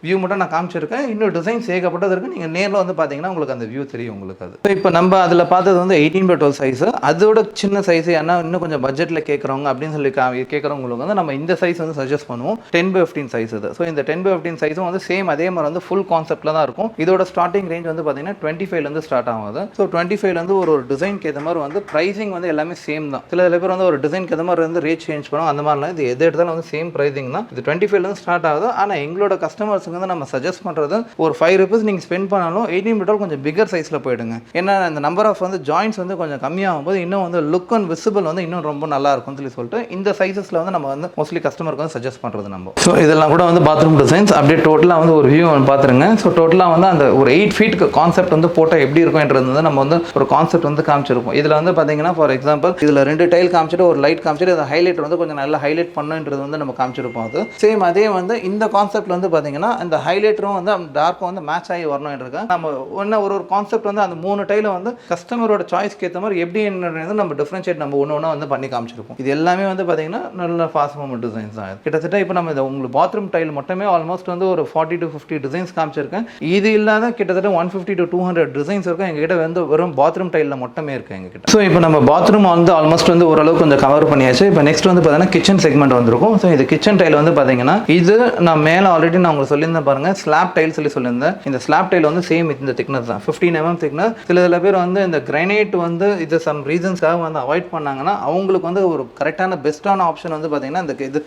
வியூ மட்டும் நான் காமிச்சிருக்கேன். இன்னும் டிசைன்ஸ் ஏகப்பட்டது இருக்குது. நீங்கள் நேரில் வந்து பார்த்தீங்கன்னா உங்களுக்கு அந்த வியூ தெரியும் உங்களுக்கு அது. ஸோ இப்போ நம்ம அதில் பார்த்தது வந்து 18x12 சைஸு. அதோட சின்ன சைஸு ஏன்னா இன்னும் கொஞ்சம் பட்ஜெட்டில் கேட்குறவங்க அப்படின்னு சொல்லி கேட்குறவங்களுக்கு வந்து நம்ம இந்த சைஸ் வந்து சஜஸ்ட் பண்ணுவோம். 10x15 சைஸ் இது. ஸோ இந்த 10x15 சைஸும் வந்து சேம் அதே மாதிரி மாதிரி வந்து ஃபுல் கான்செப்ட்டில் தான் இருக்கும். இதோட ஸ்டார்டிங் ரேஞ்ச் வந்து பார்த்தீங்கன்னா 25 ஸ்டார்ட் ஆகுது. ஸோ 25 ஒரு டிசைனுக்கு ஏற்ற மாதிரி வந்து ப்ரைஸிங் வந்து எல்லாமே சேம் தான். சில பேர் வந்து ஒரு டிசைனுக்கு ஏற்ற மாதிரி வந்து ரேட் சேஞ்ச் பண்ணுவோம், அந்த மாதிரிலாம் இது எது எடுத்தாலும் வந்து சேம் ப்ரைஸிங் தான். இது 25 ஸ்டார்ட் ஆகுது. ஆனால் எங்களோட கஸ்டமர்ஸுக்கு வந்து நம்ம சஜஸ்ட் பண்ணுறது ஒரு ₹5 நீங்கள் ஸ்பெண்ட் பண்ணாலும் 18 மீட்டர் கொஞ்சம் பிகர் சைஸில் போயிடுங்க. ஏன்னா இந்த நம்பர் ஆஃப் வந்து ஜாயின்ட்ஸ் வந்து கொஞ்சம் கம்மியாகும் போது இன்னும் வந்து லுக் அண்ட் விசிபிள் வந்து இன்னும் ரொம்ப நல்லா இருக்கும்னு சொல்லிட்டு இந்த சைஸஸில் வந்து நம்ம வந்து மோஸ்ட்லி கஸ்டமருக்கு வந்து சஜஸ்ட் பண்ணுறது நம்ம. ஸோ இதெல்லாம் கூட வந்து பாத்ரூம் டிசைன்ஸ் அப்படியே டோட்டலாக வந்து ஒரு வியூ பார்த்துருங்க. ஸோ டோட்டலாக வந்து அந்த ஒரு 8 ஃபீட்டுக்கு கான்செப்ட் வந்து போட்டால் எப்படி இருக்கும்ன்றது நம்ம வந்து ஒரு கான்செப்ட் வந்து காமிச்சிருப்போம். இதில் வந்து பார்த்தீங்கன்னா ஃபார் எக்ஸாம்பிள் இதில் 2 டைல் காமிச்சிட்டு ஒரு லைட் காமிச்சிட்டு அந்த ஹைலைட் வந்து கொஞ்சம் நல்லா ஹைலைட் பண்ணுன்றது வந்து நம்ம காமிச்சிருப்போம். அது சேம் அதே வந்து இந்த கான்செப்ட் வந்து பார்த்தீங்கன்னா இந்த ஹைலைட்டரும் வந்து டார்க்கும் வந்து மேட்ச் ஆகி வரணும் இருக்கு. நம்ம ஒன்று ஒரு கான்செப்ட் வந்து அந்த 3 டைல வந்து கஸ்டமரோட சாய்ஸ்க்கு ஏற்ற மாதிரி எப்படி என்னன்றது நம்ம டிஃபரன்ஷியேட் நம்ம ஒன்று வந்து பண்ணி காமிச்சிருப்போம். இது எல்லாமே வந்து பார்த்தீங்கன்னா நல்ல ஃபாஸ்ட் மூவ்மெண்ட் டிசைன்ஸ் தான். கிட்டத்தட்ட இப்போ நம்ம உங்களுக்கு பாத்ரூம் டைல் மட்டுமே ஆல்மோஸ்ட் வந்து ஒரு 40 to 50 டிசைன்ஸ் காமிச்சிருக்கேன். இது இல்லாத கிட்டத்தட்ட 150 to 200 டிசைன்ஸ் இருக்கும் எங்ககிட்ட வந்து வெறும் பாத்ரூம் டைலில் மட்டுமே இருக்குது எங்ககிட்ட. ஸோ இப்போ நம்ம பாத்ரூம் வந்து ஆல்மோஸ்ட் வந்து ஓரளவுக்கு கொஞ்சம் கவர் பண்ணியாச்சு. இப்போ நெக்ஸ்ட் வந்து பார்த்தீங்கன்னா கிச்சன் செக்மெண்ட் வந்திருக்கும். ஸோ இது கிச்சன் டைல் வந்து பார்த்தீங்கன்னா இது நான் மேலே ஆல்ரெடி நான் உங்களுக்கு சொல்லியிருந்தேன் பாருங்க, ஸ்லாப் டைல் சொல்லியிருந்தேன். இந்த ஸ்லாப் டைல் வந்து சேம் இந்த திக்னஸ் தான், 15 mm திக்னஸ். சில பேர் வந்து இந்த கிரைனைட் வந்து இது சம் ரீசன்ஸ்க்காக வந்து அவாய்ட் பண்ணாங்கன்னா அவங்களுக்கு வந்து ஒரு கரெக்டான பெஸ்ட்டான ஆப்ஷன் வந்து பார்த்தீங்கன்னா இந்த இது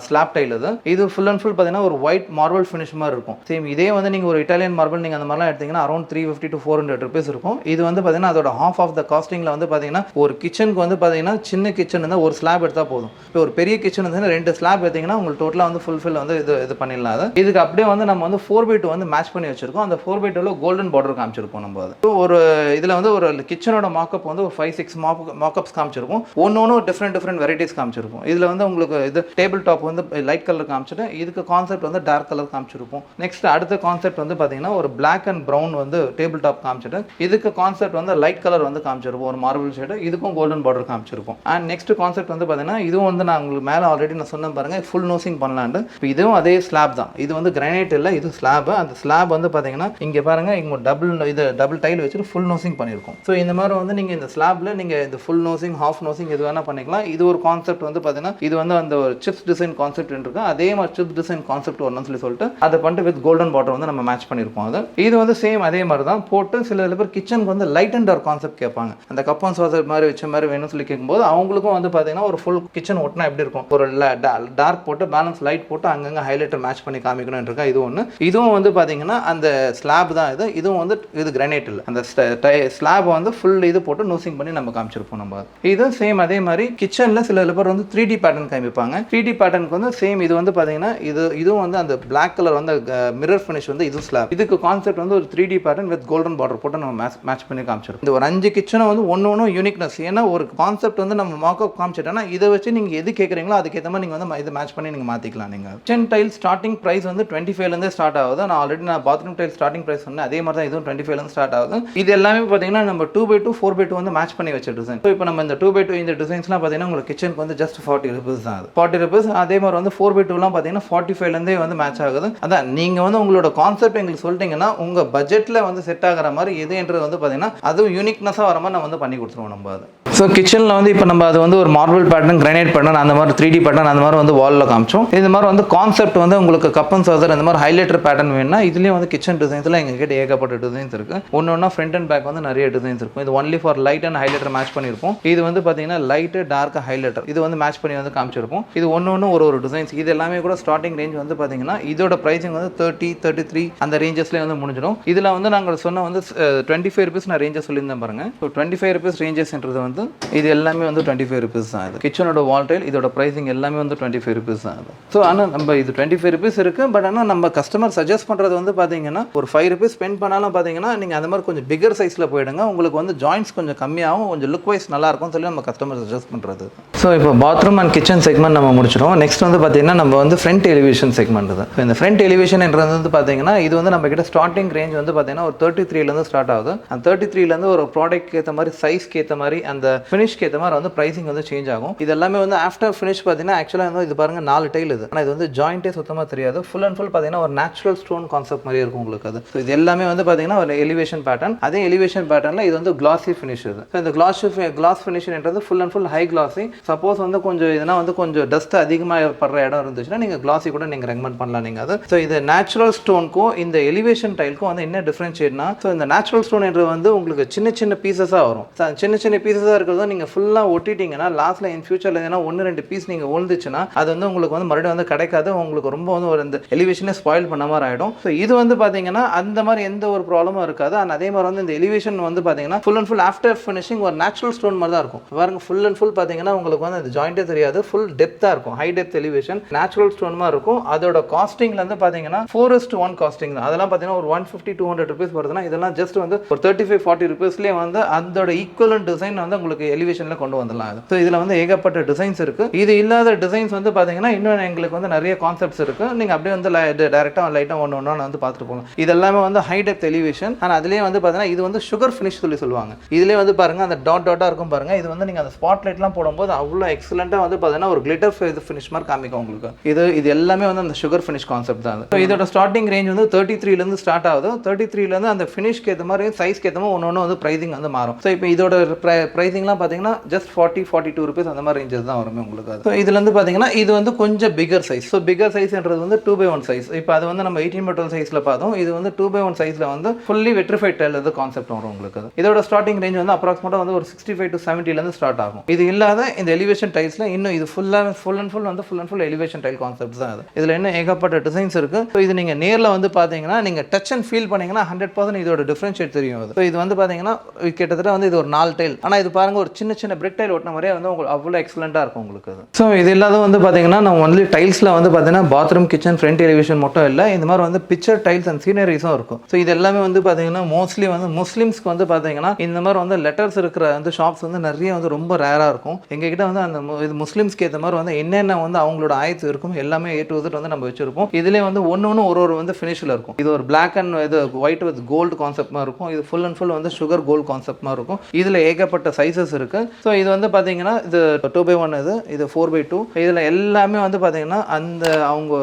ஸ்லாப் டைல். இது ஃபுல் அண்ட் ஃபுல் பார்த்தீங்கன்னா ஒரு ஒயிட் மார்பிள் ஃபினிஷ் மாதிரி இருக்கும். சேம் இதே வந்து நீங்கள் ஒரு இட்டாலியன் மார்பிள் நீங்கள் அந்த மாதிரிலாம் எடுத்தீங்கன்னா அரௌண்ட் 350 to 400 rupees இருக்கும். இது வந்து பார்த்தீங்கன்னா அதோட half ஆஃப் த காஸ்டிங்கில் வந்து பார்த்தீங்கன்னா ஒரு கிச்சனுக்கு வந்து பார்த்தீங்கன்னா சின்ன கிச்சன் இருந்தால் ஒரு ஸ்லாப் எடுத்தால் போதும். இப்போ ஒரு பெரிய கிச்சன் வந்து 2 ஸ்லாப் எடுத்தீங்கன்னா உங்களுக்கு டோட்டலாக வந்து ஃபுல்ஃபில் வந்து இது பண்ணிடலாம். இதுக்கு அப்படியே வந்து நம்ம வந்து 4x2 வந்து மேட்ச் பண்ணி வச்சிருக்கோம். அந்த 4x2 கோல்டன் பார்டர் காமிச்சிருப்போம் நம்ம. அது ஒரு இதில் வந்து ஒரு கிச்சனோட மார்க்அப் வந்து ஒரு 5-6 மார்க்அப்ஸ் காமிச்சிருக்கும். ஒன்று டிஃப்ரெண்ட் வெரைட்டிஸ் காமிச்சிருப்போம். இதில் வந்து உங்களுக்கு இது டேபிள் டாப் வந்து லைட் கலர் காமிச்சிட்டு இதுக்கு கான்செப்ட் வந்து டார்க் கலர் காமிச்சிருப்போம். நெக்ஸ்ட் அடுத்த கான்செப்ட் வந்து பார்த்தீங்கன்னா ஒரு பிளாக் அண்ட் ப்ரௌன் வந்து டேபிள் டாப் காமிச்சிட்டு இதுக்கு கான்செப்ட் வந்து லைட் கலர் வந்து காமிச்சிருப்போம், ஒரு மார்பிள் ஷேடு. இதுக்கும் கோல்டன் பார்டர் காமிச்சிருப்போம். அண்ட் நெக்ஸ்ட் கான்செப்ட் வந்து பார்த்தீங்கன்னா இதுவும் வந்து நான் உங்களுக்கு மேலே ஆல்ரெடி நான் சொன்னேன் பாருங்க, ஃபுல் நோசிங் பண்ணலான்னு. இப்போ இதுவும் அதே ஸ்லாப் தான். இது வந்து கிரானைட் இல்லை, இது ஸ்லாப். அந்த ஸ்லாப் வந்து பார்த்தீங்கன்னா இங்கே பாருங்க, இங்கே டபுள் டைல் வச்சுட்டு ஃபுல் நோசிங் பண்ணியிருக்கோம். ஸோ இந்த மாதிரி வந்து நீங்கள் இந்த ஸ்லாப்ல நீங்கள் இந்த ஃபுல் நோசிங் ஹாஃப் நோசிங் எது வேணால் பண்ணிக்கலாம். இது ஒரு கான்செப்ட் வந்து பார்த்தீங்கன்னா இது வந்து அந்த ஒரு சிப்ஸ் டிசைன் கான்செப்ட் இருக்கு. அதே மாதிரி சிப்ஸ் டிசைன் கான்செப்ட் வரணும்னு சொல்லிட்டு அதை பண்ணிட்டு வித் கோல்டன் பார்டர் வந்து நம்ம மேட்ச் பண்ணியிருப்போம். அது இது வந்து சேம் அதே மாதிரி தான் போட்டு சில பேர் கிச்சனுக்கு வந்து லைட் அண்ட் டார்க் கான்செப்ட் கேட்பாங்க. அந்த கப் அண்ட் சாசர் மாதிரி வச்ச மாதிரி வேணும்னு சொல்லி கேட்கும்போது அவங்களுக்கும் வந்து பார்த்தீங்கன்னா ஒரு ஃபுல் கிச்சன் ஒட்டினா எப்படி இருக்கும், ஒரு டார்க் போட்டு பேலன்ஸ் லைட் போட்டு அங்கங்கே ஹைலைட்டர் மேட்ச் பண்ணி காமிக்கணும் இருக்கா. இது ஒன்று. இதுவும் வந்து பார்த்தீங்கன்னா அந்த ஸ்லாப் தான். இதுவும் வந்து இது கிரானைட் இல்லை, அந்த ஸ்லாப் வந்து ஃபுல் இது போட்டு நோசிங் பண்ணி நம்ம காமிச்சிருப்போம் நம்ம. இது சேம் அதே மாதிரி கிச்சனில் சில பேர் வந்து 3D பேட்டர்ன் காமிப்பாங்க. 3D பேட்டர்னுக்கு வந்து சேம் இது வந்து பார்த்தீங்கன்னா இதுவும் வந்து அந்த பிளாக் கலர் வந்து மிரர் ஃபினிஷ் வந்து இது ஸ்லாப். இதுக்கு கான்செப்ட் வந்து ஒரு 3D pattern with golden border போட்டு நம்ம மேட்ச் பண்ணி காமிச்சிருக்கோம். இந்த ஒரு 5 கிச்சனை வந்து ஒன்று யூனிக்னஸ். ஏன்னா ஒரு கான்செப்ட் வந்து நம்ம மார்க்அப் காமிச்சிட்டோம்னா இதை வச்சு நீங்கள் எது கேட்குறீங்களோ அதுக்கேற்ற மாதிரி நீங்கள் வந்து இதை மேட்ச் பண்ணி நீங்கள் மாற்றிக்கலாம். நீங்கள் கிச்சன் டைல் ஸ்டார்டிங் ப்ரைஸ் வந்து 25 ஸ்டார்ட் ஆகுது. நான் already bathroom tile starting price சொன்னேன், அதே மாதிரி தான் இதுவும் 25 ஸ்டார்ட் ஆகுது. இது எல்லாமே பார்த்தீங்கன்னா நம்ம 2x2 4x2 வந்து மேட்ச் பண்ணி வச்ச டிசைன். ஸோ இப்போ நம்ம இந்த 2x2 இந்த டிசைன்ஸ்லாம் பார்த்தீங்கன்னா உங்களுக்கு கிச்சனுக்கு வந்து ஜஸ்ட் 40 rupees தான். அது 40 rupees. அதே மாதிரி வந்து 4x2லாம் பார்த்தீங்கன்னா 45 வந்து மேட்ச் ஆகுது. அதான் நீங்கள் வந்து உங்களோட கான்செப்ட் எங்களுக்கு சொல்லிட்டீங்கன்னா உங்கள் பட்ஜெட்டில் வந்து செட் ஆகிற மாதிரி எதுன்றது வந்து பார்த்தீங்கன்னா அதுவும் யூனிக்னஸாக வர மாதிரி நம்ம வந்து பண்ணி கொடுத்துருவோம் நம்ம. அது ஸோ கிச்சனில் வந்து இப்போ நம்ம அது வந்து ஒரு மார்பிள் பேட்டர்ன், கிரானைட் பேட்டர்ன், அந்த மாதிரி 3D பேட்டர்ன் அந்த மாதிரி வந்து வாலில் காமிச்சோம். இந்த மாதிரி வந்து கான்செப்ட் வந்து உங்களுக்கு கப் அண்ட் சாசர் இந்த மாதிரி ஹைலைட்டர் பேட்டர்ன் வேணும்னா இதுலேயும் வந்து கிச்சன் டிசைன்ஸில் எங்ககிட்ட ஏகப்பட்ட டிசைன்ஸ் இருக்குது. ஒன்று ஃப்ரண்ட் அண்ட் பேக் வந்து நிறைய டிசைன்ஸ் இருக்கும். இது only for light and highlighter match பண்ணியிருப்போம். இது வந்து பார்த்தீங்கன்னா லைட்டு டார்க் ஹைலைட்டர் இது வந்து மேட்ச் பண்ணி வந்து காமிச்சிருப்போம். இது ஒன்று ஒரு டிசைன்ஸ். இது எல்லாமே கூட ஸ்டார்டிங் ரேஞ்ச் வந்து பார்த்தீங்கன்னா இதோட ப்ரைஸிங் வந்து 30, 33 அந்த ரேஞ்சஸ்லேயே வந்து முடிஞ்சிடும். இதில் வந்து நாங்கள் சொன்ன வந்து 25 rupees நான் ரேஞ்சஸ் சொல்லியிருந்தேன் பாருங்க. ஸோ 25 rupees ரேஞ்சஸ்ன்றது வந்து இது எல்லாமே வந்து 25 rupees தான். இது கிச்சனோட வால் டைல் இதோட ப்ரைஸிங் எல்லாமே வந்து 25 rupees தான். அது ஸோ ஆனால் நம்ம இது 25 rupees இருக்குது. பட் ஆனால் நம்ம கஸ்டமர் சஜஸ்ட் பண்ணுறது வந்து பார்த்தீங்கன்னா ஒரு 5 rupees ஸ்பெண்ட் பண்ணாலும் பார்த்தீங்கன்னா நீங்கள் அந்த மாதிரி கொஞ்சம் பிகர் சைஸில் போயிடுங்க. உங்களுக்கு வந்து ஜாயின்ட்ஸ் கொஞ்சம் கம்மியாகும், கொஞ்சம் லுக் வைஸ் நல்லா இருக்கும் சொல்லி நம்ம கஸ்டமர் சஜஸ்ட் பண்ணுறது. ஸோ இப்போ பாத்ரூம் அண்ட் கிச்சன் செக்மெண்ட் நம்ம முடிச்சிடும். நெக்ஸ்ட் வந்து பார்த்தீங்கன்னா நம்ம வந்து ஃப்ரண்ட் எலிவேஷன் செக்மெண்ட் தான். இப்போ இந்த ஃப்ரண்ட் எலிவேஷன்ன்றது வந்து பார்த்தீங்கன்னா இது வந்து நம்ம கிட்ட ஸ்டார்டிங் ரேஞ்ச் வந்து பார்த்தீங்கன்னா ஒரு 33 ஸ்டார்ட் ஆகுது. அந்த 33 ஒரு ப்ராடக்ட் ஏற்ற மாதிரி சைஸ்க்கு ஏற்ற மாதிரி அந்த ஃபினிஷ்க்கு ஏற்ற மாதிரி வந்து ப்ரைசிங் வந்து சேஞ்ச் ஆகும். இது எல்லாமே வந்து ஆஃப்டர் ஃபினிஷ் பார்த்தீங்கன்னா ஆக்சுவலாக வந்து இது பாருங்க 4 டைல் இது, ஆனால் இது வந்து ஜாயிண்டே சுத்தமாக தெரியாது. ஃபுல் அண்ட் ஃபுல் பார்த்தீங்கன்னா ஒரு நேச்சுரல் ஸ்டோன் கான்செப்ட் மாதிரி இருக்கும் உங்களுக்கு அது. ஸோ இது எல்லாமே வந்து பார்த்தீங்கன்னா ஒரு எலிவேஷன் பேட்டர்ன். அதே எலிவேஷன் பேட்டர்னில் இது வந்து கிளாஸி ஃபினிஷ் இது. ஸோ இந்த கிளாஸ் ஃபினிஷ்ன்றது full and full high glassy. Suppose வந்து கொஞ்சம் இதனா வந்து கொஞ்சம் டஸ்ட் அதிகமாக படுற இடம் இருந்துச்சுன்னா நீங்கள் கிளாஸி கூட நீங்கள் ரெக்கமெண்ட் பண்ணலாம் நீங்கள் அது. ஸோ இது நேச்சுரல் ஸ்டோனுக்கும் இந்த எலிவேஷன் டைலுக்கும் வந்து என்ன டிஃபரன்ஷியேட்னா, ஸோ இந்த நேச்சுரல் ஸ்டோன் என்றது வந்து உங்களுக்கு சின்ன சின்ன பீசஸாக வரும். சின்ன சின்ன பீசஸாக இருக்கிறத நீங்கள் ஃபுல்லாக ஒட்டிட்டீங்கன்னா லாஸ்ட்டில் இன் ஃபியூச்சரில் எதனா 1-2 பீஸ் நீங்கள் விழுந்துச்சுன்னா அது வந்து உங்களுக்கு வந்து மறுபடியும் வந்து கிடைக்காது, உங்களுக்கு ரொம்ப வந்து ஒரு இந்த எலிவேஷனே ஸ்பாயில் பண்ண மாதிரி ஆகிடும். ஸோ இது வந்து பார்த்தீங்கன்னா அந்த மாதிரி எந்த ஒரு ப்ராப்ளமும் இருக்காது. அண்ட் அதே மாதிரி வந்து இந்த எலிவேஷன் வந்து பார்த்தீங்கன்னா full and full after finishing ஒரு நேச்சுரல் ஸ்டோன் மாதிரி தான் இருக்கும். பாருங்க ஃபுல் அண்ட் ஃபுல் பார்த்தீங்கன்னா உங்களுக்கு வந்து அந்த ஜாயிண்டே தெரியாது, ஃபுல் டெப்த்தாக இருக்கும். High depth elevation natural stone மாதிரி இருக்கும். அதோட காஸ்டிங்ல இருந்து பார்த்தீங்கன்னா 4:1 காஸ்டிங் தான். அதெல்லாம் பார்த்தீங்கன்னா ஒரு 150-200 ருபீஸ் வருதுன்னா இதெல்லாம் ஜஸ்ட் வந்து ஒரு 35-40 ருபீஸ்லேயே வந்து அதோட ஈக்குவலன்ட் டிசைன் வந்து உங்களுக்கு எலிவேஷனில் கொண்டு வந்துடலாம். ஸோ இதில் வந்து ஏகப்பட்ட டிசைன்ஸ் இருக்குது. இது இல்லாத டிசைன்ஸ் வந்து பார்த்தீங்கன்னா இன்னும் எங்களுக்கு வந்து நிறைய கான்செப்ட்ஸ் இருக்குது. நீங்கள் அப்படியே வந்து டேரெக்டாக லைட்டாக ஒன்று வந்து பார்த்துட்டு போகலாம். இது எல்லாமே வந்து ஹை டெப்த் எலிவேஷன். ஆனால் அதுலேயே வந்து பார்த்தீங்கன்னா இது வந்து சுகர் ஃபினிஷ் சொல்லுவாங்க. இதுலேயே வந்து பாருங்கள் அந்த டாட்டாக இருக்கும் பாருங்கள். இது வந்து நீங்கள் அந்த ஸ்பாட் லைட்லாம் போடும்போது அவ்வளோ எக்ஸலண்ட்டாக வந்து பார்த்தீங்கன்னா ஒரு கிளிட்டர் ஃபினிஷ் மாதிரி காமிக்கும் உங்களுக்கு. இது எல்லாமே வந்து அந்த சுகர் ஃபினிஷ் கான்செப்ட் தான். ஸோ இதோட ஸ்டார்டிங் ரேஞ்ச் வந்து 33லேருந்து ஸ்டார்ட் ஆகுது. 33லேருந்து அந்த ஃபினிஷ்க்கு ஏற்ற மாதிரி சைஸ்க்கு ஏற்ற மாதிரி ஒன்று வந்து ப்ரைசிங் வந்து மாறும். ஸோ இப்போ இதோட ப்ரைசிங்லாம் பார்த்தீங்கன்னா ஜஸ்ட் 40-42 ருபீஸ் அந்த மாதிரி ரேஞ்சஸ் தான் வருமே உங்களுக்கு. ஸோ இதுலேருந்து பார்த்தீங்கன்னா இது வந்து கொஞ்சம் பிகர் சைஸ். ஸோ பிகர் சைஸ்ன்றது வந்து 2x1 சைஸ். இப்போ அது வந்து நம்ம 18x12 சைஸில் பார்த்தோம். இது வந்து 2x1 சைஸில் வந்து ஃபுல்லி வெட்ரிஃபைட் டைல் கான்செப்ட் வரும் உங்களுக்கு. இதோட ஸ்டார்டிங் ரேஞ்ச் வந்து அப்ராக்சிமேட்டாக வந்து ஒரு 65-70லேருந்து ஸ்டார்ட் ஆகும். இது இல்லாத இந்த எலிவேஷன் டைல்ஸில் இன்னும் இது full and full elevation tail concept தான் அது. இதில் இன்னும் ஏகப்பட்ட டிசைன்ஸ் இருக்குது. ஸோ இது நீங்கள் நேரில் வந்து பார்த்தீங்கன்னா நீங்கள் டச் அண்ட் ஃபீல் பண்ணீங்கன்னா 100% இதோட டிஃபரன்ஷியேட் தெரியும் அது. ஸோ இது வந்து பார்த்தீங்கன்னா கிட்டத்தட்ட வந்து இது ஒரு 4 டைல். ஆனால் இது பாருங்கள் ஒரு சின்ன பிரிக் டைல் ஒட்டின மாதிரியே வந்து உங்களுக்கு அவ்வளோ எக்ஸலண்ட்டாக இருக்கும் உங்களுக்கு அது. ஸோ இது இல்லாத வந்து பார்த்தீங்கன்னா நம்ம ஒன்லி டைல்ஸில் வந்து பார்த்தீங்கன்னா பாத்ரூம் கிச்சன் ஃப்ரண்ட் எலிவேஷன் மட்டும் இல்லை, இந்த மாதிரி வந்து பிக்சர் டைல்ஸ் அண்ட் சீனரிஸும் இருக்கும். ஸோ இது எல்லாமே வந்து பார்த்தீங்கன்னா மோஸ்ட்லி வந்து முஸ்லீம்ஸ்க்கு வந்து பார்த்தீங்கன்னா இந்த மாதிரி வந்து லெட்டர்ஸ் இருக்கிற வந்து ஷாப்ஸ் வந்து நிறைய வந்து ரொம்ப ரேராக இருக்கும். எங்ககிட்ட வந்து அந்த இது முஸ்லீம்ஸ்க்கு ஏற்ற மாதிரி வந்து என்னென்ன வந்து அவங்களோட ஆயத்து இருக்கும் எல்லாமே A to Z வந்து நம்ம வச்சிருப்போம். இதுலேயே வந்து ஒன்று ஒரு வந்து ஃபினிஷில் இருக்கும். இது ஒரு பிளாக் அண்ட் இது ஒயிட் வித் கோல்டு கான்செப்ட் மாதிரி இருக்கும். இது ஃபுல் அண்ட் ஃபுல் வந்து சுகர் கோல்டு கான்செப்ட் மாதிரி இருக்கும். இதில் ஏகப்பட்ட சைஸஸ் இருக்கு. ஸோ இது வந்து பார்த்தீங்கன்னா இது 2x1 இது 4x2. இதில் எல்லாமே வந்து பார்த்தீங்கன்னா அந்த அவங்க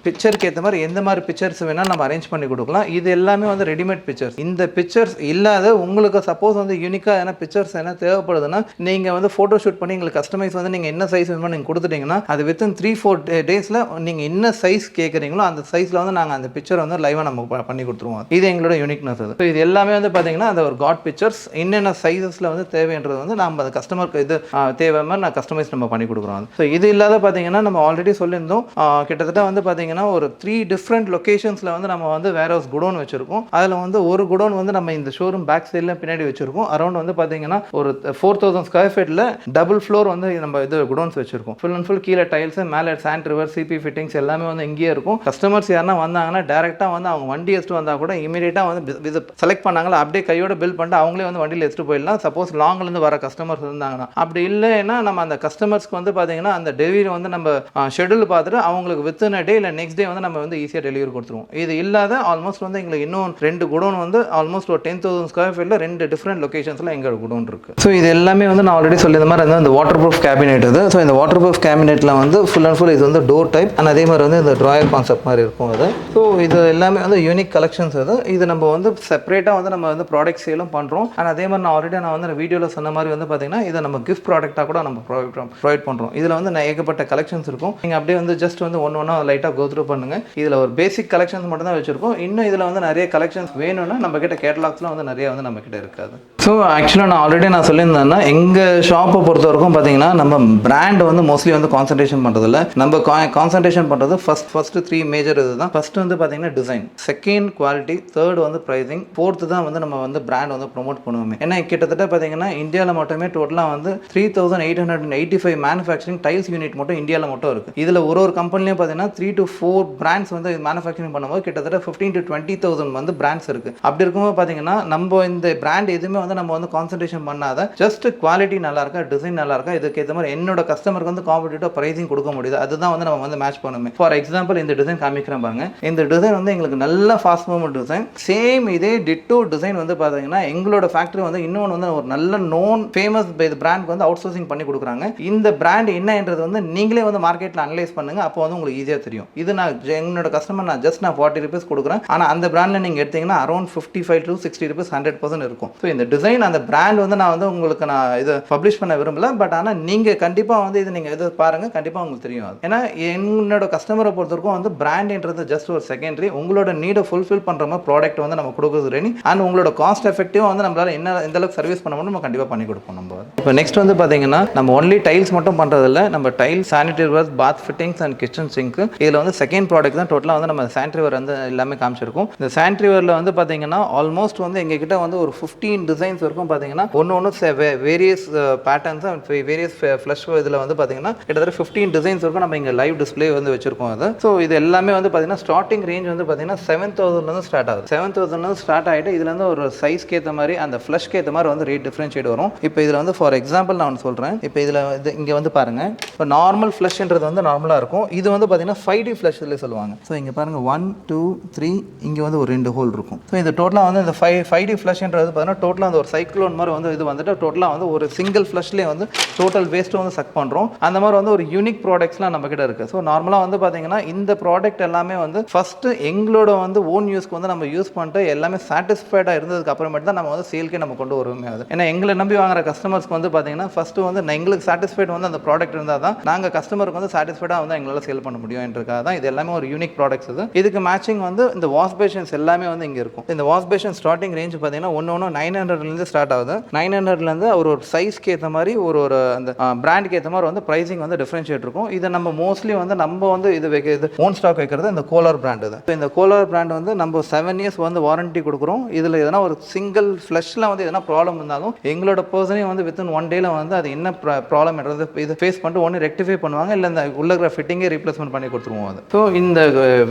பிக்சருக்கு ஏற்ற மாதிரி எந்த மாதிரி பிக்சர்ஸ் வேணால் நம்ம அரேஞ்ச் பண்ணி கொடுக்கலாம். இது எல்லாமே வந்து ரெடிமேட் பிக்சர்ஸ். இந்த பிக்சர்ஸ் இல்லாத உங்களுக்கு சப்போஸ் வந்து யூனிக்காக ஏன்னா பிக்சர்ஸ் என்ன தேவைப்படுதுன்னா நீங்கள் வந்து ஃபோட்டோ ஷூட் பண்ணி எங்களுக்கு கஸ்டமைஸ் வந்து நீங்கள் என்ன சைஸ் வேணுமோ நீங்கள் கொடுத்துட்டீங்கன்னா அது வித்தின் 3-4 டேஸில் நீங்கள் என்ன சைஸ் கேட்குறீங்களோ அந்த சைஸில் வந்து நாங்கள் அந்த பிக்சர் வந்து லைவாக நம்ம பண்ணி கொடுத்துருவோம். இது எங்களோட யூனிக்னஸ் அது. ஸோ இது எல்லாமே வந்து பார்த்தீங்கன்னா அந்த ஒரு காட் பிக்சர்ஸ் என்னென்ன சைஸஸில் வந்து தேவைன்றது வந்து நம்ம அந்த கஸ்டமருக்கு இது தேவை மாதிரி நான் கஸ்டமைஸ் நம்ம பண்ணி கொடுக்குறோம். ஸோ இது இல்லாத பார்த்தீங்கன்னா நம்ம ஆல்ரெடி சொல்லியிருந்தோம் கிட்டத்தட்ட வந்து பார்த்தீங்கன்னா ஒரு 3 டிஃப்ரெண்ட் லொக்கேஷன்ஸில் வந்து நம்ம வந்து வேர் ஹவுஸ் குடோன் வச்சிருக்கோம். அதில் வந்து ஒரு குடோன் வந்து நம்ம இந்த ஷோரூம் பேக் சைடில் பின்னாடி வச்சிருக்கோம். அரௌண்ட் வந்து பார்த்தீங்கன்னா ஒரு 4000 ஸ்கொயர் ஃபீட்டில் டபுள் ஃப்ளோர் வந்து நம்ம இது குடோன்ஸ் வச்சிருக்கோம். ஃபுல் அண்ட் ஃபுல் கீழே டைல்ஸ் மேலே சாண்ட் ரிவர் சிபி ஃபிட்டிங்ஸ் எல்லாமே வந்து இங்கேயே இருக்கும். கஸ்டமர்ஸ் யாருன்னா வந்தாங்கன்னா டேரெக்டாக வந்து அவங்க வண்டி எடுத்துட்டு வந்தால் கூட இமீடியட்டாக வந்து இது செலக்ட் பண்ணாங்களா அப்படியே கையோட பில் பண்ணிட்டு அவங்களே வந்து வண்டியில் எடுத்துட்டு போயிடலாம். சப்போஸ் லாங்லேருந்து வர கஸ்டமர்ஸ் இருந்தாங்கன்னா அப்படி இல்லைன்னா நம்ம அந்த கஸ்டமர்ஸ்க்கு வந்து பார்த்தீங்கன்னா அந்த டெலிவரி வந்து நம்ம ஷெடியூல் பார்த்துட்டு அவங்களுக்கு வித்தின் டே இல்லை நெக்ஸ்ட் டே வந்து நம்ம வந்து ஈஸியாக டெலிவரி கொடுத்துருவோம். இது இல்லாத ஆல்மோஸ்ட் வந்து எங்களுக்கு இன்னும் 2 குடோன் வந்து ஆல்மோஸ்ட் ஒரு 10,000 ஸ்கொயர் ஃபீட்டில் 2 டிஃப்ரெண்ட் லொகேஷன்ஸில் எங்கள் குடோன் இருக்குது. ஸோ இது எல்லாமே வந்து நான் ஆல்ரெடி சொல்லியிருந்த மாதிரி வந்து இந்த வாட்டர் ப்ரூஃப் கேபினெட் இது. ஸோ இந்த வாட்டர் ப்ரூஃப் கேபினெட்டில் வந்து ஃபுல் அண்ட் ஃபுல் இது வந்து டோர் டைப் அண்ட் அதே மாதிரி வந்து இந்த ட்ராயர் கான்செப்ட் மாதிரி இருக்கும் அது. ஸோ இது எல்லாமே வந்து யூனிக் கலெக்ஷன்ஸ் அது. இது நம்ம வந்து செப்பரேட்டாக வந்து நம்ம வந்து ப்ராடக்ட் சேலும் பண்ணுறோம். அண்ட் அதே மாதிரி நான் ஆல்ரெடி வந்து வீடியோவில் சொன்ன மாதிரி வந்து பார்த்தீங்கன்னா இதை நம்ம கிஃப்ட் ப்ராடக்டாக கூட நம்ம ப்ரொவைட் பண்ணுறோம். இதில் வந்து ஏகப்பட்ட கலெக்ஷன்ஸ் இருக்கும். நீங்கள் அப்படியே வந்து ஜஸ்ட் வந்து ஒன்று லைட்டாக கோ த்ரூ பண்ணுங்கள். இதில் ஒரு பேசிக் கலெக்ஷன்ஸ் மட்டும் தான் வச்சிருக்கோம். இன்னும் இதில் வந்து நிறைய கலெக்ஷன்ஸ் வேணும்னா நம்ம கிட்ட கேட்டலாக்ஸ்லாம் வந்து நிறைய வந்து நம்ம கிட்ட இருக்காது. ஸோ ஆக்சுவலாக நான் ஆல்ரெடி சொல்லியிருந்தேன்னா எங்கள் ஷாப்பை பொறுத்த வரைக்கும் பார்த்தீங்கன்னா நம்ம பிராண்ட் வந்து மோஸ்ட்லி வந்து கான்சன்ட்ரேஷன் பண்ணுறதில்ல. நம்ம கான்சன்ட்ரேஷன் பண்ணுறது ஃபர்ஸ்ட் 3 மேஜர் இது தான். ஃபர்ஸ்ட் வந்து பார்த்தீங்கன்னா டிசைன், செகண்ட் குவாலிட்டி, தேர்ட் வந்து ப்ரைசிங், ஃபோர்த்து தான் வந்து நம்ம வந்து பிராண்ட் வந்து ப்ரொமோட் பண்ணுவோமே. ஏன்னா கிட்டத்தட்ட பார்த்தீங்கன்னா இந்தியாவில் மட்டுமே டோட்டலாக வந்து 3885 மேனுஃபேக்சரிங் டைல்ஸ் யூனிட் மட்டும் இந்தியாவில் மட்டும் இருக்குது. இதில் ஒரு கம்பெனிலையும் பார்த்தீங்கன்னா 3 to 4 பிராண்ட்ஸ் வந்து மேனுஃபேக்சரிங் பண்ணும்போது கிட்டத்தட்ட 15,000 to 20,000 வந்து பிராண்ட்ஸ் இருக்குது. அப்படி இருக்கும்போது பார்த்தீங்கன்னா நம்ம இந்த பிராண்ட் எதுவுமே வந்து வந்து நம்ம வந்து கான்சன்ட்ரேஷன் பண்ணாத ஜஸ்ட் குவாலிட்டி நல்லா இருக்கா, டிசைன் நல்லா இருக்கா, இதுக்கு ஏற்ற மாதிரி என்னோட கஸ்டமருக்கு வந்து காம்படிட்டிவ் பிரைசிங் கொடுக்க முடியுது, அதுதான் வந்து நம்ம வந்து மேட்ச் பண்ணுமே. ஃபார் எக்ஸாம்பிள் இந்த டிசைன் காமிக்கிறேன் பாருங்க. இந்த டிசைன் வந்து எங்களுக்கு நல்ல ஃபாஸ்ட் மூவ்மெண்ட் டிசைன். சேம் இதே டிட்டோ டிசைன் வந்து பார்த்தீங்கன்னா எங்களோட ஃபேக்டரி வந்து இன்னொன்று வந்து ஒரு நல்ல நோன் ஃபேமஸ் பிராண்ட் வந்து அவுட் சோர்சிங் பண்ணி கொடுக்குறாங்க. இந்த பிராண்ட் என்னன்றது வந்து நீங்களே வந்து மார்க்கெட்டில் அனலைஸ் பண்ணுங்க, அப்போ வந்து உங்களுக்கு ஈஸியாக தெரியும். இது நான் என்னோட கஸ்டமர் நான் 40 ரூபீஸ் கொடுக்குறேன், ஆனால் அந்த பிராண்டில் நீங்கள் எடுத்தீங்கன்னா அரௌண்ட் 55 to 60 ரூபீஸ் 100% இருக்கும். ஸோ இந்த டிசைன் அந்த பிராண்ட் வந்து நான் வந்து உங்களுக்கு நான் இதை பப்ளிஷ் பண்ண விரும்பல, பட் ஆனால் நீங்கள் கண்டிப்பாக வந்து இது நீங்கள் இது பாருங்கள், கண்டிப்பாக உங்களுக்கு தெரியும். அது ஏன்னா என்னோட கஸ்டமரை பொறுத்தவரைக்கும் வந்து பிராண்ட்ன்றது ஜஸ்ட் ஒரு செகண்டரி. உங்களோட நீடை ஃபுல்ஃபில் பண்ணுற மாதிரி ப்ராடக்ட் வந்து நம்ம கொடுக்குறது ரெடி, அண்ட் உங்களோட காஸ்ட் எஃபெக்டிவாக வந்து நம்மளால் எந்த அளவுக்கு சர்வீஸ் பண்ண முடியும் நம்ம கண்டிப்பாக பண்ணி கொடுப்போம். நம்ம இப்போ நெக்ஸ்ட் வந்து பார்த்தீங்கன்னா நம்ம ஒன்லி டைல்ஸ் மட்டும் பண்ணுறதில்ல, நம்ம tiles, sanitary ware, bath fittings and kitchen sink, இதில் வந்து செகண்ட் ப்ராடக்ட் தான் டோட்டலாக வந்து நம்ம சானிடரி வேர் வந்து எல்லாமே காமிச்சிருக்கோம். இந்த சானிடரி வேரில் வந்து பார்த்தீங்கன்னா ஆல்மோஸ்ட் வந்து எங்ககிட்ட வந்து ஒரு 15 டிசைன்ஸ் இருக்கும். பார்த்தீங்கன்னா ஒன்று various patterns and various flush இதில் வந்து பார்த்தீங்கன்னா கிட்டத்தட்ட 15 டிசைன்ஸ் இருக்கும். நம்ம இங்கே லைவ் டிஸ்பிளே வந்து வச்சிருக்கோம். அது ஸோ இது எல்லாமே வந்து பார்த்தீங்கன்னா ஸ்டார்டிங் ரேஞ்ச் வந்து பார்த்தீங்கன்னா 7,000 ஸ்டார்ட் ஆகுது. 7,000 ஸ்டார்ட் ஆகிட்டு இதுல இருந்து ஒரு சைஸ்க்கு ஏற்ற மாதிரி அந்த ஃப்ளஷ்க்கு ஏற்ற மாதிரி வந்து ரேட் டிஃப்ரென்ஷியேட் வரும். இப்போ இதில் வந்து ஃபார் எக்ஸாம்பிள் நான் சொல்கிறேன். இப்போ இதில் இது இங்கே வந்து பாருங்க, இப்போ நார்மல் ஃப்ளஷ்ன்றது வந்து நார்மலாக இருக்கும். இது வந்து பார்த்தீங்கன்னா 5D ஃப்ளஷ் சொல்லுவாங்க. ஸோ இங்கே பாருங்க 1 2 3 இங்கே வந்து ஒரு 2 ஹோல் இருக்கும். ஸோ இந்த டோட்டலாக வந்து இந்த 5D ஃப்ளஷ்ன்றது பார்த்தீங்கன்னா டோட்டலாக அந்த ஒரு சைக்ளோன் மாதிரி வந்து இது வந்துட்டு டோட்டலாக வந்து ஒரு சிங்கிள் ஃப்ளஷ்லேயே வந்து டோட்டல் வேஸ்ட்டு வந்து சக் பண்ணுறோம். அந்த மாதிரி வந்து ஒரு யூனிக் ப்ராடக்ட்ஸ்லாம் நம்ம கிட்ட இருக்குது. ஸோ நார்மலாக வந்து பார்த்தீங்கன்னா இந்த ப்ராடக்ட் எல்லாமே வந்து ஃபஸ்ட்டு எங்களோட வந்து ஓன் யூஸ்க்கு வந்து நம்ம யூஸ் பண்ணிட்டு எல்லாமே சாட்டிஸ்ஃபைடாக இருந்ததுக்கு அப்புறமேட்டு தான் நம்ம வந்து சேல்க்கே நம்ம கொண்டு வருவோமே. அது ஏன்னா எங்களை நம்பி வாங்குற கஸ்டமர்ஸ்க்கு வந்து பார்த்தீங்கன்னா ஃபஸ்ட்டு வந்து எங்களுக்கு சாட்டிஸ்ஃபைட் வந்து அந்த ப்ராடக்ட் இருந்தால் தான் நாங்கள் கஸ்டமருக்கு வந்து சாட்டிஸ்ஃபைடாக வந்து எங்களால் சேல் பண்ண முடியும் என்றதுக்காக தான் இது எல்லாமே ஒரு யூனிக் ப்ராடக்ட்ஸ். இதுக்கு மேட்சிங் வந்து இந்த வாஷ் பேஷன்ஸ் எல்லாமே வந்து இங்கே இருக்கும். இந்த வாஷ் பேஷன் ஸ்டார்டிங் ரேஞ்ச் பார்த்தீங்கன்னா ஒன்று 900லேருந்து ஸ்டார்ட் ஆகுது. 900லேருந்து ஒரு சைஸ்க்கு ஏற்ற மாதிரி ஒரு அந்த பிராண்டுக்கு ஏற்ற மாதிரி வந்து ப்ரைசிங் வந்து டிஃப்ரென்ஷியேட் இருக்கும். இதை நம்ம மோஸ்ட்லி வந்து நம்ம வந்து இது வைக்கிறது ஓன் ஸ்டாக் வைக்கிறது இந்த கோலார் பிராண்டு தான். இந்த கோலார் பிராண்ட் வந்து நம்ம 7 இயர்ஸ் வந்து வாரண்டி கொடுக்குறோம். இதில் எதனா ஒரு சிங்கிள் ஃப்ளஷ்ல வந்து எதனா ப்ராப்ளம் இருந்தாலும் எங்களோட பர்சனே வந்து வித்தின் 1 டேல வந்து அது என்ன ப்ராப்ளம் என்றது இதை ஃபேஸ் பண்ணிட்டு ஒன்று ரெக்டிஃபை பண்ணுவாங்க, இல்லை இந்த உள்ள இருக்கிற ஃபிட்டிங்கே ரீப்ளேஸ்மெண்ட் பண்ணி கொடுத்துருவோம். அது ஸோ இந்த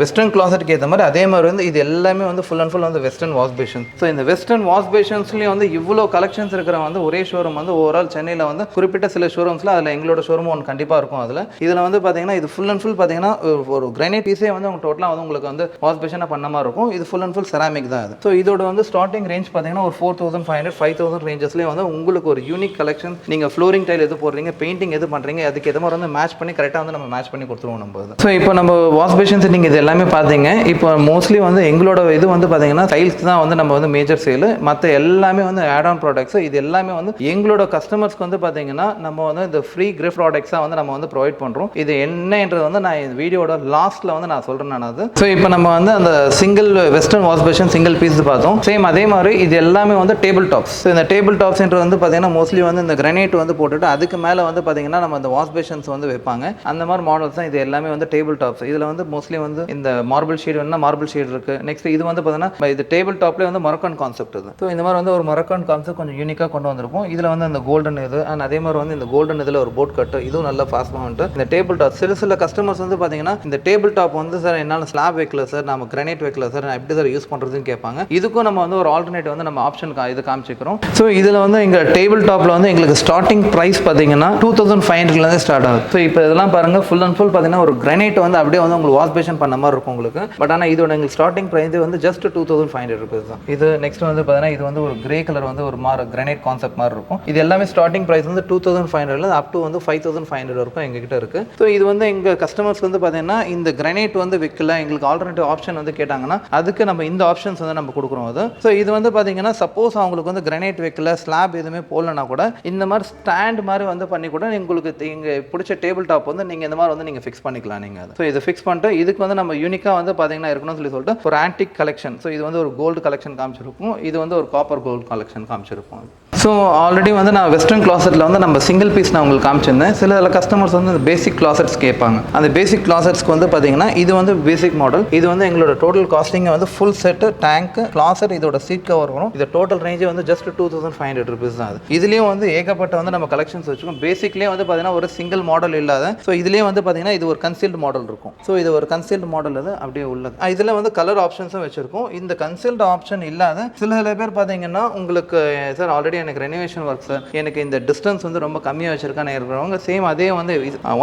வெஸ்டர்ன் கிளாசெட்டுக்கு ஏற்ற மாதிரி அதே மாதிரி வந்து இது எல்லாமே வந்து ஃபுல் அண்ட் ஃபுல் வந்து வெஸ்டர்ன் வாஷ் பேஷன். ஸோ இந்த வெஸ்டர்ன் வாஷ் பேஷன்ஸ்லேயும் வந்து இவ்வளோ கலெக்ஷன்ஸ் இருக்கிற வந்து ஒரே ஷோரூம் வந்து ஓவரால் சென்னையில் வந்து குறிப்பிட்ட சில ஷோரூம்ஸில் அதில் எங்களோட ஷோரூம் ஒன்று கண்டிப்பாக இருக்கும். இதில் வந்து பார்த்தீங்கன்னா இது ஃபுல் அண்ட் ஃபுல் பார்த்தீங்கன்னா ஒரு கிரானைட் பீஸே வந்து டோட்டலாக வந்து உங்களுக்கு வந்து வாஷ் பேஷனாக பண்ண மாதிரி இருக்கும். இது ஃபுல் அண்ட் ஃபுல் செராமிக் தான். அது ஸோ இதோட வந்து ஸ்டார்டிங் ரேஞ்ச் பார்த்தீங்கன்னா ஒரு 4,500 5,000 ரேஞ்சஸ்லேயே வந்து உங்களுக்கு ஒரு யூனிக் கலெக்ஷன். நீங்கள் ஃப்ளோரிங் டைல் எது போடுறீங்க, பெயிண்டிங் எது பண்ணுறீங்க, அதுக்கு எது மாதிரி வந்து மேட்ச் பண்ணி கரெக்டாக வந்து நம்ம மேட்ச் பண்ணி கொடுத்துருவோம் நம்ம. ஸோ இப்போ நம்ம வாஷ் பேஷன்ஸ் நீங்கள் இது எல்லாமே பார்த்தீங்க. இப்போ மோஸ்ட்லி வந்து எங்களோட இது வந்து பார்த்தீங்கன்னா டைல்ஸ் தான் வந்து நம்ம வந்து மேஜர் சேல், மற்ற எல்லாமே வந்து ஆட் ஆன் ப்ராடக்ட்ஸ். இது எல்லாமே வந்து எங்களோட கஸ்டமர்ஸ்க்கு வந்து பார்த்தீங்கன்னா நம்ம வந்து இந்த ஃப்ரீ கிஃப்ட் ப்ராடக்ட்ஸாக வந்து நம்ம வந்து ப்ரொவைட் பண்ணுறோம். இது என்னன்றது வந்து நான் இந்த வீடியோட லாஸ்ட்டில் வந்து நான் சொல்கிறேன் நான் அது. ஸோ இப்போ நம்ம வந்து அந்த single western wash basin single piece பார்த்தோம். சேம் அதே மாதிரி இது எல்லாமே வந்து டேபிள் டாப்ஸ். ஸோ இந்த டேபிள் டாப்ஸ்ன்றது வந்து பார்த்தீங்கன்னா மோஸ்ட்லி வந்து இந்த கிரானைட் வந்து போட்டுட்டு அதுக்கு மேலே வந்து பார்த்தீங்கன்னா நம்ம இந்த வாஷ் பேஷன்ஸ் வந்து வைப்பாங்க. அந்த மாதிரி மாடல்ஸ் தான் இது எல்லாமே வந்து டேபிள் டாப்ஸ். இதில் வந்து மோஸ்ட்லி வந்து இந்த மார்பிள் ஷேட் வேணும்னா மார்பிள் ஷேட் இருக்குது. நெக்ஸ்ட் இது வந்து பார்த்தீங்கன்னா இது டேபிள் டாப்லேயே வந்து மொரக்கான் கான்செப்ட் இது. ஸோ இந்த மாதிரி வந்து ஒரு மொரக்கான் கான்செப்ட் கொஞ்சம் யூனிக்காக கொண்டு வந்திருப்போம். இதில் வந்து அந்த கோல்டன் இது அண்ட் அதே மாதிரி வந்து இந்த கோல்டன் இதில் ஒரு போட் கட்டு, இதுவும் நல்ல ஃபாஸ்ட் மூவ்மெண்ட். இந்த டேபிள் டாப் சில கஸ்டமர்ஸ் வந்து பார்த்தீங்கன்னா இந்த டேபிள் டாப் வந்து சார் என்னால் ஸ்லாப் வைக்கல சார், நம்ம கிரானைட் வைக்கல சார், நான் எப்படி சார் யூஸ் பண்ணுறதுன்னு கேட்பாங்க. இதுக்கும் நம்ம வந்து ஒரு ஆல்டர்னேட் வந்து நம்ம ஆப்ஷன் இது காமிச்சிக்கிறோம். ஸோ இதில் வந்து இங்கே டேபிள் டாப்பில் வந்து எங்களுக்கு ஸ்டார்டிங் ப்ரைஸ் பார்த்தீங்கன்னா 2,500லேருந்து ஸ்டார்ட் ஆகுது. ஸோ இப்போ இதெல்லாம் பாருங்கள் ஃபுல் அண்ட் ஃபுல் பார்த்தீங்கன்னா ஒரு கிரானைட் வந்து அப்படியே வந்து உங்களுக்கு வாஷ் பேஷன் பண்ண மாதிரி இருக்கும் உங்களுக்கு. பட் ஆனால் இதோட எங்களுக்கு ஸ்டார்டிங் ப்ரைஸ் வந்து ஜஸ்ட் 2,500 ரூபீஸ் தான். இது நெக்ஸ்ட் வந்து பார்த்தீங்கன்னா இது வந்து ஒரு கிரே கலர் வந்து ஒரு மாதிரி கிரானைட் கான்செப்ட் மாதிரி இருக்கும். இது எல்லாமே ஸ்டார்டிங் ப்ரைஸ் வந்து 2,500 அப் டு வந்து 5,500 வரைக்கும் எங்ககிட்ட இருக்கு. ஸோ இது வந்து எங்கள் கஸ்டமர்ஸ் வந்து பார்த்தீங்கன்னா இந்த கிரானைட் வந்து விற்கல, எங்களுக்கு ஆல்டர்னேட்டிவ் ஆப்ஷன் வந்து கேட்டாங்கன்னா அதுக்கு நம்ம இந்த ஆப்ஷன்ஸ் வந்து நம்ம கொடுக்குறோம். அது ஸோ இது வந்து பார்த்தீங்கன்னா சப்போஸ் அவங்களுக்கு வந்து கிரானைட் வைக்கல, ஸ்லாப் எதுவுமே போடலனா கூட இந்த மாதிரி ஸ்டாண்ட் மாதிரி வந்து பண்ணி கூட உங்களுக்கு இங்கே பிடிச்ச டேபிள் டாப் வந்து நீங்கள் இந்த மாதிரி வந்து நீங்கள் ஃபிக்ஸ் பண்ணிக்கலாம் நீங்கள். ஸோ இதை ஃபிக்ஸ் பண்ணிட்டு இதுக்கு வந்து நம்ம யூனிக்காக வந்து பார்த்தீங்கன்னா இருக்கணும்னு சொல்லிட்டு ஒரு ஆன்டிக் கலெக்ஷன். ஸோ இது வந்து ஒரு கோல்டு கலெக்ஷன் காமிச்சிருக்கும், இது வந்து ஒரு காப்பர் கோல்டு கலெக்ஷன் காமிச்சிருக்கும். ஸோ ஸோ ஆல்ரெடி வந்து நான் வெஸ்டர்ன் கிளாசெட்டில் வந்து நம்ம சிங்கிள் பீஸ் நான் உங்களுக்கு காமிச்சிருந்தேன். சில கஸ்டமர்ஸ் வந்து இந்த பேசிக் கிளாசெட்ஸ் கேட்பாங்க. அந்த பேசிக் கிளாசெட்ஸ்க்கு வந்து பார்த்தீங்கன்னா இது வந்து பேசிக் மாடல். இது வந்து எங்களோட டோட்டல் காஸ்டிங் வந்து ஃபுல் செட்டு டேங்க் கிளாசெட் இதோட சீட் கவர் வரும். இது டோட்டல் ரேஞ்சு வந்து ஜஸ்ட் 2500 rupees தான். அது இதுலேயும் வந்து ஏகப்பட்ட வந்து நம்ம கலெக்ஷன்ஸ் வச்சுக்கோம். பேசிக்லேயே வந்து பார்த்தீங்கன்னா ஒரு சிங்கிள் மாடல் இல்லாத. ஸோ இதுலேயே வந்து பார்த்தீங்கன்னா இது ஒரு கன்சீல்டு மாடல் இருக்கும். ஸோ இது ஒரு கன்சீல்டு மாடல் அது அப்படியே உள்ளது. இதில் வந்து கலர் ஆப்ஷன்ஸும் வச்சிருக்கோம். இந்த கன்சீல்டு ஆப்ஷன் இல்லாத சில பேர் பார்த்தீங்கன்னா உங்களுக்கு சார் ஆல்ரெடி எனக்கு ரெனோவேஷன் ஒர்க் சார், எனக்கு இந்த டிஸ்டன்ஸ் வந்து ரொம்ப கம்மியாக வச்சிருக்கான்னு இருக்கிறவங்க சேம் அதே வந்து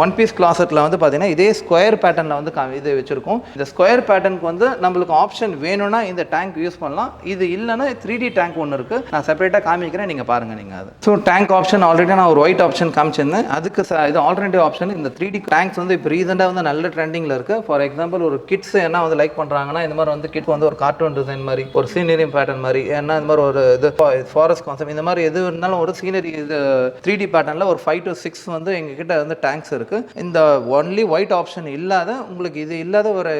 ஒன் பீஸ் கிளாசெட்டில் வந்து பார்த்தீங்கன்னா இதே ஸ்கொயர் பேட்டர்னில் வந்து இது வச்சிருக்கோம். இந்த ஸ்கொயர் பேட்டர்னுக்கு வந்து நம்மளுக்கு ஆப்ஷன் வேணும்னா இந்த டேங்க் யூஸ் பண்ணலாம். இது இல்லைன்னா 3D டேங்க் ஒன்று இருக்குது, நான் செப்பரேட்டாக காமிக்கிறேன், நீங்கள் பாருங்கள் நீங்கள் அது. ஸோ டேங்க் ஆப்ஷன் ஆல்ரெடி நான் ஒரு ஒயிட் ஆப்ஷன் காமிச்சிருந்தேன். அதுக்கு இது ஆல்டர்னேட்டிவ் ஆப்ஷன். இந்த 3D டேங்க்ஸ் வந்து இப்போ ரீசெண்டாக வந்து நல்ல ட்ரெண்டிங்கில் இருக்குது. ஃபார் எக்ஸாம்பிள் ஒரு கிட்ஸ் என்ன வந்து லைக் பண்ணுறாங்கன்னா இந்த மாதிரி வந்து கிட்ஸ் வந்து ஒரு கார்ட்டூன் டிசைன் மாதிரி ஒரு சீனரி பேட்டர்ன் மாதிரி என்ன இந்த மாதிரி ஒரு இது ஃபாரஸ்ட் கான்செப்ட் இந்த மாதிரி எது இருந்தாலும் ஒரு சீனரி இது 3D பேட்டர்னில் ஒரு 5 to 6 வந்து எங்ககிட்ட வந்து டேங்க்ஸ் இருக்குது. இந்த ஒன்லி ஒயிட் ஆப்ஷன் இல்லாத உங்களுக்கு இது இல்லாத ஒரு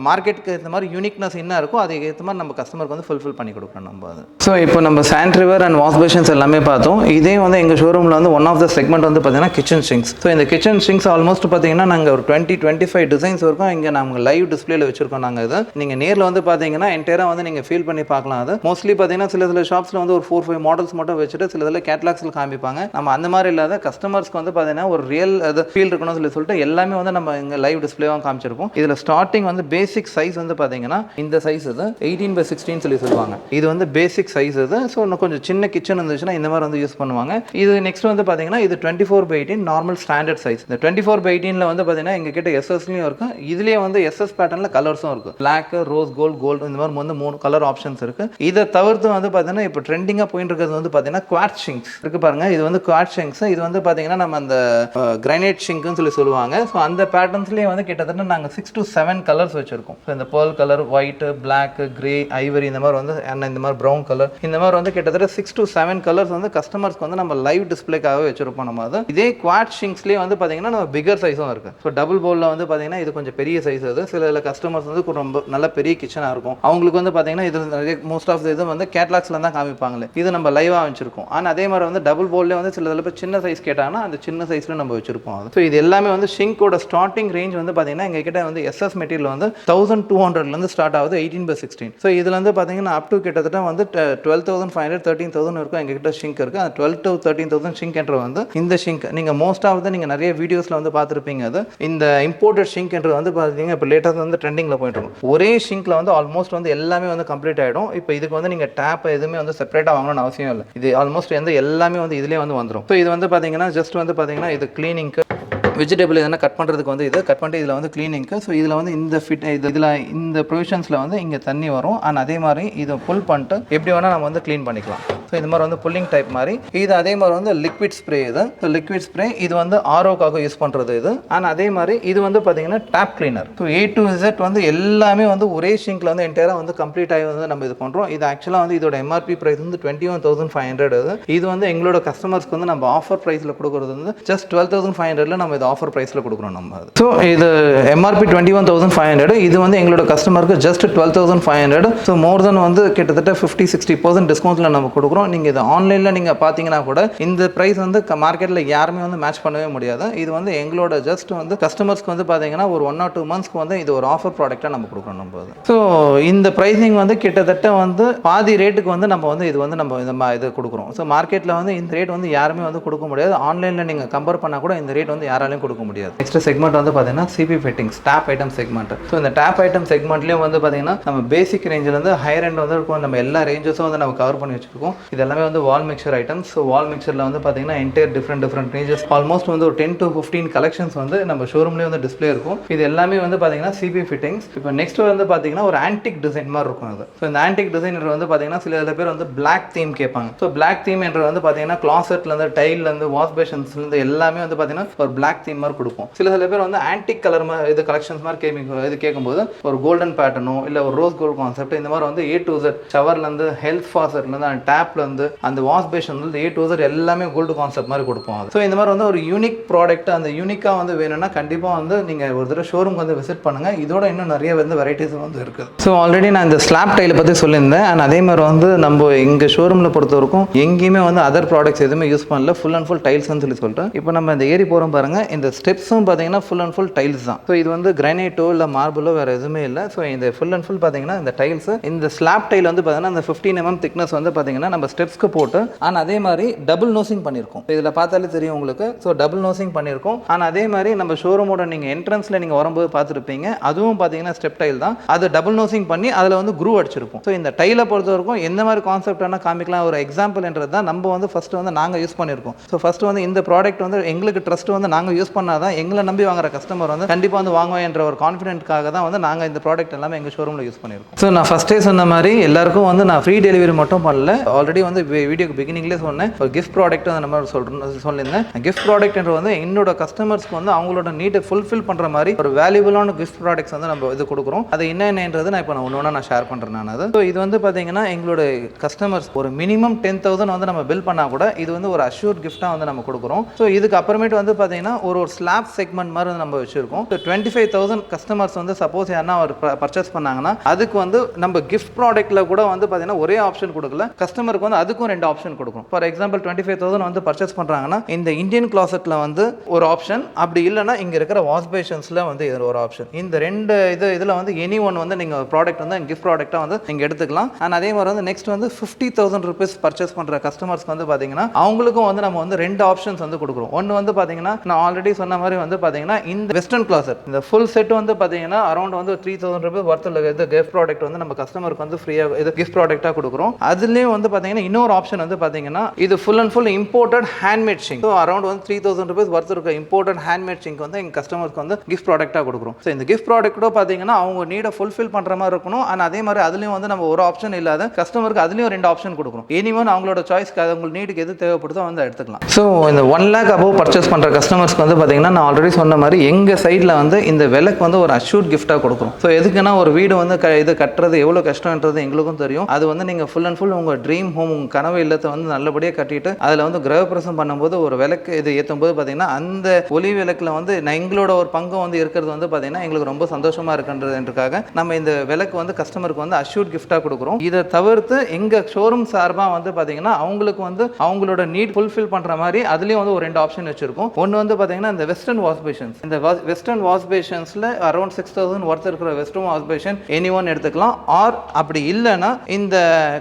மார்க்கெட்டுக்கு ஏற்ற மாதிரி யூனிக்னஸ் என்ன இருக்கோ அதுக்கு ஏற்ற மாதிரி நம்ம கஸ்டமருக்கு வந்து ஃபுல்ஃபில் பண்ணி கொடுக்கணும் நம்ம அது. ஸோ இப்போ நம்ம சானிடரிவேர் அண்ட் வாஷ் பேஷன்ஸ் எல்லாமே பார்த்தோம். இதே வந்து எங்கள் ஷோரூமில் வந்து ஒன் ஆஃப் த செக்மெண்ட் வந்து பார்த்தீங்கன்னா கிச்சன் சிங்க்ஸ். ஸோ இந்த கிச்சன் சிங்க்ஸ் ஆல்மோஸ்ட் பார்த்தீங்கன்னா நாங்கள் ஒரு 20-25 டிசைன்ஸ் இருக்கும் இங்கே நாங்கள் லைவ் டிஸ்பிளேல வச்சிருக்கோம். நாங்கள் இது நீங்கள் நேரில் வந்து பார்த்தீங்கன்னா என்டையராக வந்து நீங்கள் ஃபீல் பண்ணி பார்க்கலாம். அது மோஸ்ட்லி பார்த்தீங்கன்னா சில ஷாப்ஸில் வந்து ஒரு 4-5 மாடல்ஸ் மட்டும் வச்சுட்டு சில இதில் கேட்லாக்ஸில் காமிப்பாங்க. நம்ம அந்த மாதிரி இல்லாத கஸ்டமர்ஸ்க்கு வந்து பார்த்தீங்கன்னா ஒரு ரியல் அது ஃபீல் இருக்கணும்னு சொல்லிட்டு எல்லாமே வந்து நம்ம இங்கே லைவ் டிஸ்பிளேவாக காமிச்சிருப்போம். இதில் ஸ்டார்டிங் வந்து பேசிக் சைஸ் வந்து பார்த்தீங்கன்னா இந்த சைஸ் இது 18/16 சொல்லி சொல்லுவாங்க. இது வந்து பேசிக் சைஸ் இது. ஸோ இன்னும் கொஞ்சம் சின்ன கிச்சன் இருந்துச்சுன்னா இந்த மாதிரி வந்து யூஸ் பண்ணுவாங்க. இது நெக்ஸ்ட் வந்து பார்த்தீங்கன்னா இது 24/18 நார்மல் ஸ்டாண்டர்ட் சைஸ். இந்த 24/18 வந்து பார்த்தீங்கன்னா எங்ககிட்ட எஸ்எஸ்லையும் இருக்கும். இதுலேயே வந்து எஸ்எஸ் பேட்டர்னில் கலர்ஸும் இருக்கு. பிளாக், ரோஸ் கோல்டு, கோல்டு இந்த மாதிரி வந்து 3 கலர் ஆப்ஷன்ஸ் இருக்கு. இதை தவிர்த்து வந்து பார்த்தீங்கன்னா இப்போ ட்ரெண்டிங்காக போயிட்டு இருக்கிறது வந்து பார்த்தீங்கன்னா குவார்ட்ஸ் ஷிங்க்ஸ் இருக்கு பாருங்க. இது வந்து குவார்ட்ஸ் ஷிங்க்ஸ். இது வந்து பார்த்தீங்கன்னா நம்ம அந்த கிரானைட் ஷிங்க்னு சொல்லுவாங்க. ஸோ அந்த பேட்டர்ன்ஸ்லேயே வந்து கிட்டத்தட்ட நாங்கள் 6 to 7 கலர்ஸ் வச்சிருக்கோம். ஸோ இந்த pearl colour, white, black, grey, ivory இந்த மாதிரி வந்து இந்த மாதிரி ப்ரௌன் கலர் இந்த மாதிரி வந்து கிட்டத்தட்ட 6 to 7 கலர்ஸ் வந்து கஸ்டமர்ஸ்க்கு வந்து நம்ம லைவ் டிஸ்பிளேக்காகவே வச்சிருப்போம். நம்ம அது இதே குவார்ட்ஸ் ஷிங்க்ஸ்லேயே வந்து பார்த்தீங்கன்னா நம்ம பிகர் சைஸும் இருக்கு. ஸோ டபுள் பவுலில் வந்து பார்த்தீங்கன்னா இது கொஞ்சம் பெரிய சைஸ். அது சில கஸ்டமர்ஸ் வந்து ரொம்ப நல்ல பெரிய கிச்சனாக இருக்கும். அவங்களுக்கு வந்து பார்த்தீங்கன்னா இது நிறைய மோஸ்ட் ஆஃப் இது வந்து கேட்லாக்ஸில் தான் காமிப்பாங்களே. இது நம்ம லைவாக வச்சிருக்கோம். ஆனால் அதே மாதிரி வந்து டபுள் பவுல்லே வந்து சில இதில் சின்ன சைஸ் கேட்டாங்கன்னா அந்த சின்ன சைஸில் நம்ம வச்சிருப்போம். ஸோ இது எல்லாமே வந்து ஷிங்கோட ஸ்டார்டிங் ரேஞ்ச் வந்து பார்த்தீங்கன்னா எங்ககிட்ட வந்து எஸ்எஸ் மெட்டீரியல் வந்து 1200 ஸ்டார்ட் ஆகுது 18/16. ஸோ இதில் வந்து பார்த்தீங்கன்னா அப் டு கிட்டத்தட்ட வந்து 12,500 13,000 இருக்கும் எங்ககிட்ட ஷிங்க் இருக்குது. அந்த 12,000 to 13,000 ஷிங்க் என்ற வந்து இந்த ஷிங்க் நீங்கள் மோஸ்ட் ஆஃப் நீங்கள் நிறைய வீடியோஸில் வந்து பார்த்துருப்பீங்க. அது இந்த இம்போர்ட்டட் ஷிங்க் என்று வந்து பார்த்தீங்கன்னா இப்போ லேட்டஸ்ட் வந்து ட்ரெண்டிங்கில் போயிட்டு இருக்கும். ஒரே ஷிங்கில் வந்து ஆல்மோஸ்ட் வந்து எல்லாமே வந்து கம்ப்ளீட் ஆகிடும். இப்போ இதுக்கு வந்து நீங்கள் டேப் எதுவுமே வந்து செப்பரேட்டாக வாங்கணும்னு அவசியம் இல்லை. இது ஆல்மோஸ்ட் எல்லாமே வந்து இதிலே வந்து வந்துடும். ஸோ இது வந்து பார்த்தீங்கன்னா ஜஸ்ட் வந்து பார்த்தீங்கன்னா இது கிளீனிங்க்கு வெஜிடபிள் எதனா கட் பண்ணுறதுக்கு வந்து இது கட் பண்ணிட்டு இதில் வந்து கிளீனிங்க்கு. ஸோ இதில் வந்து இந்த ஃபிட் இதில் இந்த ப்ரொவிஷன்ஸில் வந்து இங்கே தண்ணி வரும். அண்ட் அதே மாதிரி இதை புல் பண்ணிட்டு எப்படி வேணால் நம்ம வந்து க்ளீன் பண்ணிக்கலாம். ஸோ இந்த மாதிரி வந்து புல்லிங் டைப் மாதிரி இது. அதே மாதிரி வந்து லிக்விட் ஸ்ப்ரே இது. ஸோ லிக்விட் ஸ்ப்ரே இது வந்து ஆரோக்காக யூஸ் பண்ணுறது இது. அண்ட் அதே மாதிரி இது வந்து பார்த்தீங்கன்னா tap cleaner. So A to Z வந்து எல்லாமே வந்து ஒரே ஷிங்கில் வந்து என்டையராக வந்து கம்ப்ளீட் ஆகி வந்து நம்ம இது பண்ணுறோம். இது ஆக்சுவலாக வந்து இதோட MRP ப்ரைஸ் வந்து 21,500. இது வந்து எங்களோட கஸ்டமர்ஸ்க்கு வந்து நம்ம ஆஃபர் ப்ரைஸில் கொடுக்குறது வந்து ஜஸ்ட் 12,500 நம்ம இது ஆஃபர் ப்ரைஸில் கொடுக்குறோம் நம்ம. ஸோ இது MRP 21,500. இது வந்து எங்களோட கஸ்டமருக்கு ஜஸ்ட் 12,500. ஸோ மோர் தென் வந்து கிட்டத்தட்ட 50-60% டிஸ்கவுண்ட்டில் நம்ம கொடுக்குறோம். நீங்கள் இது ஆன்லைனில் நீங்கள் பார்த்தீங்கன்னா கூட இந்த ப்ரைஸ் வந்து மார்க்கெட்டில் யாருமே வந்து மேட்ச் பண்ணவே முடியாது. இது வந்து எங்களோட ஜஸ்ட் வந்து கஸ்டமர்ஸ்க்கு வந்து பார்த்தீங்கன்னா ஒரு 1 or 2 monthsக்கு வந்து இது ஒரு ஆஃபர் ப்ராடக்டாக நம்ம கொடுக்குறோம் நம்ம. ஸோ இந்த ப்ரைஸிங் வந்து கிட்டத்தட்ட வந்து பாதி ரேட்டுக்கு வந்து நம்ம வந்து இது வந்து நம்ம இது கொடுக்குறோம். ஸோ மார்க்கெட்டில் வந்து இந்த ரேட் வந்து யாருமே வந்து கொடுக்க முடியாது. ஆன்லைனில் நீங்கள் கம்பேர் பண்ணால் கூட இந்த ரேட் வந்து யாராலையும் கொடுக்க முடியாது. நெக்ஸ்ட் செக்மெண்ட் வந்து பார்த்தீங்கன்னா CP fittings tap item segment. So இந்த டேப் ஐட்டம் செக்மெண்ட்லேயும் வந்து பார்த்தீங்கன்னா நம்ம பேசிக் ரேஞ்சிலேருந்து ஹையர் எண்ட் வந்து இருக்கும். நம்ம எல்லா ரேஞ்சஸும் வந்து நம்ம கவர் பண்ணி வச்சிருக்கோம். இது எல்லாமே வந்து wall mixer items. So wall மிக்சரில் வந்து பார்த்தீங்கன்னா என்டையர் டிஃப்ரெண்ட் ரேஞ்சஸ் ஆல்மோஸ்ட் வந்து ஒரு 10 to 15 கலெக்ஷன்ஸ் வந்து நம்ம ஷோரூம்லேயே வந்து டிஸ்பிளே இருக்கும். இது எல்லாமே வந்து பார்த்தீங்கன்னா சிபி ஃபிட்டிங்ஸ். இப்போ நெக்ஸ்ட் வந்து பார்த்தீங்கன்னா ஒரு ஆன்டிக் டிசைன் மாதிரி இருக்கும் அது. ஸோ இந்த ஆன்டிக் டிசைன் வந்து பார்த்தீங்கன்னா சில பேர் வந்து பிளாக் தீம் கேட்பாங்க. ஸோ பிளாக் தீம் என்ற வந்து பார்த்தீங்கன்னா கிளாசெட்லேருந்து டைல்லேருந்து வாஷ் பேஷன்ஸ்லேருந்து எல்லாமே வந்து பார்த்தீங்கன்னா ஒரு பிளாக் தீம் மாதிரி கொடுப்போம். சில பேர் வந்து ஆன்டிக் கலர் இது கலெக்ஷன்ஸ் மாதிரி இது கேட்கும்போது ஒரு கோல்டன் பேட்டர்னோ இல்லை ஒரு ரோஸ் கோல்ட் கான்செப்ட் இந்த மாதிரி வந்து A to Z ஷவர்லேருந்து ஹெல்த் ஃபாசர்லேருந்து அந்த டேப்லேருந்து அந்த வாஷ் பேஷன்லேருந்து A to Z எல்லாமே கோல்டு கான்செப்ட் மாதிரி கொடுப்போம். அது ஸோ இந்த மாதிரி வந்து ஒரு யூனிக் ப்ராடக்ட் அந்த யூனிக்காக வந்து வேணும்னா கண்டிப்பாக வந்து நீங்கள் ஒரு தடவை ஷோரூம் வந்து விசிட் பண்ணுங்கள். இதோட இன்னும் நிறைய வந்து வெரைட்டிஸ் வந்து இருக்குது. ஸோ ஆல்ரெடி நான் இந்த ஸ்லாப் டைலை பற்றி சொல்லியிருந்தேன். அண்ட் அதே மாதிரி வந்து நம்ம எங்கள் ஷோரூமில் பொறுத்த வரைக்கும் எங்கேயுமே வந்து அதர் ப்ராடக்ட்ஸ் எதுவுமே யூஸ் பண்ணல, ஃபுல் அண்ட் ஃபுல் டைல்ஸ்னு சொல்லி சொல்கிறேன். இப்போ நம்ம இந்த ஏரி போகிறோம் பாருங்கள், இந்த ஸ்டெப்ஸும் பார்த்தீங்கன்னா ஃபுல் அண்ட் ஃபுல் டைல்ஸ் தான். ஸோ இது வந்து கிரானைட்டோ இல்லை மார்பிளோ வேறு எதுவுமே இல்லை. ஸோ இந்த ஃபுல் அண்ட் ஃபுல் பார்த்தீங்கன்னா இந்த டைல்ஸ், இந்த ஸ்லாப் டைல் வந்து பார்த்தீங்கன்னா இந்த 15 mm திக்னஸ் வந்து பார்த்தீங்கன்னா நம்ம ஸ்டெப்ஸ்க்கு போட்டு ஆனால் அதே மாதிரி டபுள் நோசிங் பண்ணியிருக்கோம். இதில் பார்த்தாலே தெரியும் உங்களுக்கு. ஸோ டபுள் நோசிங் பண்ணியிருக்கோம். ஆனால் அதே மாதிரி நம்ம ஷோரூமோட நீங்கள் என்ட்ரன்ஸில் நீங்கள் வரும்போது பார்த்துருப்பீங்க, அதுவும் பார்த்தீங்கன்னா ஸ்டெப் டைல் தான். அது டபுள் நோசிங் பண்ணி அதில் வந்து குரூ அடிச்சிருக்கும். ஸோ இந்த டைலை பொறுத்த வரைக்கும் எந்த மாதிரி கான்செப்ட் வேணால் காமிக்கலாம். ஒரு எக்ஸாம்பிள்ன்றது தான் நம்ம வந்து ஃபஸ்ட்டு வந்து நாங்கள் யூஸ் பண்ணியிருக்கோம். ஸோ ஃபஸ்ட்டு வந்து இந்த ப்ராடக்ட் வந்து எங்களுக்கு ட்ரஸ்ட் வந்து நாங்கள் யூஸ் பண்ணாதான் எங்களை நம்பி வாங்குற கஸ்டமர் வந்து கண்டிப்பாக வந்து வாங்குவோம் என்ற ஒரு கான்ஃபிடென்ட்காக தான் வந்து நாங்கள் இந்த ப்ராடக்ட் எல்லாமே எங்கள் ஷோரூமில் யூஸ் பண்ணியிருக்கோம். ஸோ நான் ஃபஸ்ட்டே சொன்ன மாதிரி எல்லாருக்கும் வந்து நான் ஃப்ரீ டெலிவரி மட்டும் பண்ணல. ஆல்ரெடி வந்து வீடியோக்கு பிகினிங்லேயே சொன்னேன், ஒரு கிஃப்ட் ப்ராடக்ட் அந்த மாதிரி சொல்லியிருந்தேன். கிஃப்ட் ப்ராடக்ட்ன்ற வந்து என்னோட கஸ்டமர்ஸ்க்கு வந்து அவங்களோட நீட்டை ஃபுல்ஃபில் பண்ணுற மாதிரி ஒரு வேல்யூபிளான கிஃப்ட் ப்ராடக்ட்ஸ் வந்து நம்ம இது கொடுக்குறோம். அது என்னன்றது நான் இப்போ நான் ஷேர் பண்ணுறேன். நான் அது ஸோ இது வந்து பார்த்தீங்கன்னா எங்களோட கஸ்டமர்ஸ் ஒரு மினிமம் 10,000 வந்து நம்ம பில் பண்ணால் கூட இது வந்து ஒரு அஷ்யூர்ட் கிஃப்ட்டாக வந்து நம்ம கொடுக்குறோம். ஸோ இதுக்கு அப்புறமேட்டு வந்து பார்த்தீங்கன்னா ஒரு ஸ்லாப் செக்மெண்ட் மாதிரி வந்து நம்ம வச்சிருக்கோம். 25,000 கஸ்டமர்ஸ் வந்து சப்போஸ் யாருன்னா ஒரு பர்ச்சேஸ் பண்ணாங்கன்னா அதுக்கு வந்து நம்ம கிஃப்ட் ப்ராடக்ட்ல கூட வந்து பார்த்தீங்கன்னா ஒரே ஆப்ஷன் கொடுக்கல, கஸ்டமருக்கு வந்து அதுக்கும் 2 ஆப்ஷன் கொடுக்கும். ஃபார் எக்ஸாம்பிள் 25,000 வந்து பர்ச்சேஸ் பண்ணுறாங்கன்னா இந்த இந்தியன் கிளாசெட்ல வந்து ஒரு ஆப்ஷன், அப்படி இல்லைன்னா இங்கே இருக்கிற வாஷ் பேஷன்ஸில் வந்து இது ஒரு ஆப்ஷன். இந்த 2 இதில் வந்து எனி ஒன் வந்து நீங்கள் ப்ராடக்ட் வந்து கிஃப்ட் ப்ராடக்டாக வந்து நீங்கள் எடுத்துக்கலாம். அண்ட் அதே மாதிரி வந்து நெக்ஸ்ட் வந்து 50,000 rupees பர்ச்சேஸ் பண்ணுற கஸ்டமர்ஸ்க்கு வந்து பார்த்தீங்கன்னா அவங்களுக்கும் வந்து நம்ம வந்து 2 ஆப்ஷன்ஸ் வந்து கொடுக்குறோம். ஒன்று வந்து பார்த்தீங்கன்னா நான் ஆல்ரெடி சொன்ன மாதிரி வந்து பார்த்தீங்கன்னா இந்த வெஸ்டர்ன் கிளாசெட் இந்த ஃபுல் செட் வந்து பார்த்தீங்கன்னா அரௌண்ட் வந்து 3,000 rupees ஒர்த் உள்ள இது கிஃப்ட் ப்ராடக்ட் வந்து நம்ம கஸ்டமருக்கு வந்து ஃப்ரீயாக இது கிஃப்ட் ப்ராடக்டாக கொடுக்குறோம். அதுலேயும் வந்து பார்த்தீங்கன்னா இன்னொரு ஆப்ஷன் வந்து பார்த்தீங்கன்னா இது full and full imported handmade sink. So around வந்து 3,000 rupees ஒர்த் இருக்க இம்போர்ட்டட் ஹேண்ட்மேட் ஷிங்க் வந்து எங்கள் கஸ்டமருக்கு வந்து கிஃப்ட் ப்ராடக்டாக கொடுக்குறோம். ஸோ இந்த கிஃப்ட் ப்ராடக்ட்டோ பார்த்தீங்கன்னா அவங்க நீடை ஃபுல்ஃபில் பண்ணுற மாதிரி இருக்கணும். அண்ட் அதே மாதிரி அதுலேயும் வந்து நம்ம ஒரு ஆப்ஷன் இல்லாத கஸ்டமருக்கு அதுலேயும் 2 ஆப்ஷன் கொடுக்குறோம். எனிவன் அவங்களோட சாய்ஸ்க்கு அது உங்களுக்கு நீடுக்கு எது தேவைப்படுதோ வந்து எடுத்துக்கலாம். ஸோ இந்த 1 lakh above பர்ச்சேஸ் பண்ணுற கஸ்டமர்ஸ்க்கு வந்து பார்த்தீங்கன்னா நான் ஆல்ரெடி சொன்ன மாதிரி எங்கள் சைடில் வந்து இந்த விலைக்கு வந்து ஒரு அஷ்யூர்ட் கிஃப்ட்டாக கொடுக்குறோம். ஸோ எதுக்குன்னா ஒரு வீடு வந்து இது கட்டுறது எவ்வளோ கஷ்டம்ன்றது எங்களுக்கும் தெரியும். அது வந்து நீங்கள் ஃபுல் அண்ட் ஃபுல் உங்கள் ட்ரீம் ஹோம் உங்கள் கனவு இல்லத்தை வந்து நல்லபடியாக கட்டிட்டு அதில் வந்து கிரகப்பிரசம் பண்ணும்போது ஒரு விளக்கு இது ஏற்றும் போது பார்த்தீங்கன்னா அந்த ஒளி விளக்கில் வந்து எங்களோட ஒரு பங்கு வந்து இருக்கிறது வந்து பார்த்தீங்கன்னா எங்களுக்கு ரொம்ப சந்தோஷமாக இருக்குன்றதுக்காக நம்ம இந்த விளக்கு வந்து கஸ்டமருக்கு வந்து அஷ்யூர்ட் கிஃப்ட்டாக கொடுக்குறோம். இதை தவிர்த்து எங்கள் ஷோரூம் சார்பாக வந்து பார்த்தீங்கன்னா அவங்களுக்கு வந்து அவங்களோட நீட் ஃபுல்ஃபில் பண்ணுற மாதிரி அதுலேயும் வந்து ஒரு 2 ஆப்ஷன் வச்சிருக்கோம். ஒன்று வந்து பார்த்தீங்கன்னா இந்த வெஸ்டர்ன் வாஷ் பேஷன்ஸ், இந்த வெஸ்டர்ன் வாஷ் பேஷன்ஸில் அரௌண்ட் 6,000 ஒர்த் இருக்கிற western wash fashion any one எடுத்துக்கலாம். ஆர் அப்படி இல்லைன்னா இந்த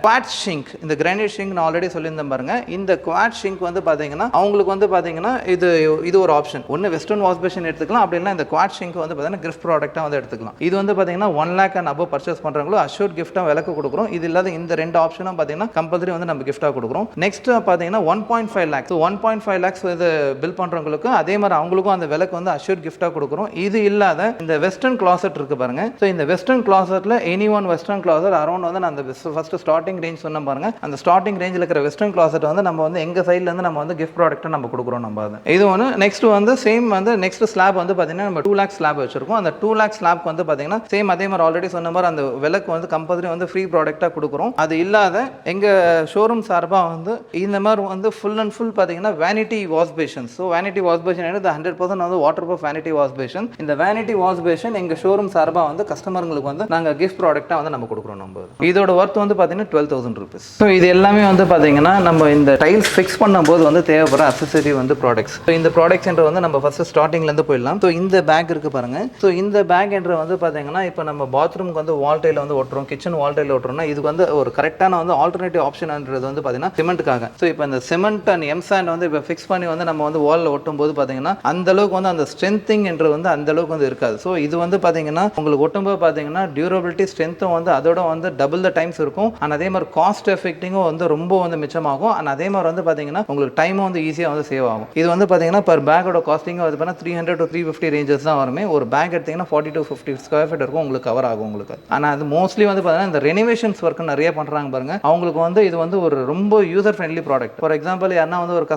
குவாட் ஷிங்க், இந்த கிரானைட் ஷிங்க் நான் ஆல்ரெடி சொல்லியிருந்தேன் பாருங்க, இந்த குவாட் ஷிங்க் வந்து பார்த்தீங்கன்னா அவங்களுக்கு வந்து பார்த்தீங்கன்னா இது ஒரு ஆப்ஷன். ஒன்று வெஸ்டர்ன் வாஷ் பேஷன் எடுத்துக்கலாம், அப்படி இல்லைனா இந்த குவாட் ஷிங்க் வந்து பார்த்தீங்கன்னா கிஃப்ட் ப்ராடக்டாக வந்து எடுத்துக்கலாம். இது வந்து பார்த்தீங்கன்னா 1 lakh and above பர்ச்சேஸ் பண்ணுறவங்களும் அஷ்யூர்ட் கிஃப்ட்டாக விலக்கு கொடுக்குறோம். இது இல்லாத இந்த 2 ஆப்ஷனும் பார்த்தீங்கன்னா கம்பல்சரி வந்து நம்ம கிஃப்ட்டாக கொடுக்குறோம். நெக்ஸ்ட் பார்த்தீங்கன்னா 1.5 lakhs, 1.5 lakhs இது பில் பண்ணுறவங்களுக்கு அதே மாதிரி அவங்களுக்கும் அந்த விலைக்கு வந்து அஷ்யூர்ட் கிஃப்ட்டாக கொடுக்குறோம். இது இல்லாத இந்த வெஸ்டர்ன் கிளாசெட் இருக்கு பாருங்க. ஸோ இந்த வெஸ்டர்ன் கிளாசெட்டில் any one western closet around வந்து நான் அந்த ஃபர்ஸ்ட் ஸ்டார்டிங் ரேஞ்ச் சொன்ன பாருங்க, அந்த ஸ்டார்டிங் ரேஞ்சில் இருக்கிற வெஸ்டர்ன் கிளாசெட் வந்து நம்ம வந்து எங்கள் சைட்லேருந்து நம்ம வந்து கிஃப்ட் ப்ராடக்ட்டை நம்ம கொடுக்குறோம். நம்ம அது இது ஒன்று. நெக்ஸ்ட் வந்து சேம் வந்து நெக்ஸ்ட் ஸ்லாப் வந்து பார்த்தீங்கன்னா நம்ம 2 lakh ஸ்லாப் வச்சிருக்கோம். அந்த 2 lakh ஸ்லாப் வந்து பார்த்தீங்கன்னா சேம் அதே மாதிரி ஆல்ரெடி சொன்ன மாதிரி அந்த விலைக்கு வந்து கம்பல்சரி வந்து ஃப்ரீ ப்ராடக்டாக கொடுக்குறோம். அது இல்லாத எங்கள் ஷோரூம் சார்பாக வந்து இந்த மாதிரி வந்து ஃபுல் அண்ட் ஃபுல் பார்த்தீங்கன்னா vanity wash basin. So vanity wash basin 100% வந்து water proof vanity wash basin. இந்த வேனிட்டி வாஷ் பேஷன் எங்கள் ஷோரூம் சார்பாக வந்து கஸ்டமர்களுக்கு வந்து நாங்கள் கிஃப்ட் ப்ராடக்டாக வந்து நம்ம கொடுக்குறோம். நம்ம இதோட ஒர்த் வந்து பார்த்தீங்கன்னா 12,000 rupees. ஸோ இது எல்லாமே வந்து பார்த்தீங்கன்னா நம்ம இந்த டைல்ஸ் ஃபிக்ஸ் பண்ணும்போது வந்து தேவைப்படுற அக்சசரி வந்து ப்ராடக்ட்ஸ். ஸோ இந்த ப்ராடக்ட்ஸ் என்ற வந்து நம்ம ஃபர்ஸ்ட் ஸ்டார்டிங்லேருந்து போயிடலாம். ஸோ இந்த பேக் இருக்கு பாருங்க. ஸோ இந்த பேக் என்ற வந்து பார்த்தீங்கன்னா இப்போ நம்ம பாத்ரூமுக்கு வந்து வால் டைல வந்து ஒட்டுறோம், கிச்சன் வால் டைல ஒட்டுறோம்னா இதுக்கு வந்து ஒரு கரெக்டான வந்து ஆல்டர்னேட்டிவ் ஆப்ஷன்ன்றது வந்து பார்த்தீங்கன்னா சிமெண்ட்டுக்காக. ஸோ இப்போ இந்த சிமெண்ட் அண்ட் எம்சாண்ட் வந்து இப்போ ஃபிக்ஸ் பண்ணி வந்து நம்ம வந்து வாலில் ஒட்டும் போது பார்த்தீங்கன்னா அந்த அளவுக்கு வந்து அந்த ஸ்ட்ரென்த்திங் என்று வந்து அந்த அளவுக்கு வந்து இருக்காது. ஸோ இது வந்து பார்த்தீங்கன்னா உங்களுக்கு ஒட்டும்போது பார்த்தீங்கன்னா டியூரபிலிட்டி ஸ்ட்ரென்த்தும் வந்து அதோட வந்து டபுள் த டைம்ஸ் இருக்கும். அண்ட் அதே மாதிரி காஸ்ட் எஃபெக்டிங்கும் வந்து ரொம்ப வந்து மிச்சமாகும். அண்ட் அதே மாதிரி வந்து பார்த்தீங்கன்னா உங்களுக்கு டைமும் வந்து ஈஸியாக வந்து சேவ் ஆகும். இது வந்து பார்த்தீங்கன்னா பர் பேக்கோட காஸ்டிங் வந்து பார்த்தீங்கன்னா 300 to 350 ரேஞ்சஸ் தான் வருமே. ஒரு பேக் எடுத்தீங்கன்னா 40 to 50 ஸ்கொயர் ஃபீட் இருக்கும் உங்களுக்கு கவர் ஆகும் உங்களுக்கு. ஆனால் அது மோஸ்ட்லி வந்து பார்த்தீங்கன்னா இந்த ரெனிவேஷன்ஸ் ஒர்க் நிறைய பண்ணுறாங்க பாருங்க, அவங்களுக்கு வந்து இது வந்து ஒரு ரொம்ப user friendly product. For example யாருன்னா வந்து ஒரு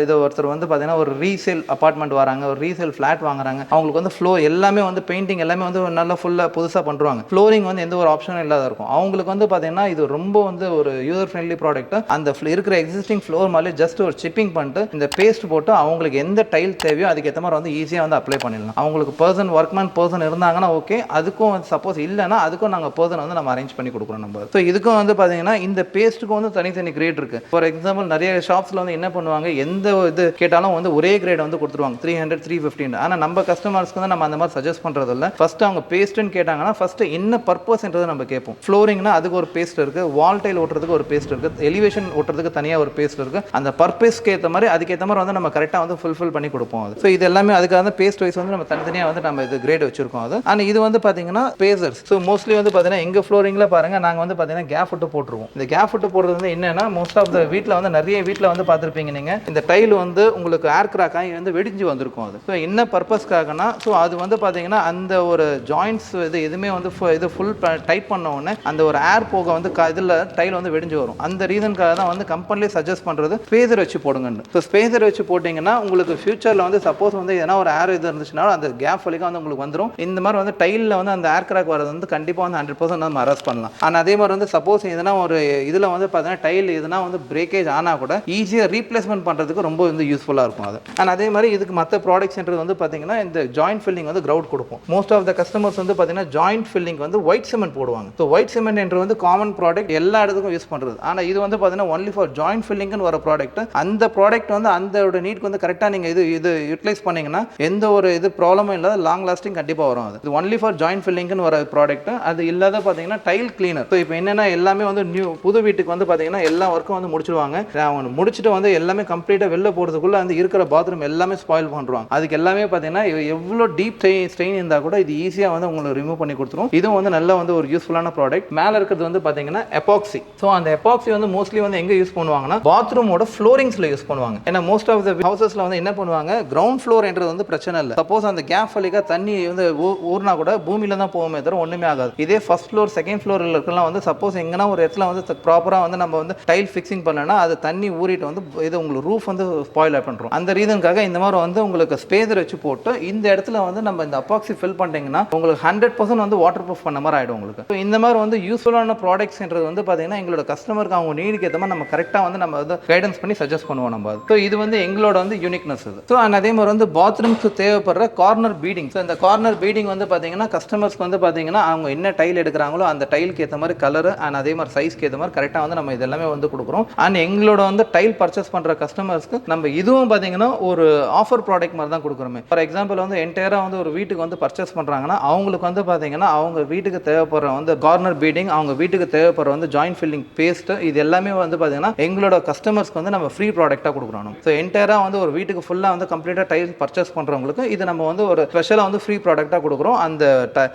இது ஒருத்தர் வந்து பார்த்தீங்கன்னா ஒரு ரீசேல் அபார்ட்மெண்ட் அபார்ட்மெண்ட் வராங்க, ஒரு ரீசேல் ஃபிளாட் வாங்குறாங்க, அவங்களுக்கு வந்து ஃப்ளோர் எல்லாமே வந்து பெயிண்டிங் எல்லாமே வந்து நல்லா ஃபுல்லாக புதுசாக பண்ணுறாங்க. ஃப்ளோரிங் வந்து எந்த ஒரு ஆப்ஷனும் இல்லாத இருக்கும். அவங்களுக்கு வந்து பார்த்தீங்கன்னா இது ரொம்ப வந்து ஒரு யூசர் ஃப்ரெண்ட்லி ப்ராடக்ட். அந்த இருக்கிற எக்ஸிஸ்டிங் ஃப்ளோர் மாதிரி ஜஸ்ட் ஒரு சிப்பிங் பண்ணிட்டு இந்த பேஸ்ட் போட்டு அவங்களுக்கு எந்த டைல் தேவையோ அதுக்கேற்ற மாதிரி வந்து ஈஸியாக வந்து அப்ளை பண்ணிடலாம். அவங்களுக்கு ஒர்க்மேன் பர்சன் இருந்தாங்கன்னா ஓகே, அதுக்கும் வந்து சப்போஸ் இல்லைன்னா அதுக்கும் நாங்கள் பர்சன் வந்து நம்ம அரேஞ்ச் பண்ணி கொடுக்குறோம் நம்ம. ஸோ இதுக்கும் வந்து பார்த்தீங்கன்னா இந்த பேஸ்ட்டுக்கும் வந்து தனித்தனி கிரேட் இருக்குது. ஃபார் எக்ஸாம்பிள் நிறைய ஷாப்ஸில் வந்து என்ன பண்ணுவாங்க, எந்த இது கேட்டாலும் வந்து ஒரே கிரேட் வந்து கொடுத்துருவாங்க, 300 350. ஆனால் நம்ம கஸ்டமர்ஸ்க்கு வந்து நம்ம அந்த மாதிரி சஜஸ்ட் பண்ணுறது இல்லை. ஃபர்ஸ்ட் அவங்க பேஸ்ட்டுன்னு கேட்டாங்கன்னா ஃபர்ஸ்ட் என்ன பர்பஸ்ன்றதை நம்ம கேட்போம். ஃப்ளோரிங்னா அதுக்கு ஒரு பேஸ்ட் இருக்குது, வால் டைல் ஓட்டுறதுக்கு ஒரு பேஸ்ட் இருக்குது, எலிவேஷன் ஓட்டுறதுக்கு தனியாக ஒரு பேஸ்ட் இருக்குது. அந்த பர்பஸ்க்கு ஏற்ற மாதிரி அதுக்கேற்ற மாதிரி வந்து நம்ம கரெக்டாக வந்து ஃபுல்ஃபில் பண்ணி கொடுப்போம். அது ஸோ இது எல்லாமே அதுக்காக தான் பேஸ்ட் வைஸ் வந்து நம்ம தனித்தனியாக வந்து நம்ம இது கிரேட் வச்சிருக்கோம். அது அண்ட் இது வந்து பார்த்தீங்கன்னா பேசர்ஸ். ஸோ மோஸ்ட்லி வந்து பார்த்தீங்கன்னா எங்கள் ஃப்ளோரிங்கில் பாருங்கள், நாங்கள் வந்து பார்த்தீங்கன்னா கேப் விட்டு போட்டுருவோம். இந்த கேப் விட்டு போடுறது வந்து என்னன்னா, மோஸ்ட் ஆஃப் த வீட்டில் வந்து நிறைய வீட்டில் வந்து பார்த்துருப்பீங்க நீங்கள், இந்த டைல் வந்து உங்களுக்கு ஏர் கிராக் ஆகி வந்து வெடிஞ்சு வந்திருக்கும். அது ஸோ என்ன பர்பஸ்க்காகனா, ஸோ அது வந்து பார்த்தீங்கன்னா அந்த ஒரு ஜாயின்ட்ஸ் இது எதுவுமே வந்து இது ஃபுல் டைட் பண்ண உடனே அந்த ஒரு ஏர் போக வந்து இதில் டைல் வந்து வெடிஞ்சு வரும். அந்த ரீசனுக்காக தான் வந்து கம்பெனிலே சஜஸ்ட் பண்ணுறது ஸ்பேசர் வச்சு போடுங்கன்னு. ஸோ ஸ்பேசர் வச்சு போட்டிங்கன்னா உங்களுக்கு ஃபியூச்சரில் வந்து சப்போஸ் வந்து எதனா ஒரு ஏர் இது இருந்துச்சுன்னா அந்த கேப் வழியாக வந்து உங்களுக்கு வந்துடும். இந்த மாதிரி வந்து டைலில் வந்து அந்த ஏர் கிராக் வரது வந்து கண்டிப்பாக வந்து 100% நம்ம அரெஸ்ட் பண்ணலாம். ஆனால் அதே மாதிரி வந்து சப்போஸ் எதனா ஒரு இதில் வந்து பார்த்தீங்கன்னா டைல் எதனா வந்து பிரேக்கேஜ் ஆனால் கூட ஈஸியாக ரீப்ளேஸ்மெண்ட் பண்ணுறதுக்கு ரொம்ப வந்து யூஸ்ஃபுல்லாக இருக்கும். அது அண்ட் அதே மாதிரி இதுக்கு மற்ற ப்ராடக்ட்ஸ்ன்றது வந்து பார்த்தீங்கன்னா இந்த ஜாயிண்ட் ஃபில்லிங் வந்து கிரவுட் கொடுப்போம். மோஸ்ட் ஆஃப் த கஸ்டமர்ஸ் வந்து பார்த்தீங்கன்னா ஜாயிண்ட் ஃபில்லிங் வந்து ஒயிட் சிமெண்ட் போடுவாங்க. ஸோ ஒயிட் சிமெண்ட் என்று வந்து காமன் ப்ராடக்ட் எல்லா இடத்துக்கும் யூஸ் பண்ணுறது. ஆனால் இது வந்து பார்த்தீங்கன்னா ஒன்லி ஃபார் ஜாயிண்ட் ஃபில்லிங்னு வர ப்ராடக்ட். அந்த ப்ராடக்ட் வந்து அந்த நீட்க்கு வந்து கரெக்டாக நீங்கள் இது யூட்டிலைஸ் பண்ணீங்கன்னா எந்த ஒரு இது ப்ராப்ளமும் இல்லாத லாங் லாஸ்டிங் கண்டிப்பாக வரும். அது ஒன்லி ஃபார் ஜாயிண்ட் ஃபில்லிங்னு வர ப்ராடக்ட். அது இல்லாத பார்த்தீங்கன்னா டைல் கிளீனர். ஸோ இப்போ என்னென்னா எல்லாமே வந்து புது வீட்டுக்கு வந்து பார்த்தீங்கன்னா எல்லா ஒர்க்கும் வந்து முடிச்சிடுவாங்க. அவங்க முடிச்சுட்டு வந்து எல்லாமே கம்ப்ளீட்டாக வெளில போகிறதுக்குள்ள வந்து இருக்கிற பாத்ரூம் எல்லாமே ஸ்பாயில் பண்ணுறாங்க. அதுக்கு எல்லாமே பார்த்தீங்கன்னா எவ்வளோ டீப் ஸ்ட்ரெயின் இருந்தால் கூட இது ஈஸியாக வந்து உங்களுக்கு ரிமூவ் பண்ணி கொடுத்துரும். இதுவும் வந்து நல்ல வந்து ஒரு யூஸ்ஃபுல்லான ப்ராடக்ட். மேலே இருக்கிறது வந்து பார்த்தீங்கன்னா எபாக்சி. ஸோ அந்த எபாக்சி வந்து மோஸ்ட்லி வந்து எங்கே யூஸ் பண்ணுவாங்கன்னா பாத்ரூமோட ஃப்ளோரிங்ஸில் யூஸ் பண்ணுவாங்க. ஏன்னா மோஸ்ட் ஆஃப் த ஹவுசஸ்ல வந்து என்ன பண்ணுவாங்க, கிரவுண்ட் ஃப்ளோர் என்றது வந்து பிரச்சனை இல்லை. சப்போஸ் அந்த கேப் வழியாக தண்ணி வந்து ஊர்னா கூட பூமியில தான் போகுமே தவிர ஒன்றுமே ஆகாது. இதே ஃபர்ஸ்ட் ஃப்ளோர் செகண்ட் ஃப்ளோரில் இருக்கலாம் வந்து சப்போஸ் எங்கன்னா ஒரு இடத்துல வந்து ப்ராப்பராக வந்து நம்ம வந்து டைல் ஃபிக்ஸிங் பண்ணலன்னா அது தண்ணி ஊறிட்டு வந்து இது உங்களுக்கு ரூஃப் வந்து ஸ்பாயில் பண்ணுறோம். அந்த ரீசனுக்காக இந்த மாதிரி வந்து உங்களுக்கு ஸ்பேசர் வச்சு போட்டு இந்த இடத்துல வந்து நம்ம இந்த அப்பாக்சி ஃபில் பண்ணிட்டீங்கன்னா உங்களுக்கு 100% வந்து வாட்டர் ப்ரூஃப் பண்ண மாதிரி ஆகிடும் உங்களுக்கு. ஸோ இந்த மாதிரி வந்து யூஸ்ஃபுல்லான ப்ராடக்ட்ஸ்ன்றது வந்து பார்த்தீங்கன்னா எங்களோட கஸ்டமருக்கு அவங்க நீடுக்கு ஏற்ற மாதிரி நம்ம கரெக்டாக வந்து நம்ம வந்து கைடன்ஸ் பண்ணி சஜஸ்ட் பண்ணுவோம் நம்ம. ஸோ இது வந்து எங்களோட வந்து யூனிக்னஸ் இது. ஸோ அண்ட் அதே மாதிரி வந்து பாத்ரூம்க்கு தேவைப்படுற கார்னர் பீடிங். ஸோ இந்த கார்னர் பீடிங் வந்து பார்த்தீங்கன்னா கஸ்டமர்ஸ்க்கு வந்து பார்த்தீங்கன்னா அவங்க என்ன டைல் எடுக்கிறாங்களோ அந்த டைலுக்கு ஏற்ற மாதிரி கலர் அண்ட் அதே மாதிரி சைஸ்க்கு ஏற்ற மாதிரி கரெக்டாக வந்து நம்ம இதெல்லாமே வந்து கொடுக்குறோம். அண்ட் எங்களோட வந்து டைல் பர்ச்சேஸ் பண்ணுற கஸ்டமர்ஸ்க்கு நம்ம இதுவும் பார்த்தீங்கன்னா ஒரு ஆஃபர் ப்ராடக்ட் மாதிரி தான் கொடுக்குறோமே. ஃபார் எக்ஸாம்பிள் வந்து என்டையராக வந்து ஒரு வீட்டுக்கு வந்து பர்ச்சேஸ் பண்ணுறாங்கன்னா அவங்களுக்கு வந்து பார்த்தீங்கன்னா அவங்க வீட்டுக்கு தேவைப்படுற வந்து கார்னர் பீடிங், அவங்க வீட்டுக்கு தேவைப்படுற வந்து ஜாயிண்ட் ஃபில்லிங் பேஸ்ட், இது எல்லாமே வந்து பார்த்தீங்கன்னா எங்களோட கஸ்டமர்ஸ்க்கு வந்து நம்ம ஃப்ரீ ப்ராடக்டாக கொடுக்குறோம். ஸோ என்டையராக வந்து ஒரு வீட்டுக்கு ஃபுல்லாக வந்து கம்ப்ளீட்டாக டைல் பர்ச்சேஸ் பண்ணுறவங்களுக்கு இது நம்ம வந்து ஒரு ஸ்பெஷலாக வந்து ஃப்ரீ ப்ராடக்டாக கொடுக்குறோம். அந்த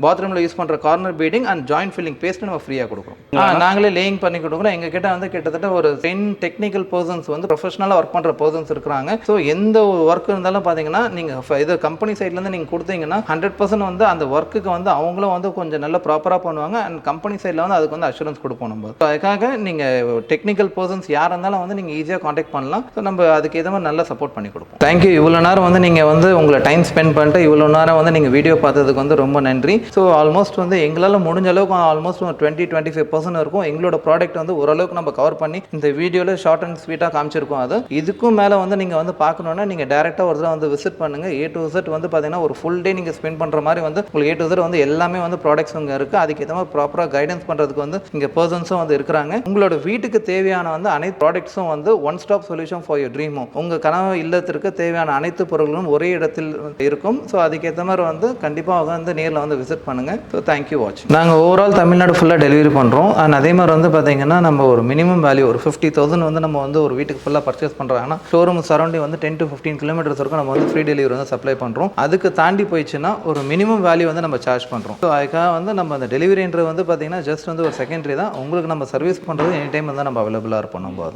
பாத்ரூமில் யூஸ் பண்ணுற corner beading and joint filling paste நம்ம ஃப்ரீயாக கொடுக்குறோம். நாங்களே லேயிங் பண்ணி கொடுக்குறோம். எங்கள் கிட்ட வந்து கிட்டத்தட்ட ஒரு 10 டெக்னிக்கல் பர்சன்ஸ் வந்து ப்ரொஃபஷனலாக ஒர்க் பண்ணுற பர்சன்ஸ் இருக்கிறாங்க. ஸோ எந்த ஒரு ஒர்க் இருந்தாலும் பார்த்தீங்கன்னா நீங்கள் இது கம்பெனி சைட்லேருந்து நீங்கள் கொடுத்தீங்கன்னா 100% வந்து அந்த ஒர்க்குக்கு வந்து அவங்களும் வந்து கொஞ்சம் நல்லா ப்ராப்பராக பண்ணுவாங்க. அண்ட் கம்பெனி சைடில் வந்து அதுக்கு வந்து அஷூரன்ஸ் கொடுப்போம் நம்ம. ஸோ அதுக்காக நீங்கள் டெக்னிக்கல் பர்சன்ஸ் யார் இருந்தாலும் வந்து நீங்கள் ஈஸியாக காண்டாக்ட் பண்ணலாம். ஸோ நம்ம அதுக்கு ஏற்ற மாதிரி நல்லா சப்போர்ட் பண்ணி கொடுப்போம். தேங்க்யூ. இவ்வளோ நேரம் வந்து நீங்கள் வந்து உங்களை டைம் ஸ்பெண்ட் பண்ணிட்டு இவ்வளோ நேரம் வந்து நீங்கள் வீடியோ பார்த்ததுக்கு வந்து ரொம்ப நன்றி. ஸோ ஆல்மோஸ்ட் வந்து எங்களால் முடிஞ்ச அளவுக்கு ஆல்மோஸ்ட் 20-25% இருக்கும். எங்களோட ப்ராடக்ட் வந்து ஓரளவுக்கு நம்ம கவர் பண்ணி இந்த வீடியோவில் ஷார்ட் அண்ட் ஸ்வீட்டாக காமிச்சிருக்கோம். அது இதுக்கும் மேலே வந்து நீங்கள் வந்து பார்க்கணுன்னா நீங்கள் டேரெக்டாக ஒரு தடவை வந்து விசிட் பண்ணுங்கள். A to Z வந்து பார்த்தீங்கன்னா ஒரு ஃபுல் டே நீங்கள் ஸ்பெண்ட் பண்ணுற மாதிரி வந்து உங்களுக்கு A to Z வந்து எல்லாமே வந்து ப்ராடக்ட்ஸ் இங்கே இருக்குது. அதுக்கேற்ற மாதிரி ப்ராப்பராக கைடன்ஸ் பண்ணுறதுக்கு வந்து இங்கே பர்சன்ஸும் வந்து இருக்கிறாங்க. உங்களோட வீட்டுக்கு தேவையான வந்து அனைத்து ப்ராடக்ட்ஸும் வந்து one stop solution for your dream home. உங்கள் கனவு இல்லத்திற்கு தேவையான அனைத்து பொருட்களும் ஒரே இடத்தில் இருக்கும். ஸோ அதுக்கேற்ற மாதிரி வந்து கண்டிப்பாக வந்து நேரில் வந்து விசிட் பண்ணுங்கள். ஸோ தேங்க்யூ வாட்சிங். நாங்கள் ஓவரால் தமிழ்நாடு ஃபுல்லாக டெலிவரி பண்ணுறோம். அண்ட் அதே மாதிரி வந்து பார்த்தீங்கன்னா நம்ம ஒரு மினிமம் வேல்யூ ஒரு 50,000 வந்து நம்ம வந்து ஒரு வீட்டுக்கு ஃபுல்லாக பர்ச்சேஸ் பண்ணுறாங்கன்னா ஷோரூம் சரௌண்டிங் வந்து 10 to 15 கிலோமீட்டர்ஸ் வரைக்கும் நம்ம வந்து ஃப்ரீ டெலிவரி வந்து சப்ளை பண்ணுறோம். அதுக்கு தாண்டி போயிடுச்சுன்னா ஒரு மினிமம் வேல்யூ வந்து நம்ம சார்ஜ் பண்ணுறோம். ஸோ அதுக்காக வந்து நம்ம அந்த டெலிவரின்றது வந்து பார்த்தீங்கன்னா ஜஸ்ட் வந்து ஒரு செகண்டரி தான். உங்களுக்கு நம்ம சர்வீஸ் பண்ணுறது எனி டைம் வந்து நம்ம அவைலபிளாக இருப்போம் நம்ம.